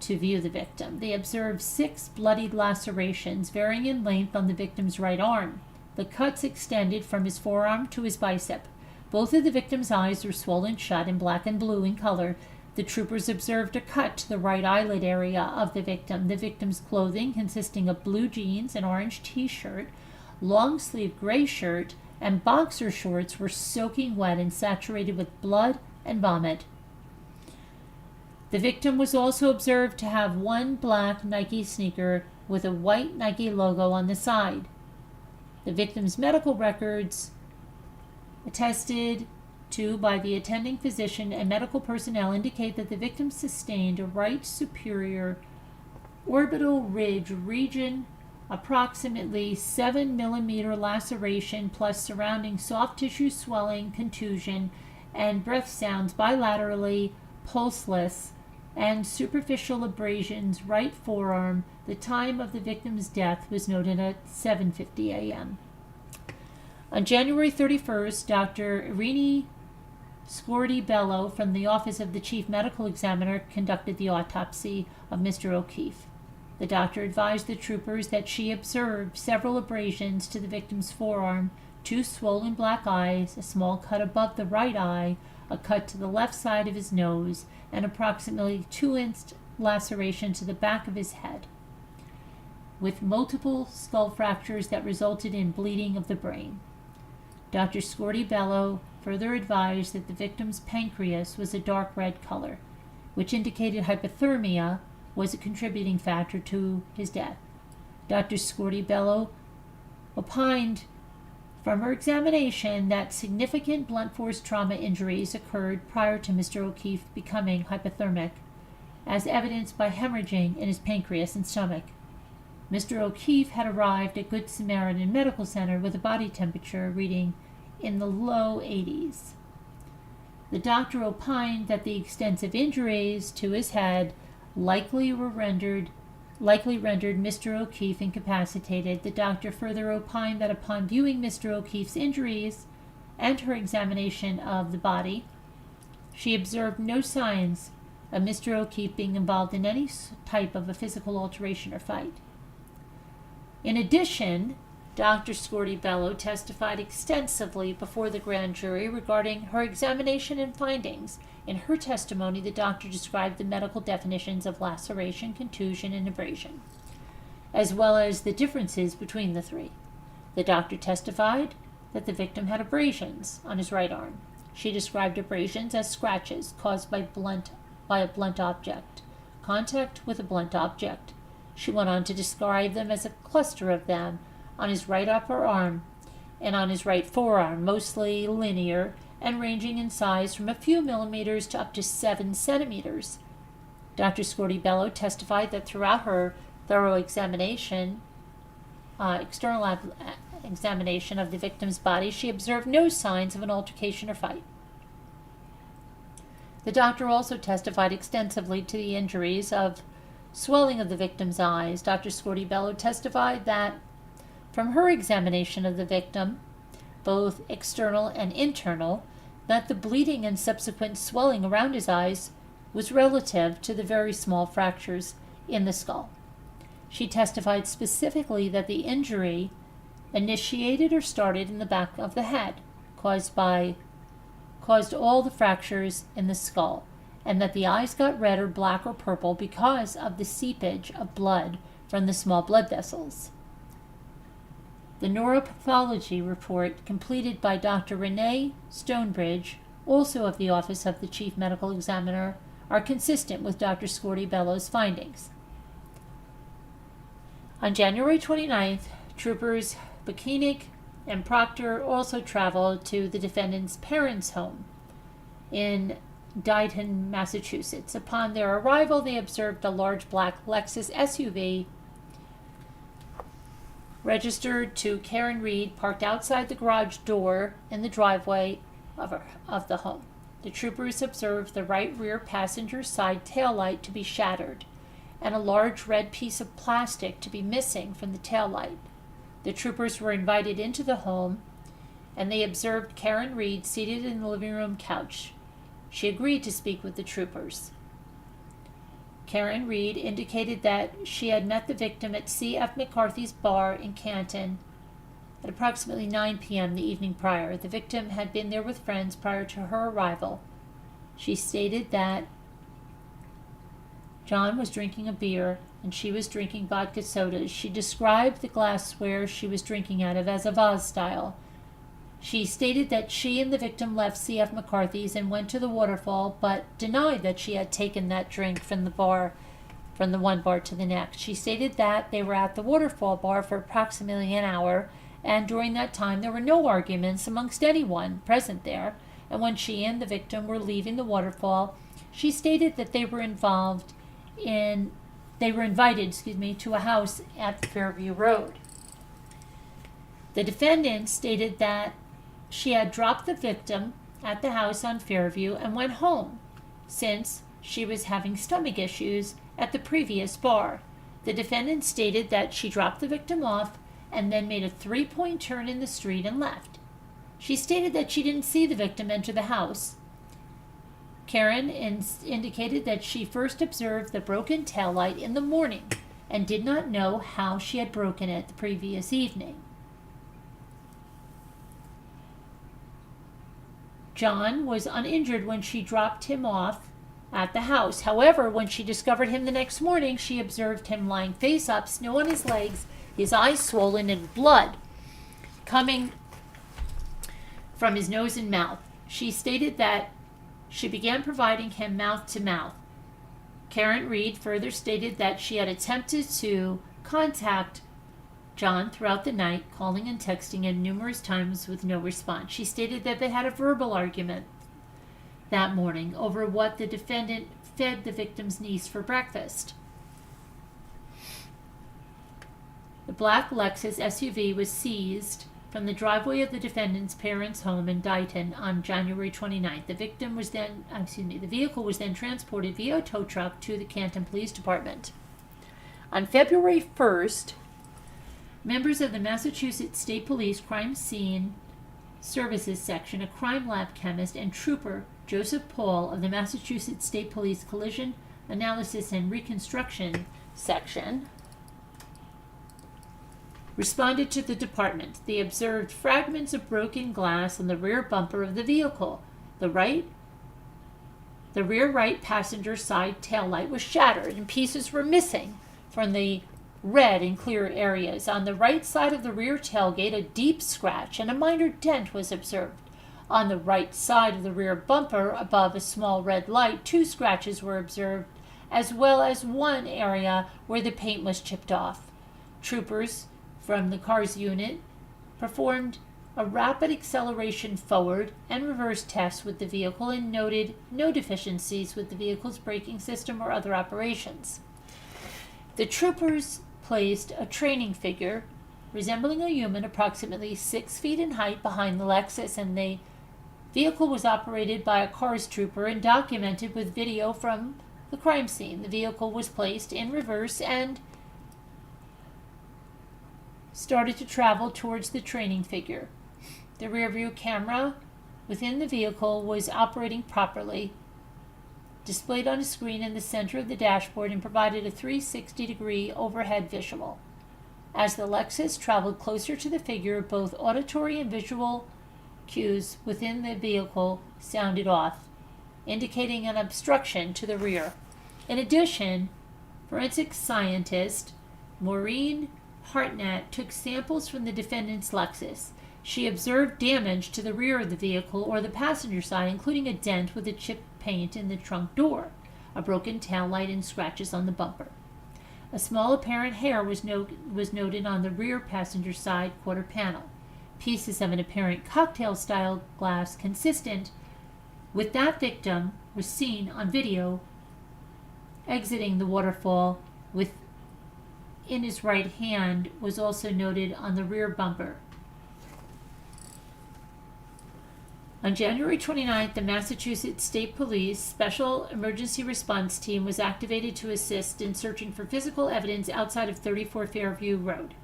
S1: to view the victim. They observed 6 bloodied lacerations varying in length on the victim's right arm. The cuts extended from his forearm to his bicep. Both of the victim's eyes were swollen shut and black and blue in color. The troopers observed a cut to the right eyelid area of the victim. The victim's clothing, consisting of blue jeans, an orange t-shirt, long-sleeve gray shirt, and boxer shorts, were soaking wet and saturated with blood and vomit. The victim was also observed to have one black Nike sneaker with a white Nike logo on the side. The victim's medical records, attested to by the attending physician and medical personnel, indicate that the victim sustained a right superior orbital ridge region, approximately 7 millimeter laceration plus surrounding soft tissue swelling, contusion, and breath sounds bilaterally, pulseless, and superficial abrasions right forearm. The time of the victim's death was noted at 7:50 a.m. On January 31st, Dr. Irini Scordi-Bello from the Office of the Chief Medical Examiner conducted the autopsy of Mr. O'Keefe. The doctor advised the troopers that she observed several abrasions to the victim's forearm, 2 swollen black eyes, a small cut above the right eye, a cut to the left side of his nose, and approximately 2-inch laceration to the back of his head, with multiple skull fractures that resulted in bleeding of the brain. Dr. Scordi-Bello further advised that the victim's pancreas was a dark red color, which indicated hypothermia was a contributing factor to his death. Dr. Scordi-Bello opined from her examination that significant blunt force trauma injuries occurred prior to Mr. O'Keefe becoming hypothermic, as evidenced by hemorrhaging in his pancreas and stomach. Mr. O'Keefe had arrived at Good Samaritan Medical Center with a body temperature reading in the low 80s. The doctor opined that the extensive injuries to his head likely rendered Mr. O'Keefe incapacitated. The doctor further opined that upon viewing Mr. O'Keefe's injuries and her examination of the body, she observed no signs of Mr. O'Keefe being involved in any type of a physical alteration or fight. In addition, Dr. Scordi-Bello testified extensively before the grand jury regarding her examination and findings. In her testimony, the doctor described the medical definitions of laceration, contusion, and abrasion, as well as the differences between the three. The doctor testified that the victim had abrasions on his right arm. She described abrasions as scratches caused by a blunt object, contact with a blunt object. She went on to describe them as a cluster of them on his right upper arm and on his right forearm, mostly linear and ranging in size from a few millimeters to up to 7 centimeters. Dr. Scordi-Bello testified that throughout her thorough examination, external examination of the victim's body, she observed no signs of an altercation or fight. The doctor also testified extensively to the injuries of swelling of the victim's eyes. Dr. Scordi-Bello testified that from her examination of the victim, both external and internal, that the bleeding and subsequent swelling around his eyes was relative to the very small fractures in the skull. She testified specifically that the injury initiated or started in the back of the head, caused all the fractures in the skull, and that the eyes got red or black or purple because of the seepage of blood from the small blood vessels. The neuropathology report completed by Dr. Renee Stonebridge, also of the Office of the Chief Medical Examiner, are consistent with Dr. Scorti-Bello's findings. On January 29th, troopers Bukinic and Proctor also traveled to the defendant's parents' home in Dighton, Massachusetts. Upon their arrival, they observed a large black Lexus SUV registered to Karen Reed parked outside the garage door in the driveway of the home. The troopers observed the right rear passenger side taillight to be shattered and a large red piece of plastic to be missing from the taillight. The troopers were invited into the home, and they observed Karen Reed seated in the living room couch. She agreed to speak with the troopers. Karen Reed indicated that she had met the victim at C.F. McCarthy's bar in Canton at approximately 9 p.m. the evening prior. The victim had been there with friends prior to her arrival. She stated that John was drinking a beer and she was drinking vodka sodas. She described the glassware she was drinking out of as a vase style. She stated that she and the victim left C.F. McCarthy's and went to the waterfall, but denied that she had taken that drink from the one bar to the next. She stated that they were at the waterfall bar for approximately an hour, and during that time there were no arguments amongst anyone present there. And when she and the victim were leaving the waterfall, she stated that they were invited, to a house at Fairview Road. The defendant stated that she had dropped the victim at the house on Fairview and went home, since she was having stomach issues at the previous bar. The defendant stated that she dropped the victim off and then made a 3-point turn in the street and left. She stated that she didn't see the victim enter the house. Karen indicated that she first observed the broken taillight in the morning and did not know how she had broken it the previous evening. John was uninjured when she dropped him off at the house. However, when she discovered him the next morning, she observed him lying face up, snow on his legs, his eyes swollen, and blood coming from his nose and mouth. She stated that she began providing him mouth-to-mouth. Karen Reed further stated that she had attempted to contact John throughout the night, calling and texting him numerous times with no response. She stated that they had a verbal argument that morning over what the defendant fed the victim's niece for breakfast. The black Lexus SUV was seized from the driveway of the defendant's parents' home in Dighton on January 29th. The vehicle was then transported via tow truck to the Canton Police Department. On February 1st, members of the Massachusetts State Police Crime Scene Services Section, a crime lab chemist, and trooper Joseph Paul of the Massachusetts State Police Collision Analysis and Reconstruction Section responded to the department. They observed fragments of broken glass on the rear bumper of the vehicle. The rear right passenger side taillight was shattered and pieces were missing from the red and clear areas. On the right side of the rear tailgate, a deep scratch and a minor dent was observed. On the right side of the rear bumper, above a small red light, 2 scratches were observed, as well as one area where the paint was chipped off. Troopers from the car's unit performed a rapid acceleration forward and reverse test with the vehicle and noted no deficiencies with the vehicle's braking system or other operations. The troopers placed a training figure resembling a human approximately 6 feet in height behind the Lexus, and the vehicle was operated by a cars trooper and documented with video from the crime scene. The vehicle was placed in reverse and started to travel towards the training figure. The rearview camera within the vehicle was operating properly, displayed on a screen in the center of the dashboard, and provided a 360-degree overhead visual. As the Lexus traveled closer to the figure, both auditory and visual cues within the vehicle sounded off, indicating an obstruction to the rear. In addition, forensic scientist Maureen Hartnett took samples from the defendant's Lexus. She observed damage to the rear of the vehicle or the passenger side, including a dent with a chipped paint in the trunk door, a broken taillight, and scratches on the bumper. A small apparent hair was noted on the rear passenger side quarter panel. Pieces of an apparent cocktail-style glass consistent with that victim was seen on video exiting the waterfall in his right hand was also noted on the rear bumper. On January 29th, the Massachusetts State Police Special Emergency Response Team was activated to assist in searching for physical evidence outside of 34 Fairview Road.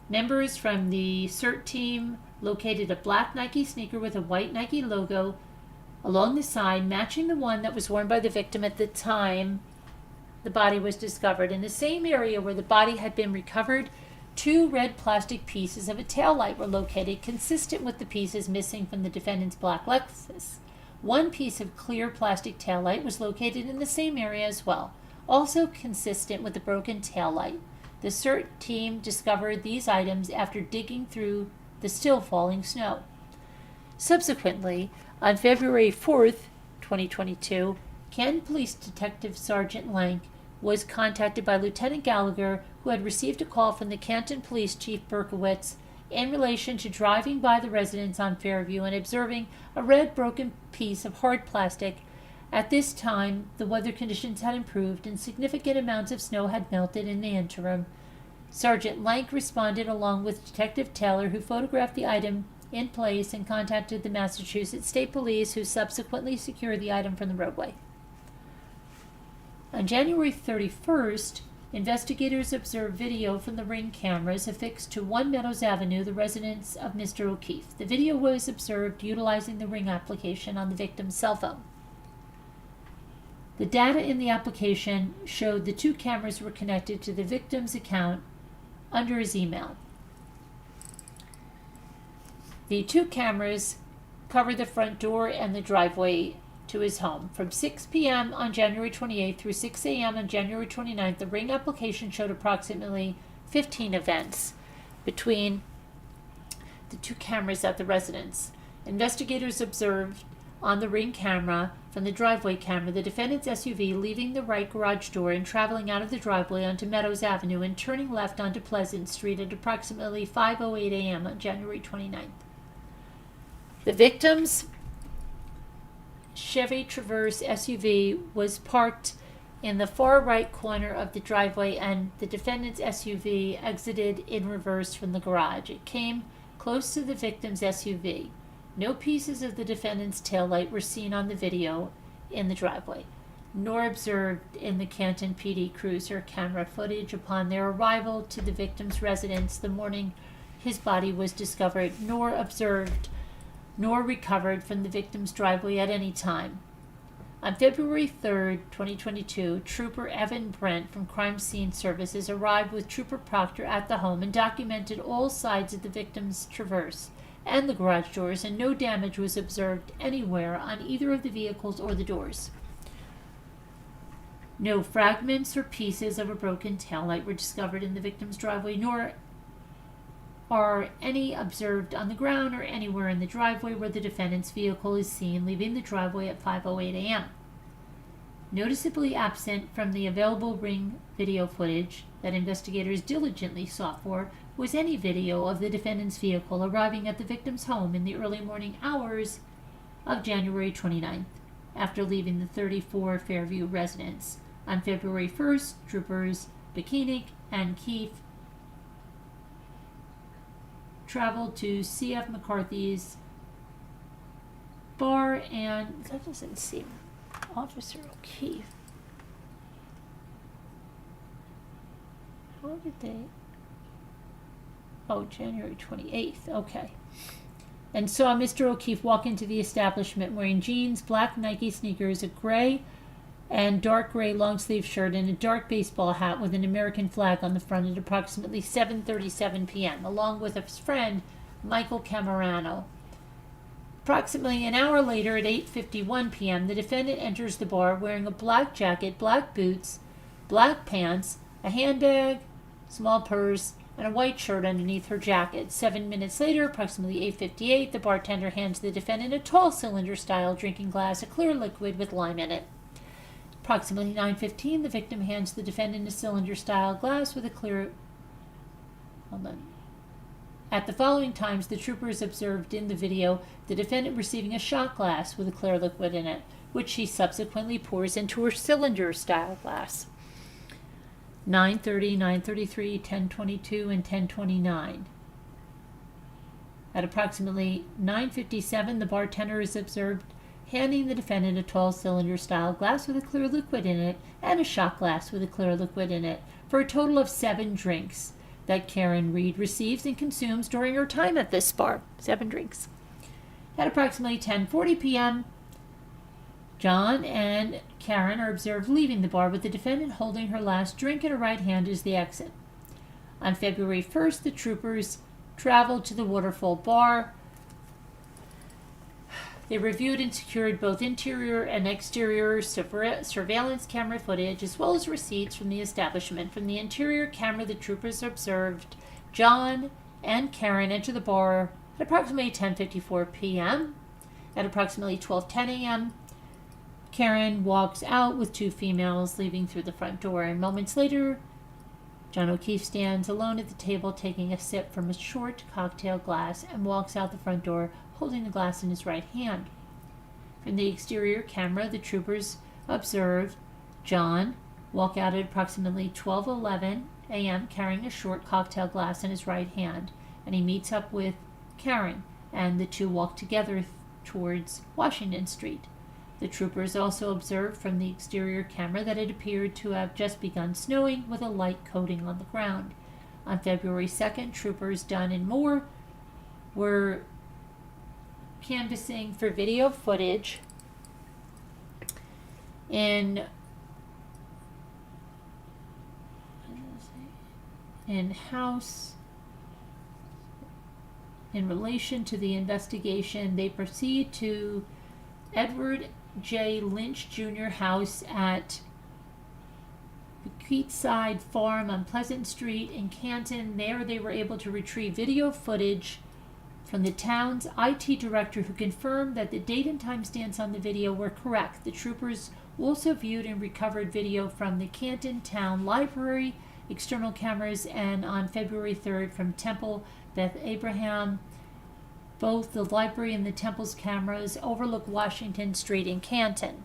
S1: Members from the CERT team located a black Nike sneaker with a white Nike logo along the side, matching the one that was worn by the victim at the time the body was discovered. In the same area where the body had been recovered, 2 red plastic pieces of a taillight were located, consistent with the pieces missing from the defendant's black Lexus. 1 piece of clear plastic taillight was located in the same area as well, also consistent with the broken taillight. The CERT team discovered these items after digging through the still falling snow. Subsequently, on February 4th, 2022, Canton Police Detective Sergeant Lank was contacted by Lieutenant Gallagher, who had received a call from the Canton Police Chief Berkowitz in relation to driving by the residence on Fairview and observing a red broken piece of hard plastic. At this time, the weather conditions had improved and significant amounts of snow had melted in the interim. Sergeant Lank responded along with Detective Taylor, who photographed the item in place and contacted the Massachusetts State Police, who subsequently secured the item from the roadway. On January 31st, investigators observed video from the Ring cameras affixed to 1 Meadows Avenue, the residence of Mr. O'Keefe. The video was observed utilizing the Ring application on the victim's cell phone. The data in the application showed the 2 cameras were connected to the victim's account under his email. The 2 cameras covered the front door and the driveway to his home. From 6 p.m. on January 28th through 6 a.m. on January 29th, the Ring application showed approximately 15 events between the 2 cameras at the residence. Investigators observed on the Ring camera from the driveway camera the defendant's SUV leaving the right garage door and traveling out of the driveway onto Meadows Avenue and turning left onto Pleasant Street at approximately 5:08 a.m. on January 29th. The victim's Chevy Traverse SUV was parked in the far right corner of the driveway, and the defendant's SUV exited in reverse from the garage. It came close to the victim's SUV. No pieces of the defendant's taillight were seen on the video in the driveway, nor observed in the Canton PD cruiser camera footage upon their arrival to the victim's residence the morning his body was discovered, nor observed nor recovered from the victim's driveway at any time. On February 3rd, 2022, Trooper Evan Brent from Crime Scene Services arrived with Trooper Proctor at the home and documented all sides of the victim's Traverse and the garage doors, and no damage was observed anywhere on either of the vehicles or the doors. No fragments or pieces of a broken taillight were discovered in the victim's driveway, nor are any observed on the ground or anywhere in the driveway where the defendant's vehicle is seen leaving the driveway at 5:08 a.m. Noticeably absent from the available Ring video footage that investigators diligently sought for was any video of the defendant's vehicle arriving at the victim's home in the early morning hours of January 29th, after leaving the 34 Fairview residence. On February 1st, Troopers Bikinic and Keefe traveled to C.F. McCarthy's bar, and that doesn't seem Officer O'Keefe. How did they? Oh, January 28th. Okay. And saw Mr. O'Keefe walk into the establishment wearing jeans, black Nike sneakers, a gray and dark gray long sleeve shirt and a dark baseball hat with an American flag on the front at approximately 7:37 p.m., along with his friend Michael Camerano. Approximately an hour later, at 8:51 p.m., the defendant enters the bar wearing a black jacket, black boots, black pants, a handbag, small purse, and a white shirt underneath her jacket. 7 minutes later, approximately 8:58, the bartender hands the defendant a tall cylinder-style drinking glass, a clear liquid with lime in it. Approximately 9:15, the victim hands the defendant a cylinder-style glass with a clear... Hold on. At the following times, the troopers observed in the video the defendant receiving a shot glass with a clear liquid in it, which she subsequently pours into her cylinder-style glass. 9:30, 9:33, 10:22, and 10:29. At approximately 9:57, the bartender is observed handing the defendant a tall cylinder-style glass with a clear liquid in it and a shot glass with a clear liquid in it, for a total of 7 drinks that Karen Reed receives and consumes during her time at this bar. 7 drinks. At approximately 10:40 p.m., John and Karen are observed leaving the bar with the defendant holding her last drink in her right hand as the exit. On February 1st, the troopers traveled to the Waterfall Bar. They reviewed and secured both interior and exterior surveillance camera footage, as well as receipts from the establishment. From the interior camera, the troopers observed John and Karen enter the bar at approximately 10:54 p.m. At approximately 12:10 a.m., Karen walks out with 2 females, leaving through the front door, and moments later, John O'Keefe stands alone at the table taking a sip from a short cocktail glass and walks out the front door holding the glass in his right hand. From the exterior camera, the troopers observed John walk out at approximately 12:11 a.m. carrying a short cocktail glass in his right hand, and he meets up with Karen, and the two walk together towards Washington Street. The troopers also observed from the exterior camera that it appeared to have just begun snowing with a light coating on the ground. On February 2nd, troopers Dunn and Moore were canvassing for video footage in house in relation to the investigation. They proceed to Edward J. Lynch Jr. house at Bequeathside Farm on Pleasant Street in Canton. There they were able to retrieve video footage from the town's IT director, who confirmed that the date and time stamps on the video were correct. The troopers also viewed and recovered video from the Canton Town Library, external cameras, and on February 3rd from Temple Beth Abraham. Both the library and the temple's cameras overlook Washington Street in Canton.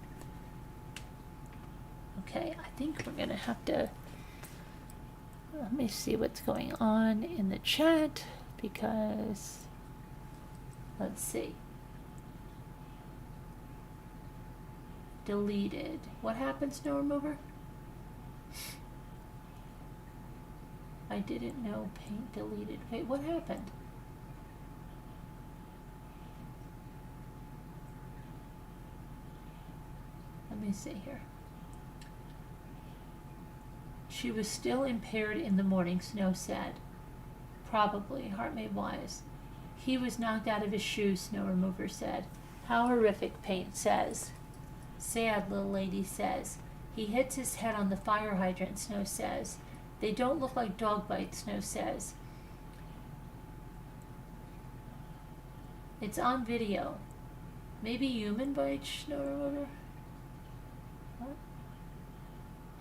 S1: Okay, I think we're going to have to... Let me see what's going on in the chat, because... Let's see. Deleted. What happened, Snow Remover? I didn't know paint deleted. Wait, what happened? Let me see here. She was still impaired in the morning, Snow said. Probably, Heart Made Wise. He was knocked out of his shoes, Snow Remover said. How horrific, Paint says. Sad, Little Lady says. He hits his head on the fire hydrant, Snow says. They don't look like dog bites, Snow says. It's on video. Maybe human bites, Snow Remover? What?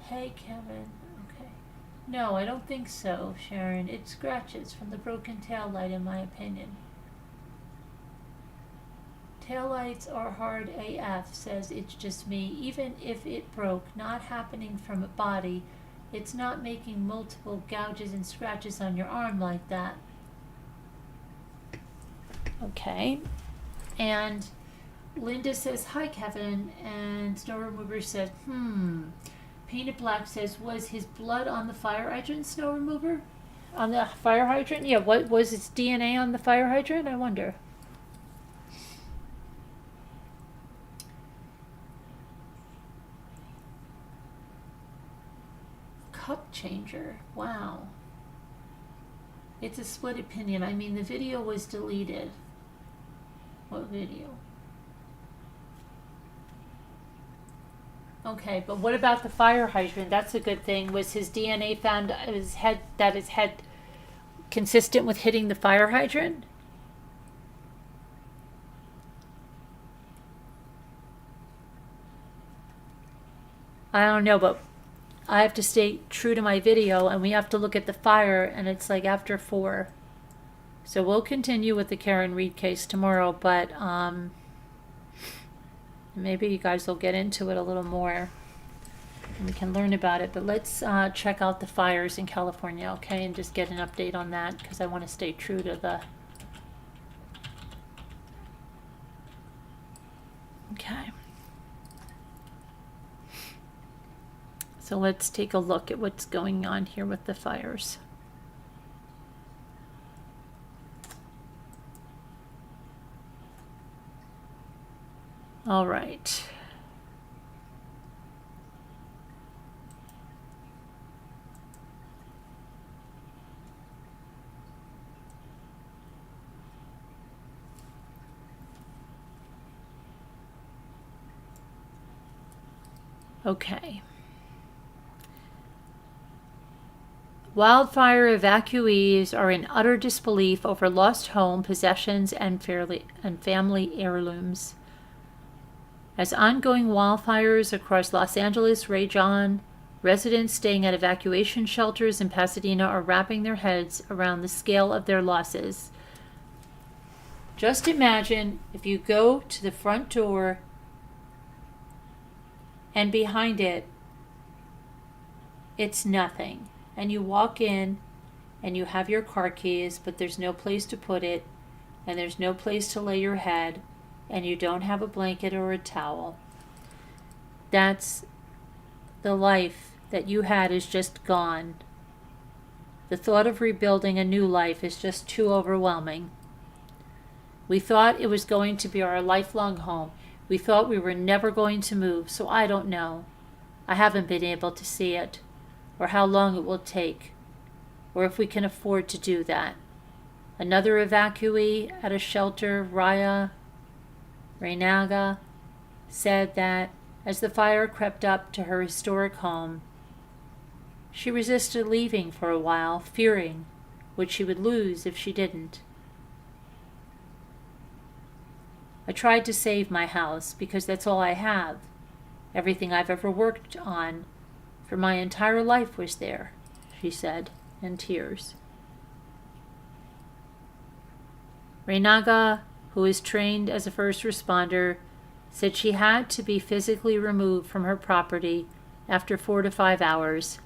S1: Hey, Kevin. Okay. No, I don't think so, Sharon. It's scratches from the broken tail light, in my opinion. Taillights are hard AF, says It's Just Me. Even if it broke, not happening from a body, it's not making multiple gouges and scratches on your arm like that. Okay. And Linda says, hi, Kevin. And Snow Remover says, Painted Black says, was his blood on the fire hydrant, Snow Remover? On the fire hydrant? Yeah, what was his DNA on the fire hydrant? I wonder. changer. Wow. It's a split opinion. I mean, the video was deleted. What video? Okay, but what about the fire hydrant? That's a good thing. Was his DNA found his head consistent with hitting the fire hydrant? I don't know, but I have to stay true to my video, and we have to look at the fire, and it's like after 4. So we'll continue with the Karen Reed case tomorrow, but maybe you guys will get into it a little more and we can learn about it. But let's check out the fires in California, okay, and just get an update on that, because I want to stay true to the... Okay. So let's take a look at what's going on here with the fires. All right. Okay. Wildfire evacuees are in utter disbelief over lost home, possessions, and family heirlooms. As ongoing wildfires across Los Angeles rage on, residents staying at evacuation shelters in Pasadena are wrapping their heads around the scale of their losses. Just imagine if you go to the front door and behind it, it's nothing. And you walk in and you have your car keys, but there's no place to put it, and there's no place to lay your head, and you don't have a blanket or a towel. That's the life that you had is just gone. The thought of rebuilding a new life is just too overwhelming. We thought it was going to be our lifelong home. We thought we were never going to move, so I don't know. I haven't been able to see it, or how long it will take, or if we can afford to do that. Another evacuee at a shelter, Raya Reinaga, said that as the fire crept up to her historic home, she resisted leaving for a while, fearing what she would lose if she didn't. I tried to save my house because that's all I have. Everything I've ever worked on for my entire life was there, she said, in tears. Reinaga, who is trained as a first responder, said she had to be physically removed from her property after 4 to 5 hours.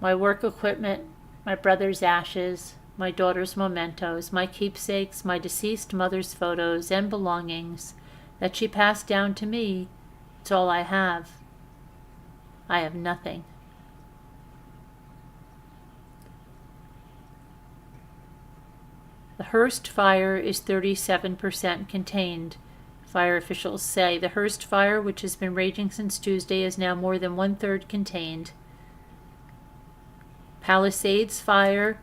S1: My work equipment, my brother's ashes, my daughter's mementos, my keepsakes, my deceased mother's photos and belongings that she passed down to me, it's all I have. I have nothing. The Hearst fire is 37% contained. Fire officials say the Hearst fire, which has been raging since Tuesday, is now more than 1/3 contained. Palisades fire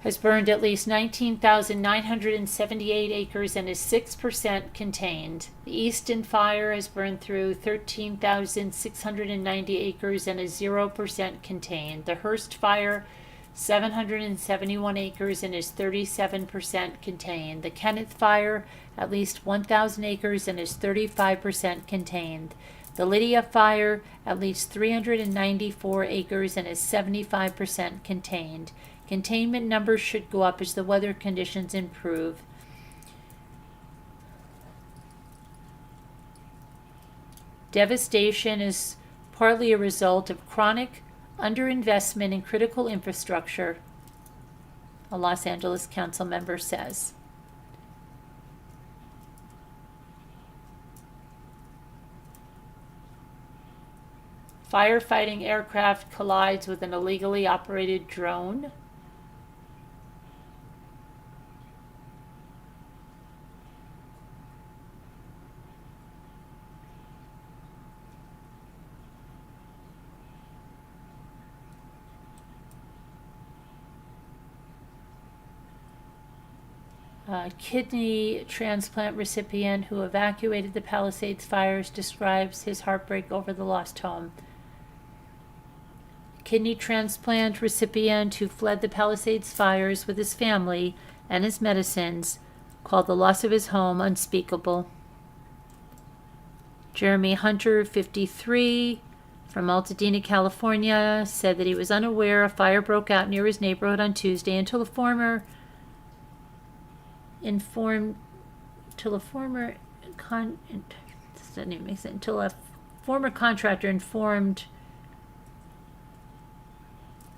S1: has burned at least 19,978 acres and is 6% contained. The Easton fire has burned through 13,690 acres and is 0% contained. The Hearst fire, 771 acres and is 37% contained. The Kenneth fire, at least 1,000 acres and is 35% contained. The Lydia fire, at least 394 acres and is 75% contained. Containment numbers should go up as the weather conditions improve. Devastation is partly a result of chronic underinvestment in critical infrastructure, a Los Angeles council member says. Firefighting aircraft collides with an illegally operated drone. Kidney transplant recipient who evacuated the Palisades fires describes his heartbreak over the lost home. Kidney transplant recipient who fled the Palisades fires with his family and his medicines called the loss of his home unspeakable. Jeremy Hunter, 53, from Altadena, California, said that he was unaware a fire broke out near his neighborhood on Tuesday until a former contractor informed.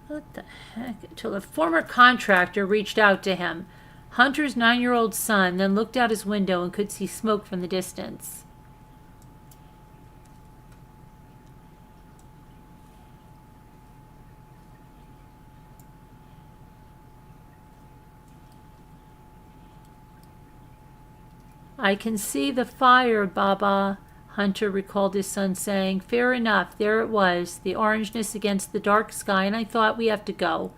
S1: What the heck? Until a former contractor reached out to him. Hunter's 9-year-old son then looked out his window and could see smoke from the distance. I can see the fire, Baba, Hunter recalled his son saying. Fair enough, there it was, the orangeness against the dark sky, and I thought we have to go.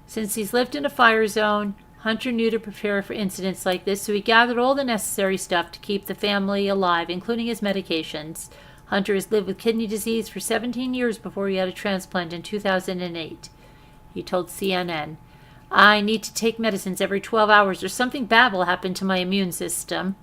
S1: Since he's lived in a fire zone, Hunter knew to prepare for incidents like this, so he gathered all the necessary stuff to keep the family alive, including his medications. Hunter has lived with kidney disease for 17 years before he had a transplant in 2008. He told CNN. I need to take medicines every 12 hours or something bad will happen to my immune system.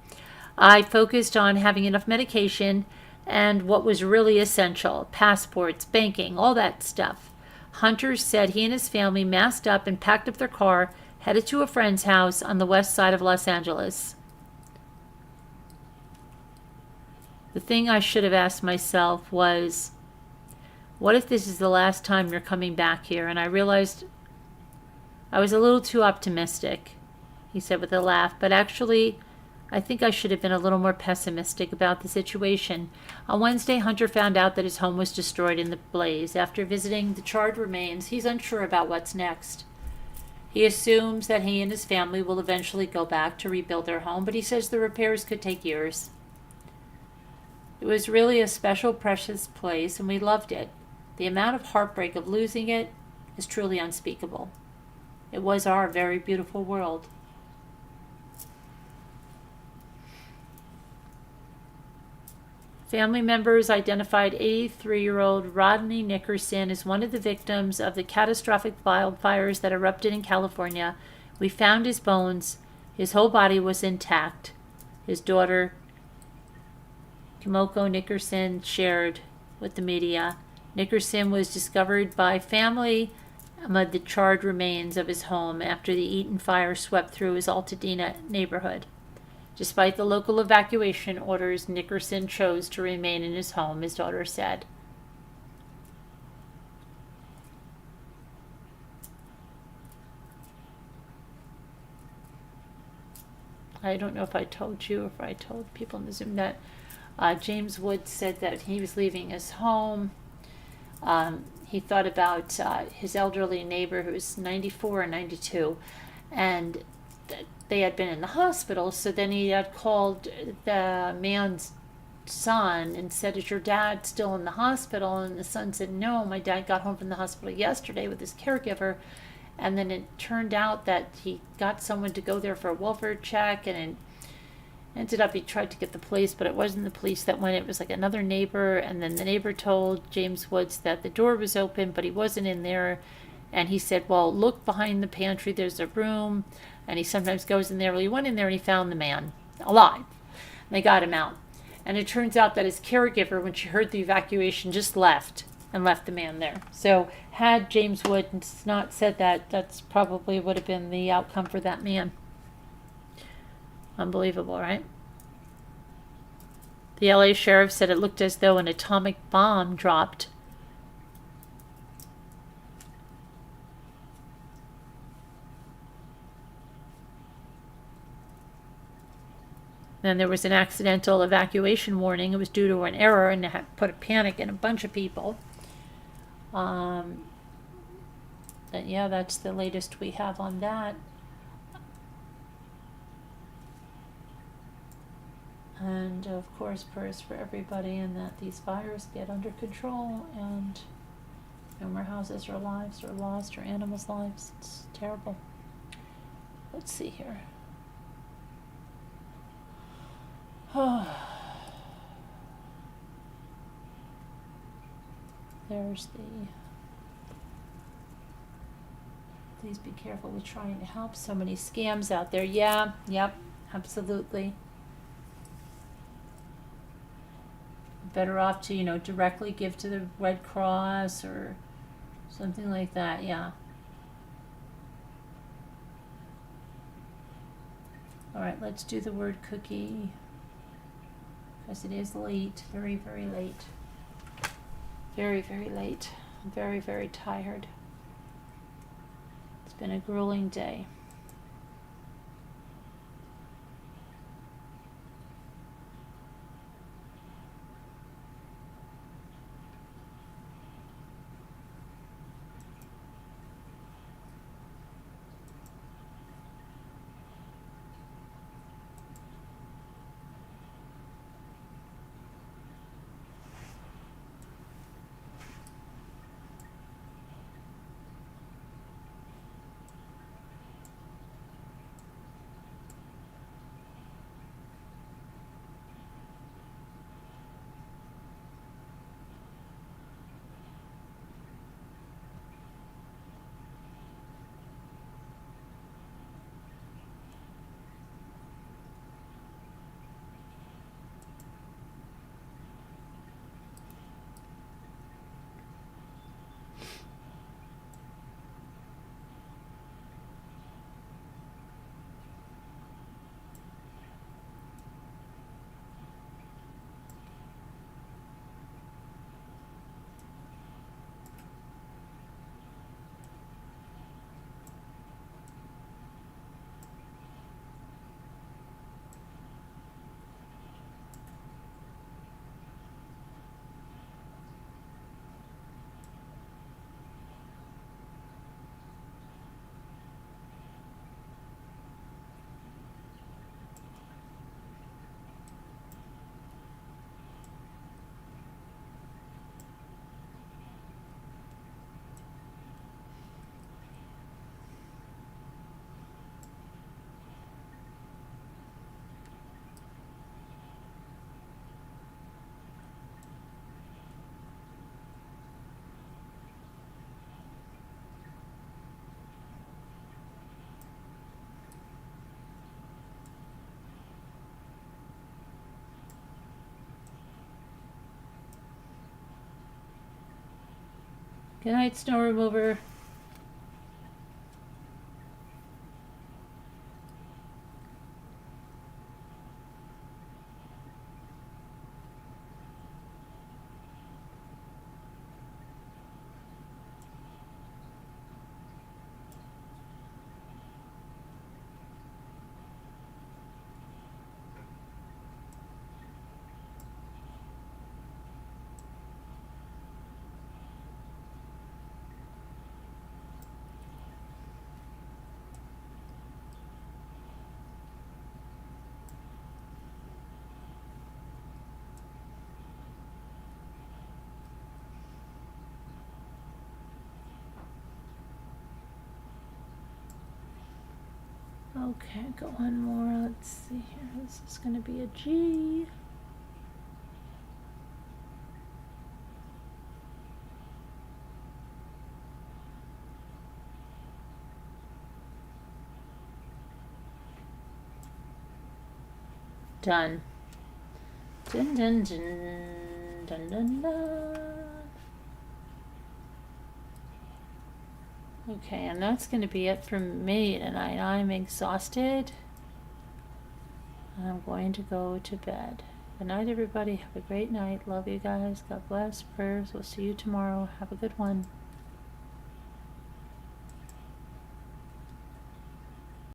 S1: I focused on having enough medication and what was really essential, passports, banking, all that stuff. Hunter said he and his family masked up and packed up their car, headed to a friend's house on the west side of Los Angeles. The thing I should have asked myself was, what if this is the last time you're coming back here? And I realized I was a little too optimistic, he said with a laugh, but actually, I think I should have been a little more pessimistic about the situation. On Wednesday, Hunter found out that his home was destroyed in the blaze. After visiting the charred remains, he's unsure about what's next. He assumes that he and his family will eventually go back to rebuild their home, but he says the repairs could take years. It was really a special, precious place, and we loved it. The amount of heartbreak of losing it is truly unspeakable. It was our very beautiful world. Family members identified 83-year-old Rodney Nickerson as one of the victims of the catastrophic wildfires that erupted in California. We found his bones. His whole body was intact. His daughter, Kimoko Nickerson, shared with the media. Nickerson was discovered by family amid the charred remains of his home after the Eaton fire swept through his Altadena neighborhood. Despite the local evacuation orders, Nickerson chose to remain in his home, his daughter said. I don't know if I told you or if I told people in the Zoom that James Wood said that he was leaving his home. He thought about his elderly neighbor who was 94 or 92, and they had been in the hospital, so then he had called the man's son and said, is your dad still in the hospital? And the son said, no, my dad got home from the hospital yesterday with his caregiver. And then it turned out that he got someone to go there for a welfare check, and it ended up he tried to get the police, but it wasn't the police that went. It was like another neighbor, and then the neighbor told James Woods that the door was open, but he wasn't in there. And he said, well, look behind the pantry, there's a room. And he sometimes goes in there. Well, he went in there and he found the man alive. And they got him out. And it turns out that his caregiver, when she heard the evacuation, just left and left the man there. So had James Woods not said that, that's probably would have been the outcome for that man. Unbelievable, right? The LA sheriff said it looked as though an atomic bomb dropped. Then there was an accidental evacuation warning. It was due to an error, and it had put a panic in a bunch of people. But yeah, that's the latest we have on that. And of course, prayers for everybody, and that these fires get under control, and no more houses or lives or lost or animals' lives. It's terrible. let's see here. Oh. There's the, please be careful with trying to help. So many scams out there. Yeah, yep, absolutely. Better off to, you know, directly give to the Red Cross or something like that, yeah. All right, let's do the word cookie, because it is late, very, very late. Very, very late. I'm very, very tired. It's been a grueling day. Good night, snow remover. Okay, go one more. Let's see here. This is going to be a G. Done. Dun dun dun dun dun dun. Okay, and that's going to be it for me tonight. I'm exhausted. I'm going to go to bed. Good night, everybody. Have a great night. Love you guys. God bless. Prayers. We'll see you tomorrow. Have a good one.